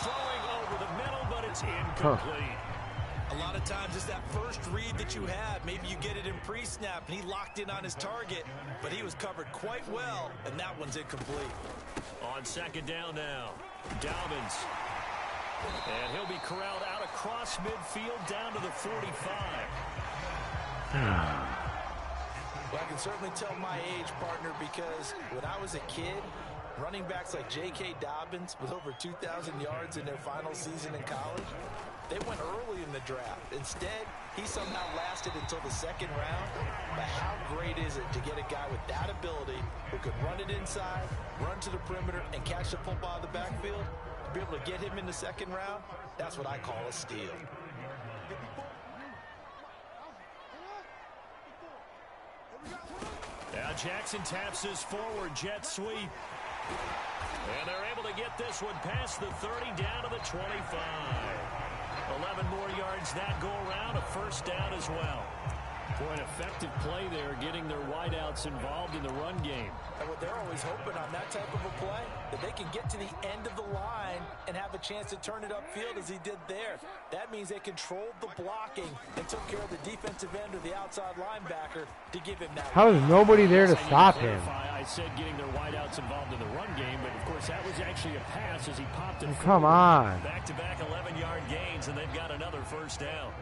Throwing over the middle, but it's incomplete. A lot of times it's that first read that you have. Maybe you get it in pre-snap, and he locked in on his target, but he was covered quite well, and that one's incomplete. On 2nd down now, Dobbins. And he'll be corralled out across midfield down to the 45. Well, I can certainly tell my age, partner, because when I was a kid, running backs like J.K. Dobbins with over 2,000 yards in their final season in college, they went early in the draft. Instead, he somehow lasted until the 2nd round. But how great is it to get a guy with that ability who can run it inside, run to the perimeter, and catch the football out of the backfield? To be able to get him in the 2nd round, that's what I call a steal. Now Jackson taps his forward jet sweep. And they're able to get this one past the 30 down to the 25. 11 more yards that go around, a first down as well. For an effective play there, getting their wideouts involved in the run game. And what they're always hoping on that type of a play, that they can get to the end of the line and have a chance to turn it upfield as he did there. That means they controlled the blocking and took care of the defensive end or the outside linebacker to give him that. How is nobody there to stop him? I said getting their wideouts involved in the run game, but of course that was actually a pass as he popped it. Come on. Back-to-back 11-yard gains, and they've got another first down.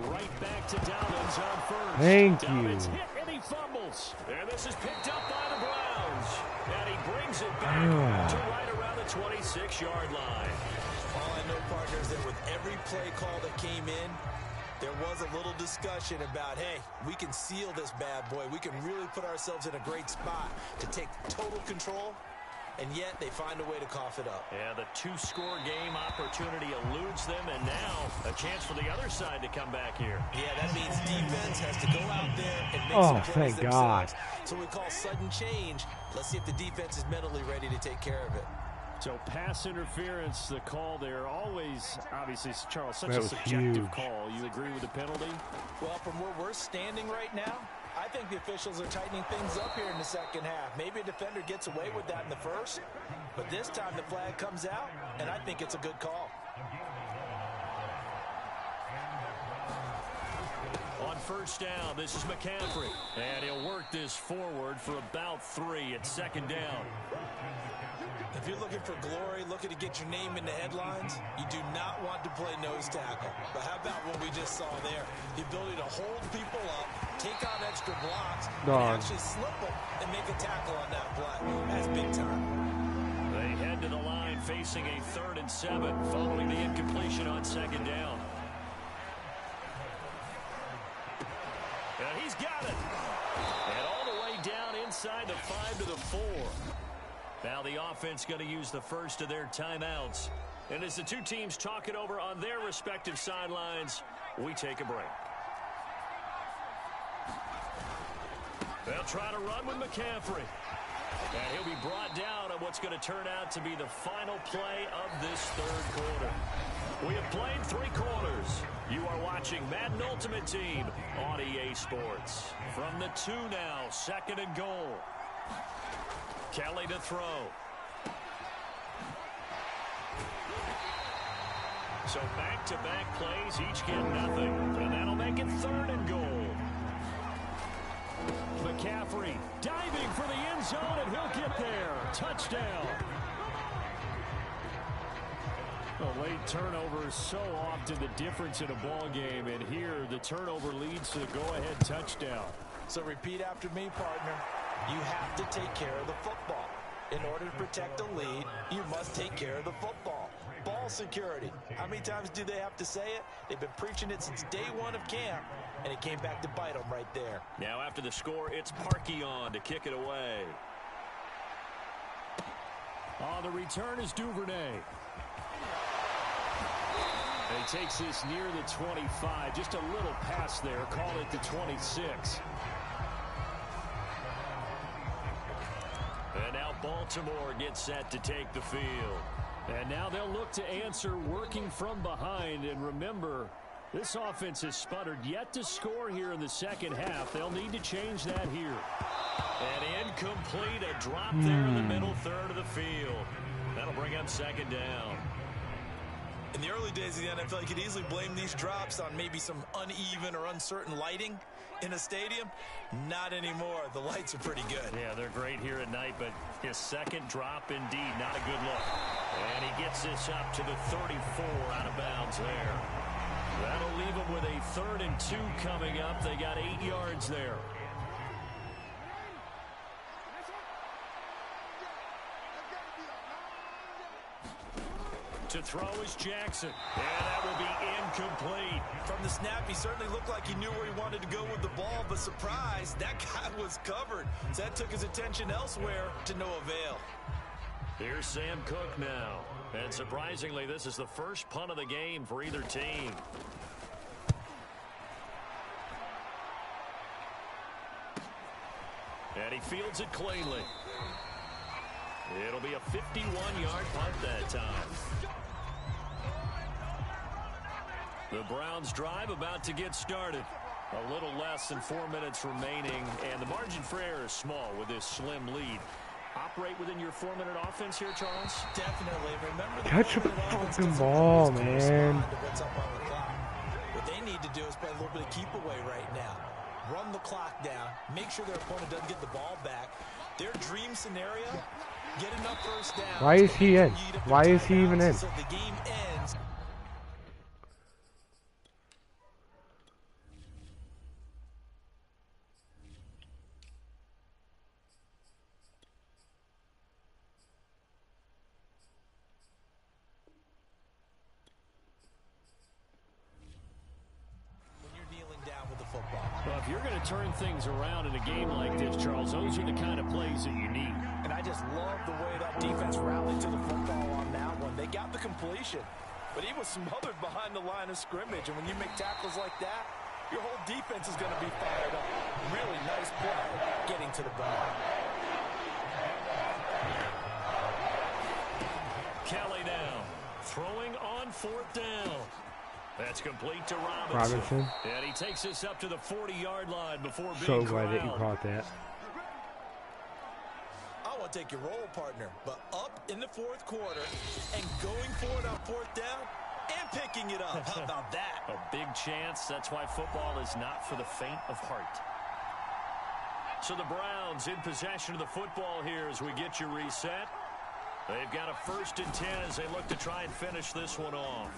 Right back to Dobbins on 1st. Thank Dobbins you. Hit and he fumbles. And this is picked up by the Browns. And he brings it back to right around the 26-yard line. All I know, partners, that with every play call that came in, there was a little discussion about, hey, we can seal this bad boy. We can really put ourselves in a great spot to take total control. And yet they find a way to cough it up. Yeah, the 2-score game opportunity eludes them, and now a chance for the other side to come back here. Yeah, that means defense has to go out there and make some plays thank God. themselves. So we call sudden change. Let's see if the defense is mentally ready to take care of it. So pass interference, the call there. Always, obviously, Charles, such That a was subjective huge. call. You agree with the penalty? Well, from where we're standing right now, I think the officials are tightening things up here in the second half. Maybe a defender gets away with that in the first, but this time the flag comes out, and I think it's a good call. On 1st down, this is McCaffrey. And he'll work this forward for about 3 at 2nd down. If you're looking for glory, looking to get your name in the headlines, you do not want to play nose tackle. But how about what we just saw there? The ability to hold people up, take on extra blocks, and actually slip them and make a tackle on that play. That's big time. They head to the line facing a 3rd and 7 following the incompletion on 2nd down. And he's got it. And all the way down inside the 5 to the 4. Now the offense going to use the first of their timeouts. And as the two teams talk it over on their respective sidelines, we take a break. They'll try to run with McCaffrey. And he'll be brought down on what's going to turn out to be the final play of this 3rd quarter. We have played 3 quarters. You are watching Madden Ultimate Team on EA Sports. From the 2 now, 2nd and goal. Kelly to throw. So back-to-back plays, each get nothing. And that'll make it 3rd and goal. McCaffrey diving for the end zone, and he'll get there. Touchdown. A late turnover is so often the difference in a ball game, and here the turnover leads to the go-ahead touchdown. So repeat after me, partner. You have to take care of the football. In order to protect a lead, you must take care of the football. Ball ball security. How many times do they have to say it? They've been preaching it since day one of camp, and it came back to bite them right there. Now after the score, it's Parkey on to kick it away. On the return is Duvernay. And he takes this near the 25. Just a little pass there. Call it the 26. And now Baltimore gets set to take the field. And now they'll look to answer working from behind. And remember, this offense has sputtered yet to score here in the second half. They'll need to change that here. And incomplete, a drop there in the middle third of the field. That'll bring up second down. In the early days of the NFL, you could easily blame these drops on maybe some uneven or uncertain lighting in a stadium. Not anymore. The lights are pretty good. Yeah, they're great here at night, but his second drop, indeed, not a good look. And he gets this up to the 34 out of bounds there. That'll leave him with a 3rd and 2 coming up. They got 8 yards there. To throw is Jackson. And that will be incomplete. From the snap, he certainly looked like he knew where he wanted to go with the ball, but surprise, that guy was covered. So that took his attention elsewhere to no avail. Here's Sam Cook now. And surprisingly, this is the first punt of the game for either team. And he fields it cleanly. It'll be a 51-yard punt that time. The Browns drive about to get started. A little less than 4 minutes remaining, and the margin for error is small with this slim lead. Operate within your 4-minute offense here, Charles? Definitely. Remember, catch a fucking ball, man. What they need to do is play a little bit of keep away right now. Run the clock down. Make sure their opponent doesn't get the ball back. Their dream scenario, get enough first down. Why is he in? Why is he even in? So the game ends. Well, if you're going to turn things around in a game like this, Charles, those are the kind of plays that you need. And I just love the way that defense rallied to the football on that one. They got the completion, but he was smothered behind the line of scrimmage. And when you make tackles like that, your whole defense is going to be fired up. Really nice play getting to the ball. Kelly now throwing on 4th down. That's complete to Robinson. And he takes us up to the 40-yard line before being so glad that you caught that. I want to take your role, partner, but up in the 4th quarter and going for it on 4th down and picking it up. How about that? A big chance. That's why football is not for the faint of heart. So the Browns in possession of the football here as we get you reset. They've got a 1st and 10 as they look to try and finish this one off.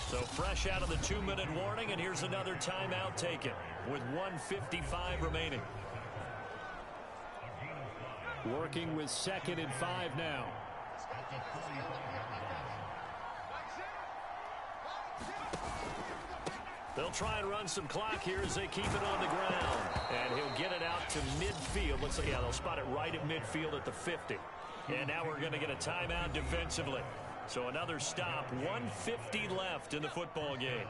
So fresh out of the 2-minute warning, and here's another timeout taken with 1:55 remaining. Working with 2nd and 5 now. They'll try and run some clock here as they keep it on the ground. And he'll get it out to midfield. Looks like, yeah, they'll spot it right at midfield at the 50. And now we're going to get a timeout defensively. So another stop, 1:50 left in the football game.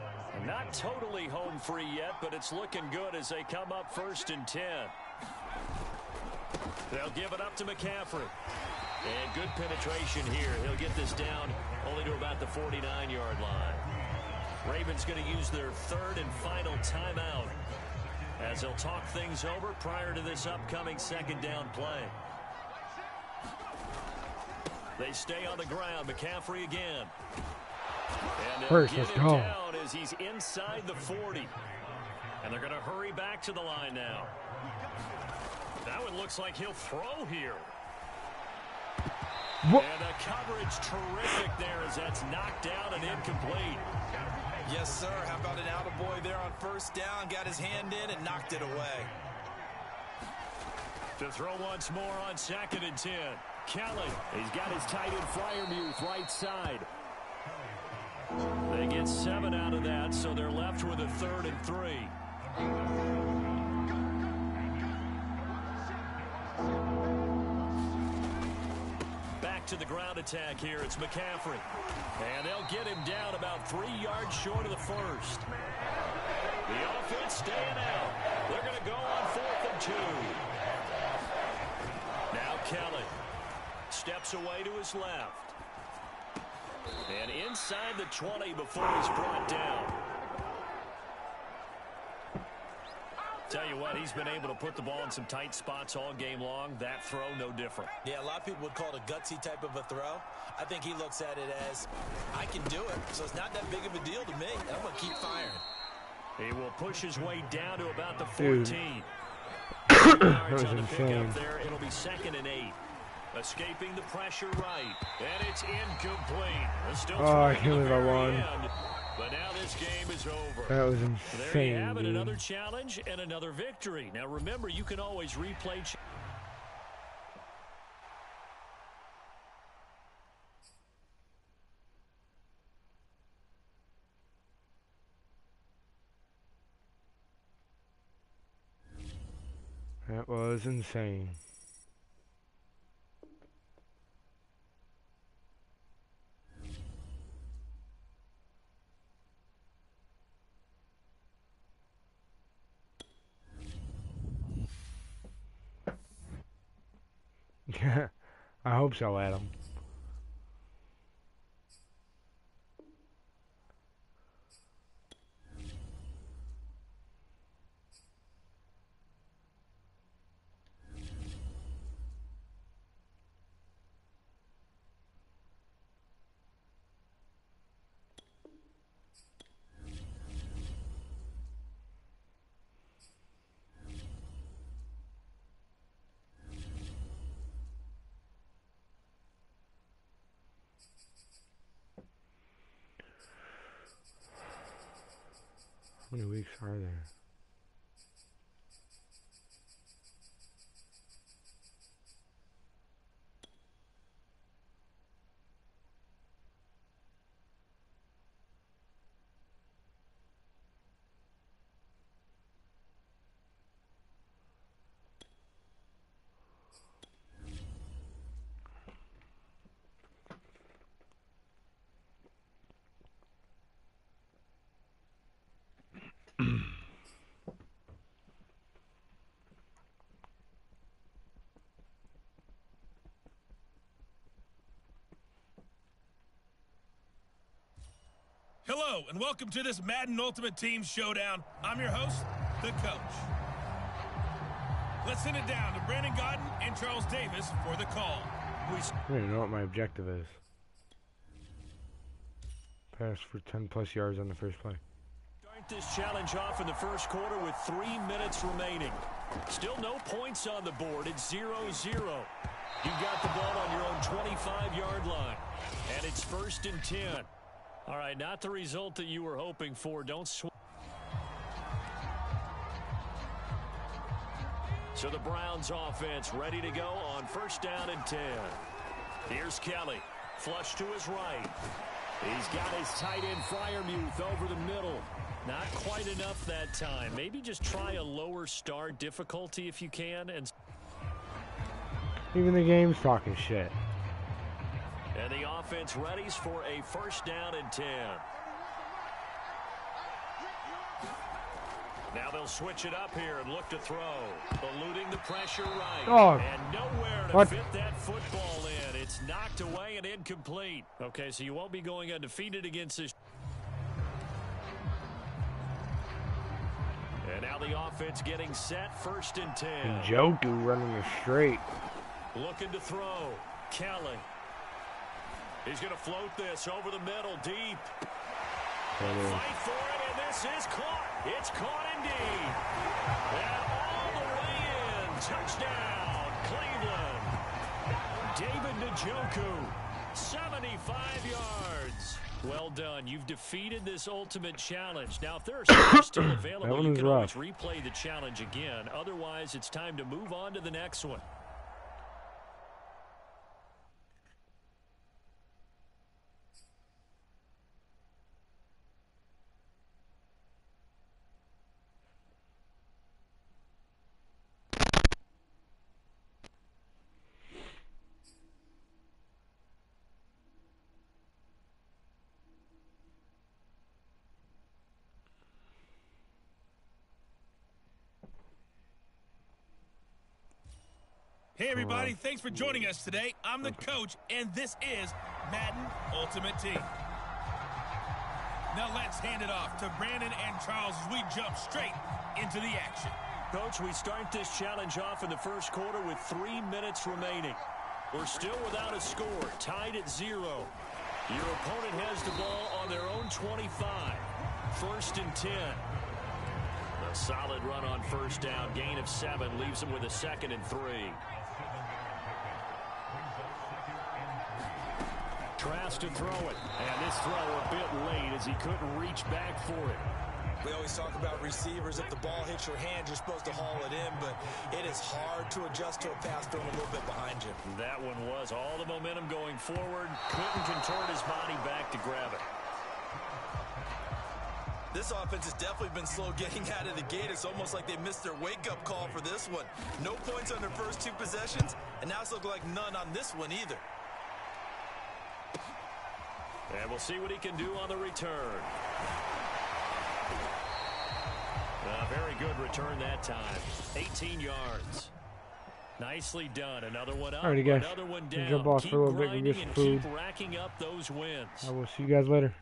Not totally home free yet, but it's looking good as they come up 1st and 10. They'll give it up to McCaffrey. And good penetration here. He'll get this down only to about the 49-yard line. Ravens going to use their 3rd and final timeout as they'll talk things over prior to this upcoming 2nd down play. They stay on the ground. McCaffrey again. And First, let's go. Down as he's inside the 40. And they're going to hurry back to the line now. That one looks like he'll throw here. What? And the coverage terrific there as that's knocked down and incomplete. Yes, sir. How about an attaboy there on 1st down? Got his hand in and knocked it away. To throw once more on 2nd and 10. Kelly. He's got his tight end Fryermuth right side. They get 7 out of that, so they're left with a 3rd and 3. Back to the ground attack here. It's McCaffrey. And they'll get him down about 3 yards short of the first. The offense staying out. They're going to go on 4th and 2. Now Kelly steps away to his left. And inside the 20 before he's brought down. Tell you what, he's been able to put the ball in some tight spots all game long. That throw, no different. Yeah, a lot of people would call it a gutsy type of a throw. I think he looks at it as, I can do it, so it's not that big of a deal to me. I'm going to keep firing. He will push his way down to about the 14. That was on the insane. pickup there. It'll be 2nd and 8. Escaping the pressure right. And it's incomplete. Still I can't believe I won. End, but now this game is over. That was There you insane, have it, dude. another challenge and another victory. Now remember, you can always replay. That was insane. I hope so, Adam. How many weeks are there? Hello, and welcome to this Madden Ultimate Team Showdown. I'm your host, the Coach. Let's send it down to Brandon Godden and Charles Davis for the call. I don't even know what my objective is. Pass for 10 plus yards on the first play. Start this challenge off in the first quarter with 3 minutes remaining. Still no points on the board. It's 0-0. You've got the ball on your own 25-yard line. And it's 1st and 10. All right, not the result that you were hoping for. Don't swing. So the Browns offense ready to go on 1st down and 10. Here's Kelly. Flush to his right. He's got his tight end Fryermuth over the middle. Not quite enough that time. Maybe just try a lower start difficulty if you can. And Even the game's talking shit. And the offense readies for a 1st down and 10. Now they'll switch it up here and look to throw. Eluding the pressure right. Oh. And nowhere to fit that football in. It's knocked away and incomplete. Okay, so you won't be going undefeated against this. And now the offense getting set, 1st and 10. And Joku running a straight. Looking to throw. Kelly. He's going to float this over the middle, deep. Fight for it, and this is caught. It's caught indeed. And all the way in. Touchdown, Cleveland. David Njoku, 75 yards. Well done. You've defeated this ultimate challenge. Now, if there are some still available, you can always replay the challenge again. Otherwise, it's time to move on to the next one. Hey everybody, thanks for joining us today. I'm the coach, and this is Madden Ultimate Team. Now let's hand it off to Brandon and Charles as we jump straight into the action. Coach, we start this challenge off in the first quarter with 3 minutes remaining. We're still without a score, tied at 0. Your opponent has the ball on their own 25. 1st and 10. A solid run on first down, gain of 7, leaves them with a 2nd and 3. Tries to throw it, and this throw a bit late as he couldn't reach back for it. We always talk about receivers. If the ball hits your hand, you're supposed to haul it in, but it is hard to adjust to a pass thrown a little bit behind you. That one was all the momentum going forward. Couldn't contort his body back to grab it. This offense has definitely been slow getting out of the gate. It's almost like they missed their wake-up call for this one. No points on their first 2 possessions, and now it's looking like none on this one either. And we'll see what he can do on the return. A very good return that time. 18 yards. Nicely done. Another one up. Alrighty, guys. Another one down. Jump off Keep for a little bit and grinding get some and food. keep racking up those wins. I will see you guys later.